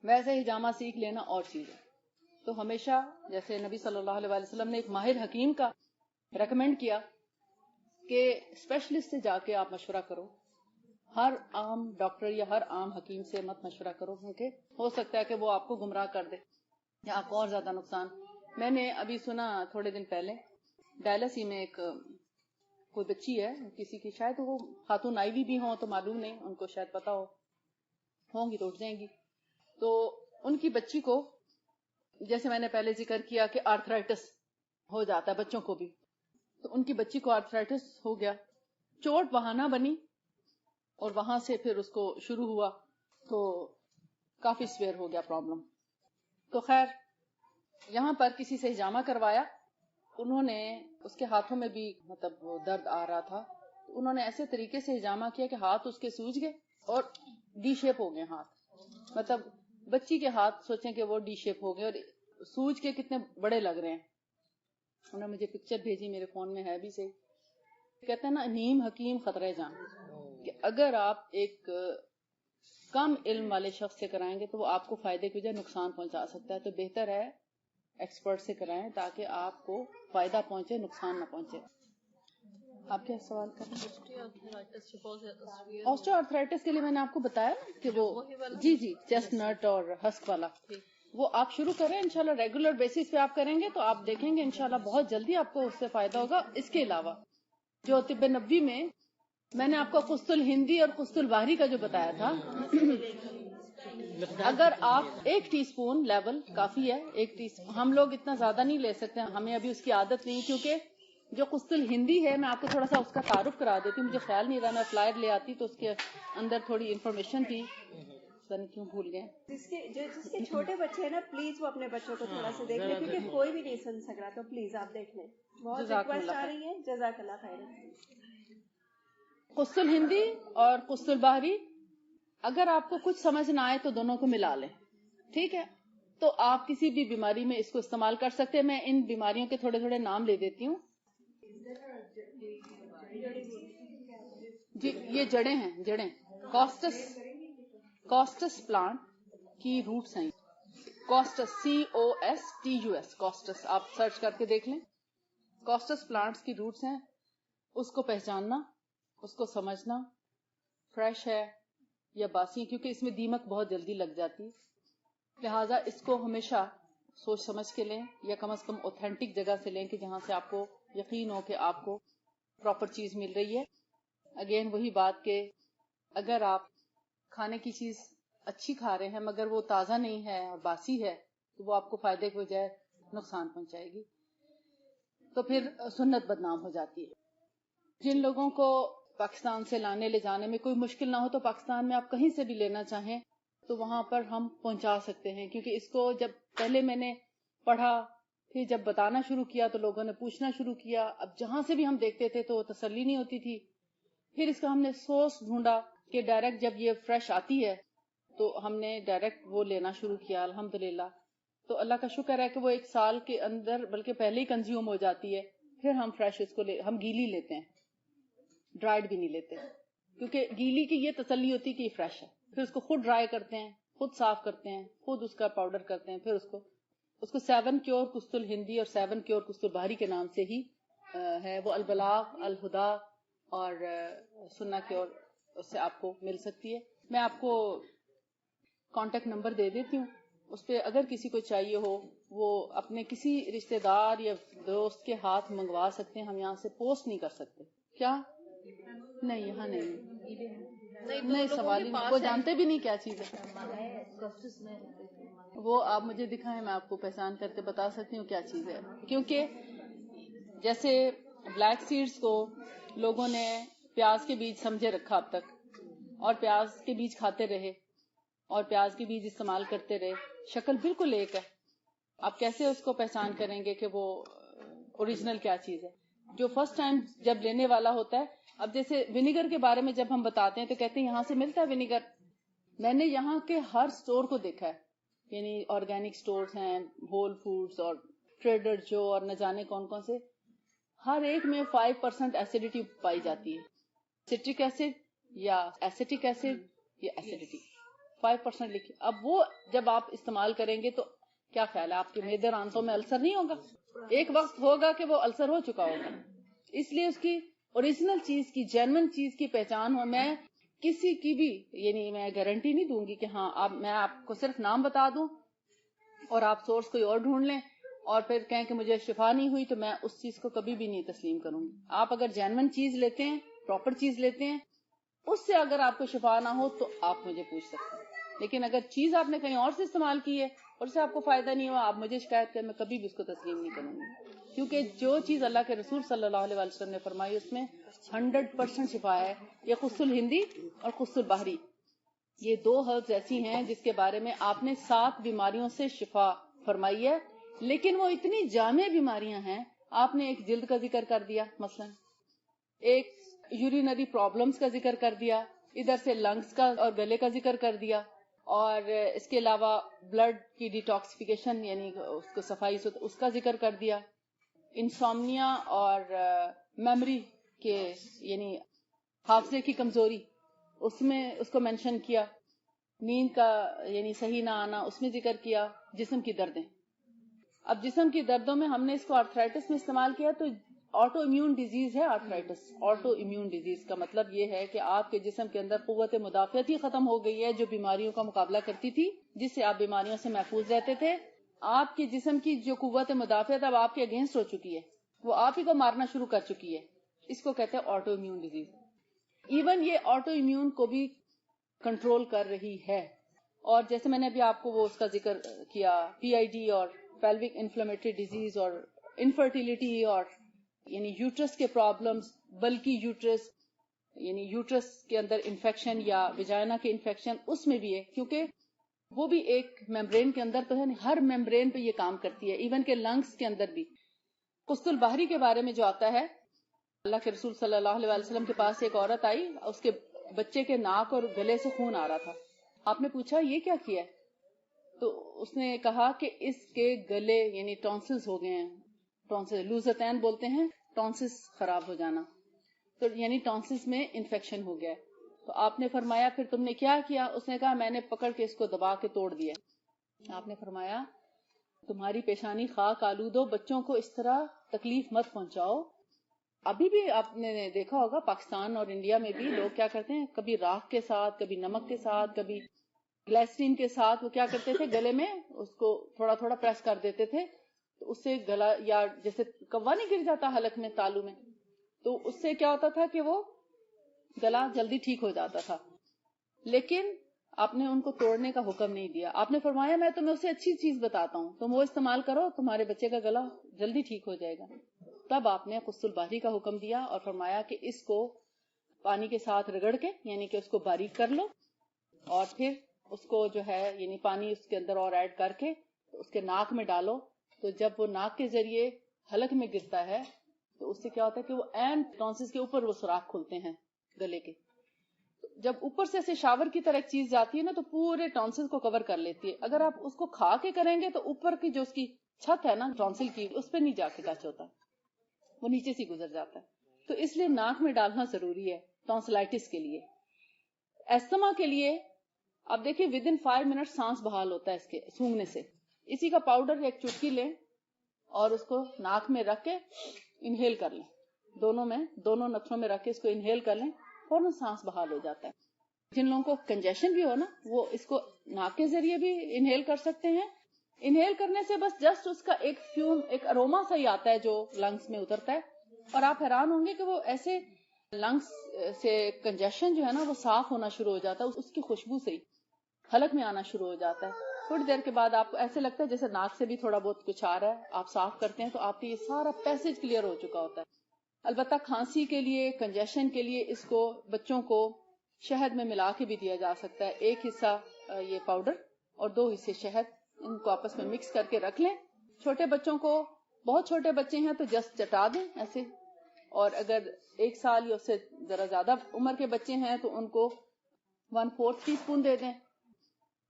ویسے ہجامہ سیکھ لینا اور چیز ہے. تو ہمیشہ جیسے نبی صلی اللہ علیہ وسلم نے ایک ماہر حکیم کا ریکمینڈ کیا کہ اسپیشلسٹ سے جا کے آپ مشورہ کرو، ہر عام ڈاکٹر یا ہر عام حکیم سے مت مشورہ کرو، کیونکہ ہو سکتا ہے کہ وہ آپ کو گمراہ کر دے یا آپ کو اور زیادہ نقصان. میں نے ابھی سنا تھوڑے دن پہلے ڈائلسی میں ایک کوئی بچی ہے کسی کی، شاید وہ خاتون آئی بھی ہوں تو معلوم نہیں، ان کو شاید پتا ہوں گی تو اٹھ جائیں گی. تو ان کی بچی کو، جیسے میں نے پہلے ذکر کیا کہ آرتھرائٹس ہو جاتا ہے بچوں کو بھی، تو ان کی بچی کو آرتھرائٹس ہو گیا. چوٹ وہاں نہ بنی اور وہاں سے پھر اس کو شروع ہوا تو کافی سویر ہو گیا پرابلم. تو خیر یہاں پر کسی سے ہجامہ کروایا، انہوں نے اس کے ہاتھوں میں بھی مطلب درد آ رہا تھا، تو انہوں نے ایسے طریقے سے ہجامہ کیا کہ ہاتھ اس کے سوج گئے اور ڈی شیپ ہو گئے ہاتھ. مطلب بچی کے ہاتھ سوچیں کہ وہ ڈی شیپ ہو گئے اور سوج کے کتنے بڑے لگ رہے ہیں. انہوں نے مجھے پکچر بھیجی، میرے فون میں ہے بھی صحیح. کہتے ہیں نا نیم حکیم خطرہ جان، کہ اگر آپ ایک کم علم والے شخص سے کرائیں گے تو وہ آپ کو فائدے کی بجائے نقصان پہنچا سکتا ہے. تو بہتر ہے ایکسپرٹ سے کرائیں تاکہ آپ کو فائدہ پہنچے، نقصان نہ پہنچے. آپ کیا سوال کر رہے ہیں؟ آسٹو آرتھرائٹس کے لیے میں نے آپ کو بتایا نا کہ وہ جی چیسٹ نٹ اور ہسک والا، وہ آپ شروع کریں انشاءاللہ. ریگولر بیسس پہ آپ کریں گے تو آپ دیکھیں گے انشاءاللہ بہت جلدی آپ کو اس سے فائدہ ہوگا. اس کے علاوہ جو طب نبوی میں نے آپ کو قسط الہندی اور قسط البحری کا جو بتایا تھا، اگر آپ 1 ٹی اسپون لیول کافی ہے. 1 ٹی اسپون ہم لوگ اتنا زیادہ نہیں لے سکتے، ہمیں ابھی اس کی عادت نہیں، کیونکہ جو قسط الہندی ہے میں آپ کو تھوڑا سا اس کا تعارف کرا دیتی ہوں. مجھے خیال نہیں رہا، میں فلائر لے آتی تو اس کے اندر تھوڑی انفارمیشن تھی، پتہ نہیں کیوں بھول گئے. جس کے چھوٹے بچے ہیں نا، پلیز وہ اپنے بچوں کو تھوڑا سا دیکھ لیں، کیونکہ کوئی بھی نہیں سن سک رہا، تو پلیز آپ دیکھ لیں. بہت ریکویسٹ آ رہی ہے. جزاک اللہ خیر. قسط الہندی اور قسط البحری اگر آپ کو کچھ سمجھ نہ آئے تو دونوں کو ملا لیں، ٹھیک ہے؟ تو آپ کسی بھی بیماری میں اس کو استعمال کر سکتے ہیں. میں ان بیماریوں کے تھوڑے تھوڑے نام لے دیتی ہوں. جی یہ جڑیں ہیں، جڑیں کاسٹس پلانٹ کی روٹس ہیں. کاسٹس COSTUS کاسٹس آپ سرچ کر کے دیکھ لیں. کاسٹس پلانٹس کی روٹس ہیں. اس کو پہچاننا، اس کو سمجھنا، فریش ہے یا باسی، کیونکہ اس میں دیمک بہت جلدی لگ جاتی، لہٰذا اس کو ہمیشہ سوچ سمجھ کے لیں، یا کم از کم اوتھینٹک جگہ سے لیں کہ جہاں سے آپ کو یقین ہو کہ آپ کو پراپر چیز مل رہی ہے. اگین وہی بات کہ اگر آپ کھانے کی چیز اچھی کھا رہے ہیں مگر وہ تازہ نہیں ہے اور باسی ہے تو وہ آپ کو فائدے کی بجائے نقصان پہنچائے گی، تو پھر سنت بدنام ہو جاتی ہے. جن لوگوں کو پاکستان سے لانے لے جانے میں کوئی مشکل نہ ہو تو پاکستان میں آپ کہیں سے بھی لینا چاہیں تو وہاں پر ہم پہنچا سکتے ہیں، کیونکہ اس کو جب پہلے میں نے پڑھا، پھر جب بتانا شروع کیا تو لوگوں نے پوچھنا شروع کیا. اب جہاں سے بھی ہم دیکھتے تھے تو تسلی نہیں ہوتی تھی. پھر اس کا ہم نے سورس ڈھونڈا کہ ڈائریکٹ جب یہ فریش آتی ہے تو ہم نے ڈائریکٹ وہ لینا شروع کیا الحمدللہ. تو اللہ کا شکر ہے کہ وہ 1 سال کے اندر بلکہ پہلے ہی کنزیوم ہو جاتی ہے. پھر ہم فریش اس کو ہم گیلی لیتے ہیں، ڈرائیڈ بھی نہیں لیتے، کیونکہ گیلی کی یہ تسلی ہوتی کہ یہ فریش ہے. پھر اس کو خود ڈرائی کرتے ہیں، خود صاف کرتے ہیں، خود اس کا پاؤڈر کرتے ہیں. پھر اس کو 7 کیور قسط الہندی اور 7 کیور قسط البحری کے نام سے ہی ہے. وہ البلاغ، الہدا اور سنہ کیور اس سے آپ کو مل سکتی ہے. میں آپ کو کانٹیکٹ نمبر دے دیتی ہوں, اس پہ اگر کسی کو چاہیے ہو وہ اپنے کسی رشتہ دار یا دوست کے ہاتھ منگوا سکتے ہیں. ہم یہاں سے پوسٹ نہیں کر سکتے. کیا نہیں, یہاں نہیں سوال ہی نہیں, وہ جانتے بھی نہیں کیا چیز ہے. وہ آپ مجھے دکھائیں, میں آپ کو پہچان کر کے بتا سکتی ہوں کیا چیز ہے. کیونکہ جیسے بلیک سیڈز کو لوگوں نے پیاز کے بیج سمجھے رکھا اب تک, اور پیاز کے بیج کھاتے رہے اور پیاز کے بیج استعمال کرتے رہے. شکل بالکل ایک ہے, آپ کیسے اس کو پہچان کریں گے کہ وہ اوریجنل کیا چیز ہے. جو فرسٹ ٹائم جب لینے والا ہوتا ہے, اب جیسے ونیگر کے بارے میں جب ہم بتاتے ہیں تو کہتے ہیں یہاں سے ملتا ہے ونیگر. میں نے یہاں کے ہر سٹور کو دیکھا ہے, یعنی آرگینک سٹورز ہیں, ہول فوڈز اور ٹریڈر جو اور نہ جانے کون کون سے, ہر ایک میں 5% ایسیڈیٹی پائی جاتی ہے. سٹرک ایسڈ یا ایسیٹک ایسڈ یا ایسیڈیٹی 5% لکھی. اب وہ جب آپ استعمال کریں گے تو کیا خیال ہے, آپ کے معدے اور آنتوں میں السر نہیں ہوگا؟ ایک وقت ہوگا کہ وہ السر ہو چکا ہوگا. اس لیے اس کی اوریجنل چیز کی, جینوئن چیز کی پہچان ہو. میں کسی کی بھی یعنی میں گارنٹی نہیں دوں گی کہ ہاں میں آپ کو صرف نام بتا دوں اور آپ سورس کوئی اور ڈھونڈ لیں اور پھر کہیں کہ مجھے شفا نہیں ہوئی, تو میں اس چیز کو کبھی بھی نہیں تسلیم کروں گی. آپ اگر جینوئن چیز لیتے ہیں, پراپر چیز لیتے ہیں, اس سے اگر آپ کو شفا نہ ہو تو آپ مجھے پوچھ سکتے ہیں. لیکن اگر چیز آپ نے کہیں اور سے استعمال کی ہے اور اس سے آپ کو فائدہ نہیں ہوا, آپ مجھے شکایت کریں, میں کبھی بھی اس کو تسلیم نہیں کروں گی. کیونکہ جو چیز اللہ کے رسول صلی اللہ علیہ وسلم نے فرمائی اس میں 100% شفا ہے. یہ قص الہندی اور قص البحری, یہ 2 ہربز ایسی ہیں جس کے بارے میں آپ نے 7 بیماریوں سے شفا فرمائی ہے. لیکن وہ اتنی جامع بیماریاں ہیں, آپ نے ایک جلد کا ذکر کر دیا, مثلا ایک یورینری پرابلمز کا ذکر کر دیا, ادھر سے لنگز کا اور گلے کا ذکر کر دیا, اور اس کے علاوہ بلڈ کی ڈیٹاکسیفیکیشن یعنی اس کو صفائی سے اس کا ذکر کر دیا, انسومنیا اور میموری کے یعنی حافظے کی کمزوری اس میں اس کو مینشن کیا, نیند کا یعنی صحیح نہ آنا اس میں ذکر کیا, جسم کی دردیں. اب جسم کی دردوں میں ہم نے اس کو آرتھرائٹس میں استعمال کیا, تو آٹو امیون ڈیزیز ہے آرتھرائٹس. آٹو امیون ڈیزیز کا مطلب یہ ہے کہ آپ کے جسم کے اندر قوت مدافعت ہی ختم ہو گئی ہے جو بیماریوں کا مقابلہ کرتی تھی, جس سے آپ بیماریوں سے محفوظ رہتے تھے. آپ کے جسم کی جو قوت مدافعت اب آپ کے اگینسٹ ہو چکی ہے, وہ آپ ہی کو مارنا شروع کر چکی ہے. اس کو کہتے ہیں آٹو امیون ڈیزیز. ایون یہ آٹو امیون کو بھی کنٹرول کر رہی ہے. اور جیسے میں نے ابھی آپ کو وہ اس کا ذکر کیا, PID اور پیلوک انفلیمیٹری ڈیزیز اور انفرٹیلٹی اور یعنی یوٹرس کے پرابلمز, بلکہ یوٹرس یعنی یوٹرس کے اندر انفیکشن یا ویجائنا کے انفیکشن, اس میں بھی ہے کیونکہ وہ بھی ایک میمبرین کے اندر تو ہے, ہر میمبرین پہ یہ کام کرتی ہے, ایون کہ لنگز کے اندر بھی. قص البحری کے بارے میں جو آتا ہے, اللہ کے رسول صلی اللہ علیہ وسلم کے پاس ایک عورت آئی, اس کے بچے کے ناک اور گلے سے خون آ رہا تھا. آپ نے پوچھا یہ کیا کیا ہے, تو اس نے کہا کہ اس کے گلے یعنی ٹونسلز ہو گئے ہیں. ٹونسل لوزتین بولتے ہیں, ٹونسلز خراب ہو جانا, تو یعنی ٹونسلز میں انفیکشن ہو گیا. تو آپ نے فرمایا پھر تم نے کیا کیا؟ اس نے کہا میں نے پکڑ کے اس کو دبا کے توڑ دیا. آپ نے فرمایا تمہاری پیشانی خاک آلود ہو, بچوں کو اس طرح تکلیف مت پہنچاؤ. ابھی بھی آپ نے دیکھا ہوگا پاکستان اور انڈیا میں بھی لوگ کیا کرتے ہیں, کبھی راکھ کے ساتھ, کبھی نمک کے ساتھ, کبھی گلیسرین کے ساتھ وہ کیا کرتے تھے, گلے میں اس کو تھوڑا تھوڑا پریس کر دیتے تھے, تو اس سے گلا یا جیسے کوا نہیں گر جاتا حلق میں تالو میں, تو اس سے کیا ہوتا تھا کہ وہ گلا جلدی ٹھیک ہو جاتا تھا. لیکن آپ نے ان کو توڑنے کا حکم نہیں دیا. آپ نے فرمایا میں تمہیں اسے اچھی چیز بتاتا ہوں, تم وہ استعمال کرو, تمہارے بچے کا گلا جلدی ٹھیک ہو جائے گا. تب آپ نے قص البحری کا حکم دیا اور فرمایا کہ اس کو پانی کے ساتھ رگڑ کے یعنی کہ اس کو باریک کر لو, اور پھر اس کو جو ہے یعنی پانی اس کے اندر اور ایڈ کر کے اس کے ناک میں ڈالو. تو جب وہ ناک کے ذریعے حلق میں گرتا ہے تو اس سے کیا ہوتا ہے کہ وہ این ٹونسلز کے اوپر وہ سوراخ کھلتے ہیں گلے کے. جب اوپر سے ایسے شاور کی طرح ایک چیز جاتی ہے نا, تو پورے ٹونسل کو کور کر لیتی ہے. اگر آپ اس کو کھا کے کریں گے تو اوپر کی جو اس کی چھت ہے نا ٹونسل کی, اس پہ نہیں جا کے ٹچ ہوتا, وہ نیچے سے گزر جاتا ہے. تو اس لیے ناک میں ڈالنا ضروری ہے ٹونسلائٹس کے لیے. ایستما کے لیے اب دیکھیں ود ان 5 منٹ سانس بحال ہوتا ہے اس کے سونگنے سے. اسی کا پاؤڈر ایک چٹکی لیں اور اس کو ناک میں رکھ کے انہیل کر لیں, دونوں نتھنوں میں رکھ کے اس کو انہیل کر لیں, فوراً سانس بحال ہو جاتا ہے. جن لوگوں کو کنجیشن بھی ہو نا وہ اس کو ناک کے ذریعے بھی انہیل کر سکتے ہیں. انہیل کرنے سے بس جسٹ اس کا ایک فیوم، ایک اروما سا ہی آتا ہے جو لنگس میں اترتا ہے، اور آپ حیران ہوں گے کہ وہ ایسے لنگس سے کنجیشن جو ہے نا وہ صاف ہونا شروع ہو جاتا ہے، اس کی خوشبو سے ہی حلق میں آنا شروع ہو جاتا ہے. تھوڑی دیر کے بعد آپ کو ایسے لگتا ہے جیسے ناک سے بھی تھوڑا بہت کچھ آ رہا ہے، آپ صاف کرتے ہیں تو آپ کا یہ سارا پیسج کلیئر ہو چکا ہوتا ہے. البتہ کھانسی کے لیے، کنجیشن کے لیے اس کو بچوں کو شہد میں ملا کے بھی دیا جا سکتا ہے. ایک حصہ یہ پاؤڈر اور 2 حصے شہد، ان کو آپس میں مکس کر کے رکھ لیں. چھوٹے بچوں کو، بہت چھوٹے بچے ہیں تو جسٹ چٹا دیں ایسے، اور اگر 1 سال یا اس سے ذرا زیادہ عمر کے بچے ہیں تو ان کو 1/4 ٹی اسپون دے دیں.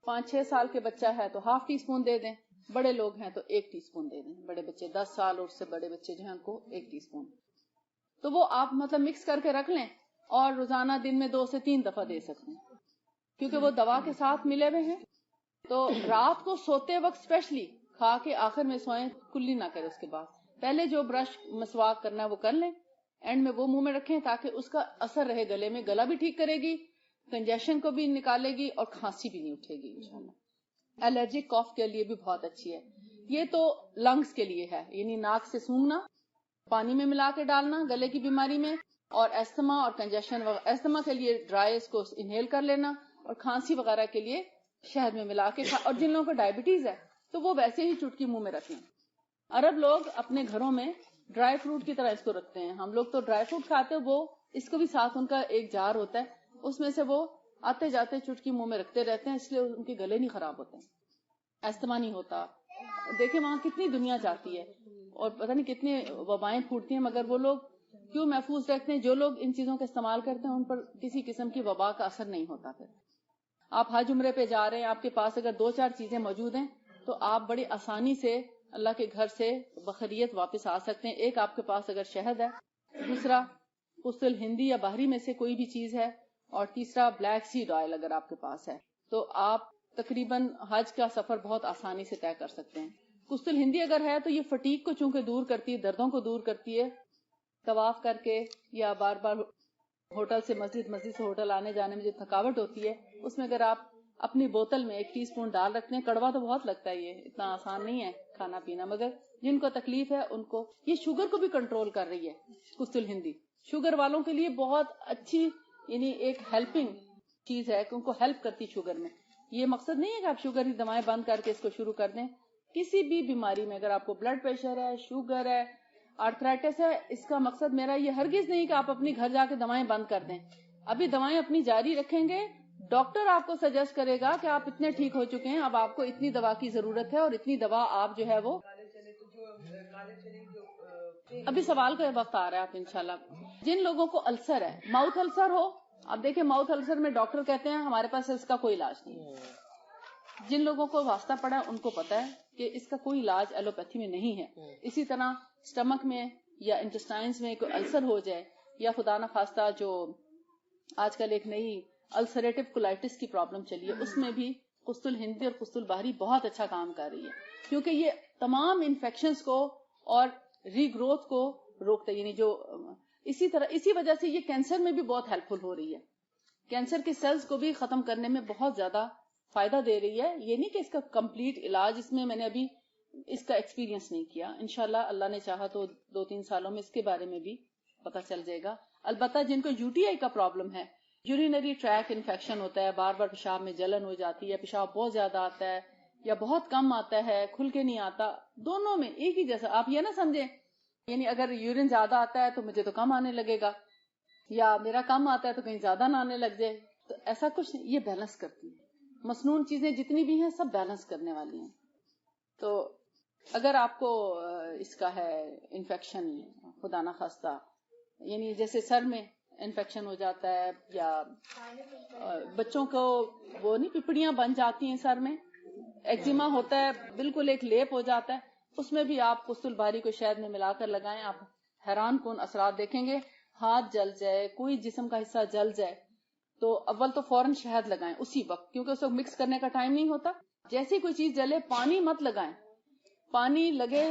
5-6 سال کے بچہ ہے تو ½ ٹی اسپون دے دیں. بڑے لوگ ہیں تو 1 ٹی اسپون دے دیں. بڑے بچے 10 سال اور اس سے بڑے بچے جو ہیں ان کو 1 ٹی اسپون. تو وہ آپ مطلب مکس کر کے رکھ لیں اور روزانہ دن میں 2 سے 3 دفعہ دے سکتے ہیں، کیونکہ وہ دوا کے ساتھ ملے ہوئے ہیں. تو رات کو سوتے وقت اسپیشلی کھا کے آخر میں سوئیں، کلی نہ کریں. اس کے بعد پہلے جو برش مسواک کرنا ہے وہ کر لیں، اینڈ میں وہ منہ میں رکھیں تاکہ اس کا اثر رہے گلے میں. گلا بھی ٹھیک کرے گی، کنجیشن کو بھی نکالے گی اور کھانسی بھی نہیں اٹھے گی انشاءاللہ. الرجک کاف کے لیے بھی بہت اچھی ہے. یہ تو لنگس کے لیے ہے، یعنی ناک سے سونگنا، پانی میں ملا کے ڈالنا گلے کی بیماری میں، اور ایستھما اور کنجیشن وغیرہ. ایستھما کے لیے ڈرائی اس کو انہیل کر لینا، اور کھانسی وغیرہ کے لیے شہد میں ملا کے اور جن لوگوں کو ڈائبٹیز ہے تو وہ ویسے ہی چٹکی منہ میں رکھیں. عرب لوگ اپنے گھروں میں ڈرائی فروٹ کی طرح اس کو رکھتے ہیں. ہم لوگ تو ڈرائی فروٹ کھاتے ہیں، وہ اس کو بھی ساتھ ان کا ایک جار ہوتا ہے، اس میں سے وہ آتے جاتے چٹکی منہ میں رکھتے رہتے ہیں، اس لیے ان کے گلے نہیں خراب ہوتے ہیں، ایستھما نہیں ہوتا. دیکھیں وہاں کتنی دنیا جاتی ہے اور پتہ نہیں کتنی وبائیں پھوٹتی ہیں، مگر وہ لوگ کیوں محفوظ رکھتے ہیں؟ جو لوگ ان چیزوں کا استعمال کرتے ہیں ان پر کسی قسم کی وبا کا اثر نہیں ہوتا. پھر آپ حج عمرے پہ جا رہے ہیں، آپ کے پاس اگر 2-4 چیزیں موجود ہیں تو آپ بڑی آسانی سے اللہ کے گھر سے بخیریت واپس آ سکتے ہیں. ایک آپ کے پاس اگر شہد ہے، دوسرا قسطل ہندی یا باہری میں سے کوئی بھی چیز ہے، اور تیسرا بلیک سیڈ آئل اگر آپ کے پاس ہے، تو آپ تقریباً حج کا سفر بہت آسانی سے طے کر سکتے ہیں. قسطل ہندی اگر ہے تو یہ فٹیگ کو چونکہ دور کرتی ہے، دردوں کو دور کرتی ہے. طواف کر کے یا بار بار ہوٹل سے مسجد سے ہوٹل آنے جانے میں جو تھکاوٹ ہوتی ہے، اس میں اگر آپ اپنی بوتل میں 1 ٹی اسپون ڈال رکھتے ہیں. کڑوا تو بہت لگتا ہے، یہ اتنا آسان نہیں ہے کھانا پینا، مگر جن کو تکلیف ہے ان کو یہ شوگر کو بھی کنٹرول کر رہی ہے. قسطل ہندی شوگر والوں کے لیے بہت اچھی، یعنی ایک ہیلپنگ چیز ہے کہ ان کو ہیلپ کرتی شوگر میں. یہ مقصد نہیں ہے کہ آپ شوگر کی دوائیں بند کر کے اس کو شروع کر دیں. کسی بھی بیماری میں اگر آپ کو بلڈ پریشر ہے، شوگر ہے، آرتھرائٹس ہے، اس کا مقصد میرا یہ ہرگز نہیں کہ آپ اپنی گھر جا کے دوائیں بند کر دیں. ابھی دوائیں اپنی جاری رکھیں گے. ڈاکٹر آپ کو سجیسٹ کرے گا کہ آپ اتنے ٹھیک ہو چکے ہیں، اب آپ کو اتنی دوا کی ضرورت ہے اور اتنی دوا آپ جو ہے وہ ابھی سوال کا وقت آ رہا ہے. آپ انشاءاللہ جن لوگوں کو السر ہے، ماؤتھ السر ہو، اب دیکھیں ماؤتھ السر میں ڈاکٹر کہتے ہیں ہمارے پاس اس کا کوئی علاج نہیں ہے. جن لوگوں کو واسطہ پڑا ان کو پتا ہے کہ اس کا کوئی علاج ایلوپیتھی میں نہیں ہے. اسی طرح سٹمک میں یا انٹسٹائنز میں کوئی السر ہو جائے، یا خدا نہ خواستہ جو آج کل ایک نئی السریٹو کولائٹس کی پرابلم چلی ہے، اس میں بھی قسطل ہندی اور قسطل باہری بہت اچھا کام کر رہی ہے، کیونکہ یہ تمام انفیکشنز کو اور ری گروتھ کو روکتا ہے. یعنی جو اسی وجہ سے یہ کینسر میں بھی بہت ہیلپ فل ہو رہی ہے. کینسر کے سیلز کو بھی ختم کرنے میں بہت زیادہ فائدہ دے رہی ہے. یہ نہیں کہ اس کا کمپلیٹ علاج، اس میں نے ابھی اس کا ایکسپیرینس نہیں کیا. انشاءاللہ اللہ نے چاہا تو 2-3 سالوں میں اس کے بارے میں بھی پتہ چل جائے گا. البتہ جن کو UTI کا پرابلم ہے، یورینری ٹریک انفیکشن ہوتا ہے، بار بار پیشاب میں جلن ہو جاتی ہے، پیشاب بہت زیادہ آتا ہے یا بہت کم آتا ہے، کھل کے نہیں آتا، دونوں میں ایک ہی جیسا. آپ یہ نہ سمجھیں یعنی اگر یورین زیادہ آتا ہے تو مجھے تو کم آنے لگے گا، یا میرا کم آتا ہے تو کہیں زیادہ نہ آنے لگ جائے. تو ایسا کچھ نہیں، یہ بیلنس کرتی ہے. مسنون چیزیں جتنی بھی ہیں سب بیلنس کرنے والی ہیں. تو اگر آپ کو اس کا ہے انفیکشن، خدا نہ خواستہ، یعنی جیسے سر میں انفیکشن ہو جاتا ہے، یا بچوں کو وہ نہیں پپڑیاں بن جاتی ہیں سر میں، ایکزیما ہوتا ہے، بالکل ایک لیپ ہو جاتا ہے، اس میں بھی آپ قسطل باہری کو شہد میں ملا کر لگائیں. آپ حیران کن اثرات دیکھیں گے. ہاتھ جل جائے، کوئی جسم کا حصہ جل جائے تو اول تو فوراً شہد لگائیں اسی وقت، کیونکہ اس وقت مکس کرنے کا ٹائم نہیں ہوتا. جیسے کوئی چیز جلے پانی مت لگائیں، پانی لگے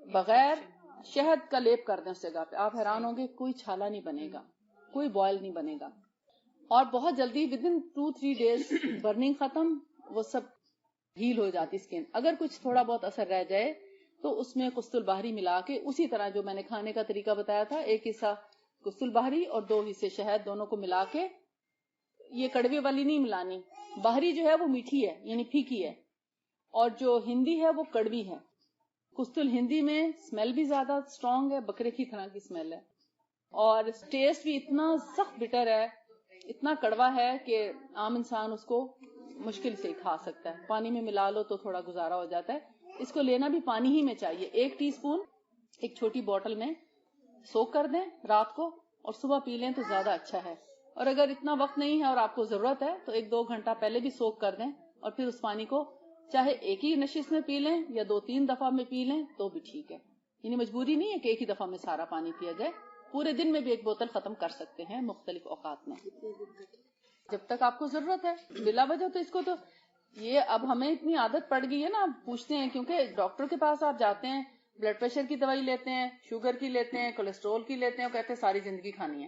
بغیر شہد کا لیپ کر دیں اس جگہ پہ. آپ حیران ہوں گے کوئی چھالا نہیں بنے گا، کوئی بوائل نہیں بنے گا. اور بہت جلدی ود ان 2-3 days برننگ ختم، وہ سب ہیل ہو جاتی اسکن. اگر کچھ تھوڑا بہت اثر رہ جائے تو اس میں قسط البحری ملا کے اسی طرح جو میں نے کھانے کا طریقہ بتایا تھا، 1 حصہ قسط البحری اور 2 حصے شہد، دونوں کو ملا کے، یہ کڑوے والی نہیں ملانی، بحری جو ہے وہ میٹھی ہے یعنی پھیکی ہے، اور جو ہندی ہے وہ کڑوی ہے. قسط الہندی میں اسمیل بھی زیادہ اسٹرانگ ہے، بکرے کی طرح کی اسمیل ہے، اور ٹیسٹ بھی اتنا سخت بٹر ہے، اتنا کڑوا ہے کہ عام انسان اس کو مشکل سے کھا سکتا ہے. پانی میں ملا لو تو تھوڑا گزارا ہو جاتا ہے. اس کو لینا بھی پانی ہی میں چاہیے. 1 ٹی اسپون ایک چھوٹی بوٹل میں سوک کر دیں رات کو، اور صبح پی لیں تو زیادہ اچھا ہے. اور اگر اتنا وقت نہیں ہے اور آپ کو ضرورت ہے تو 1-2 گھنٹہ پہلے بھی سوک کر دیں، اور پھر اس پانی کو چاہے ایک ہی نشست میں پی لیں یا 2-3 دفعہ میں پی لیں تو بھی ٹھیک ہے. یعنی مجبوری نہیں ہے کہ ایک ہی دفعہ میں سارا پانی پیا جائے، پورے دن میں بھی 1 بوتل ختم کر سکتے ہیں مختلف اوقات میں جب تک آپ کو ضرورت ہے. بلا وجہ تو اس کو تو یہ اب ہمیں اتنی عادت پڑ گئی ہے نا، پوچھتے ہیں کیونکہ ڈاکٹر کے پاس آپ جاتے ہیں، بلڈ پریشر کی دوائی لیتے ہیں، شوگر کی لیتے ہیں، کولیسٹرول کی لیتے ہیں، وہ کہتے ہیں ساری زندگی کھانی ہے.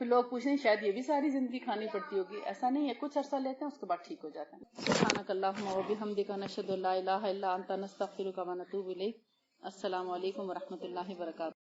پھر لوگ پوچھیں ہیں شاید یہ بھی ساری زندگی کھانی پڑتی ہوگی. ایسا نہیں ہے، کچھ عرصہ لیتے ہیں اس کے بعد ٹھیک ہو جاتا ہے. سبحانک اللہم و بحمدک، نشہد ان لا الہ الا انت، نستغفرک و نتوب الیک. السلام علیکم و رحمۃ اللہ وبرکاتہ.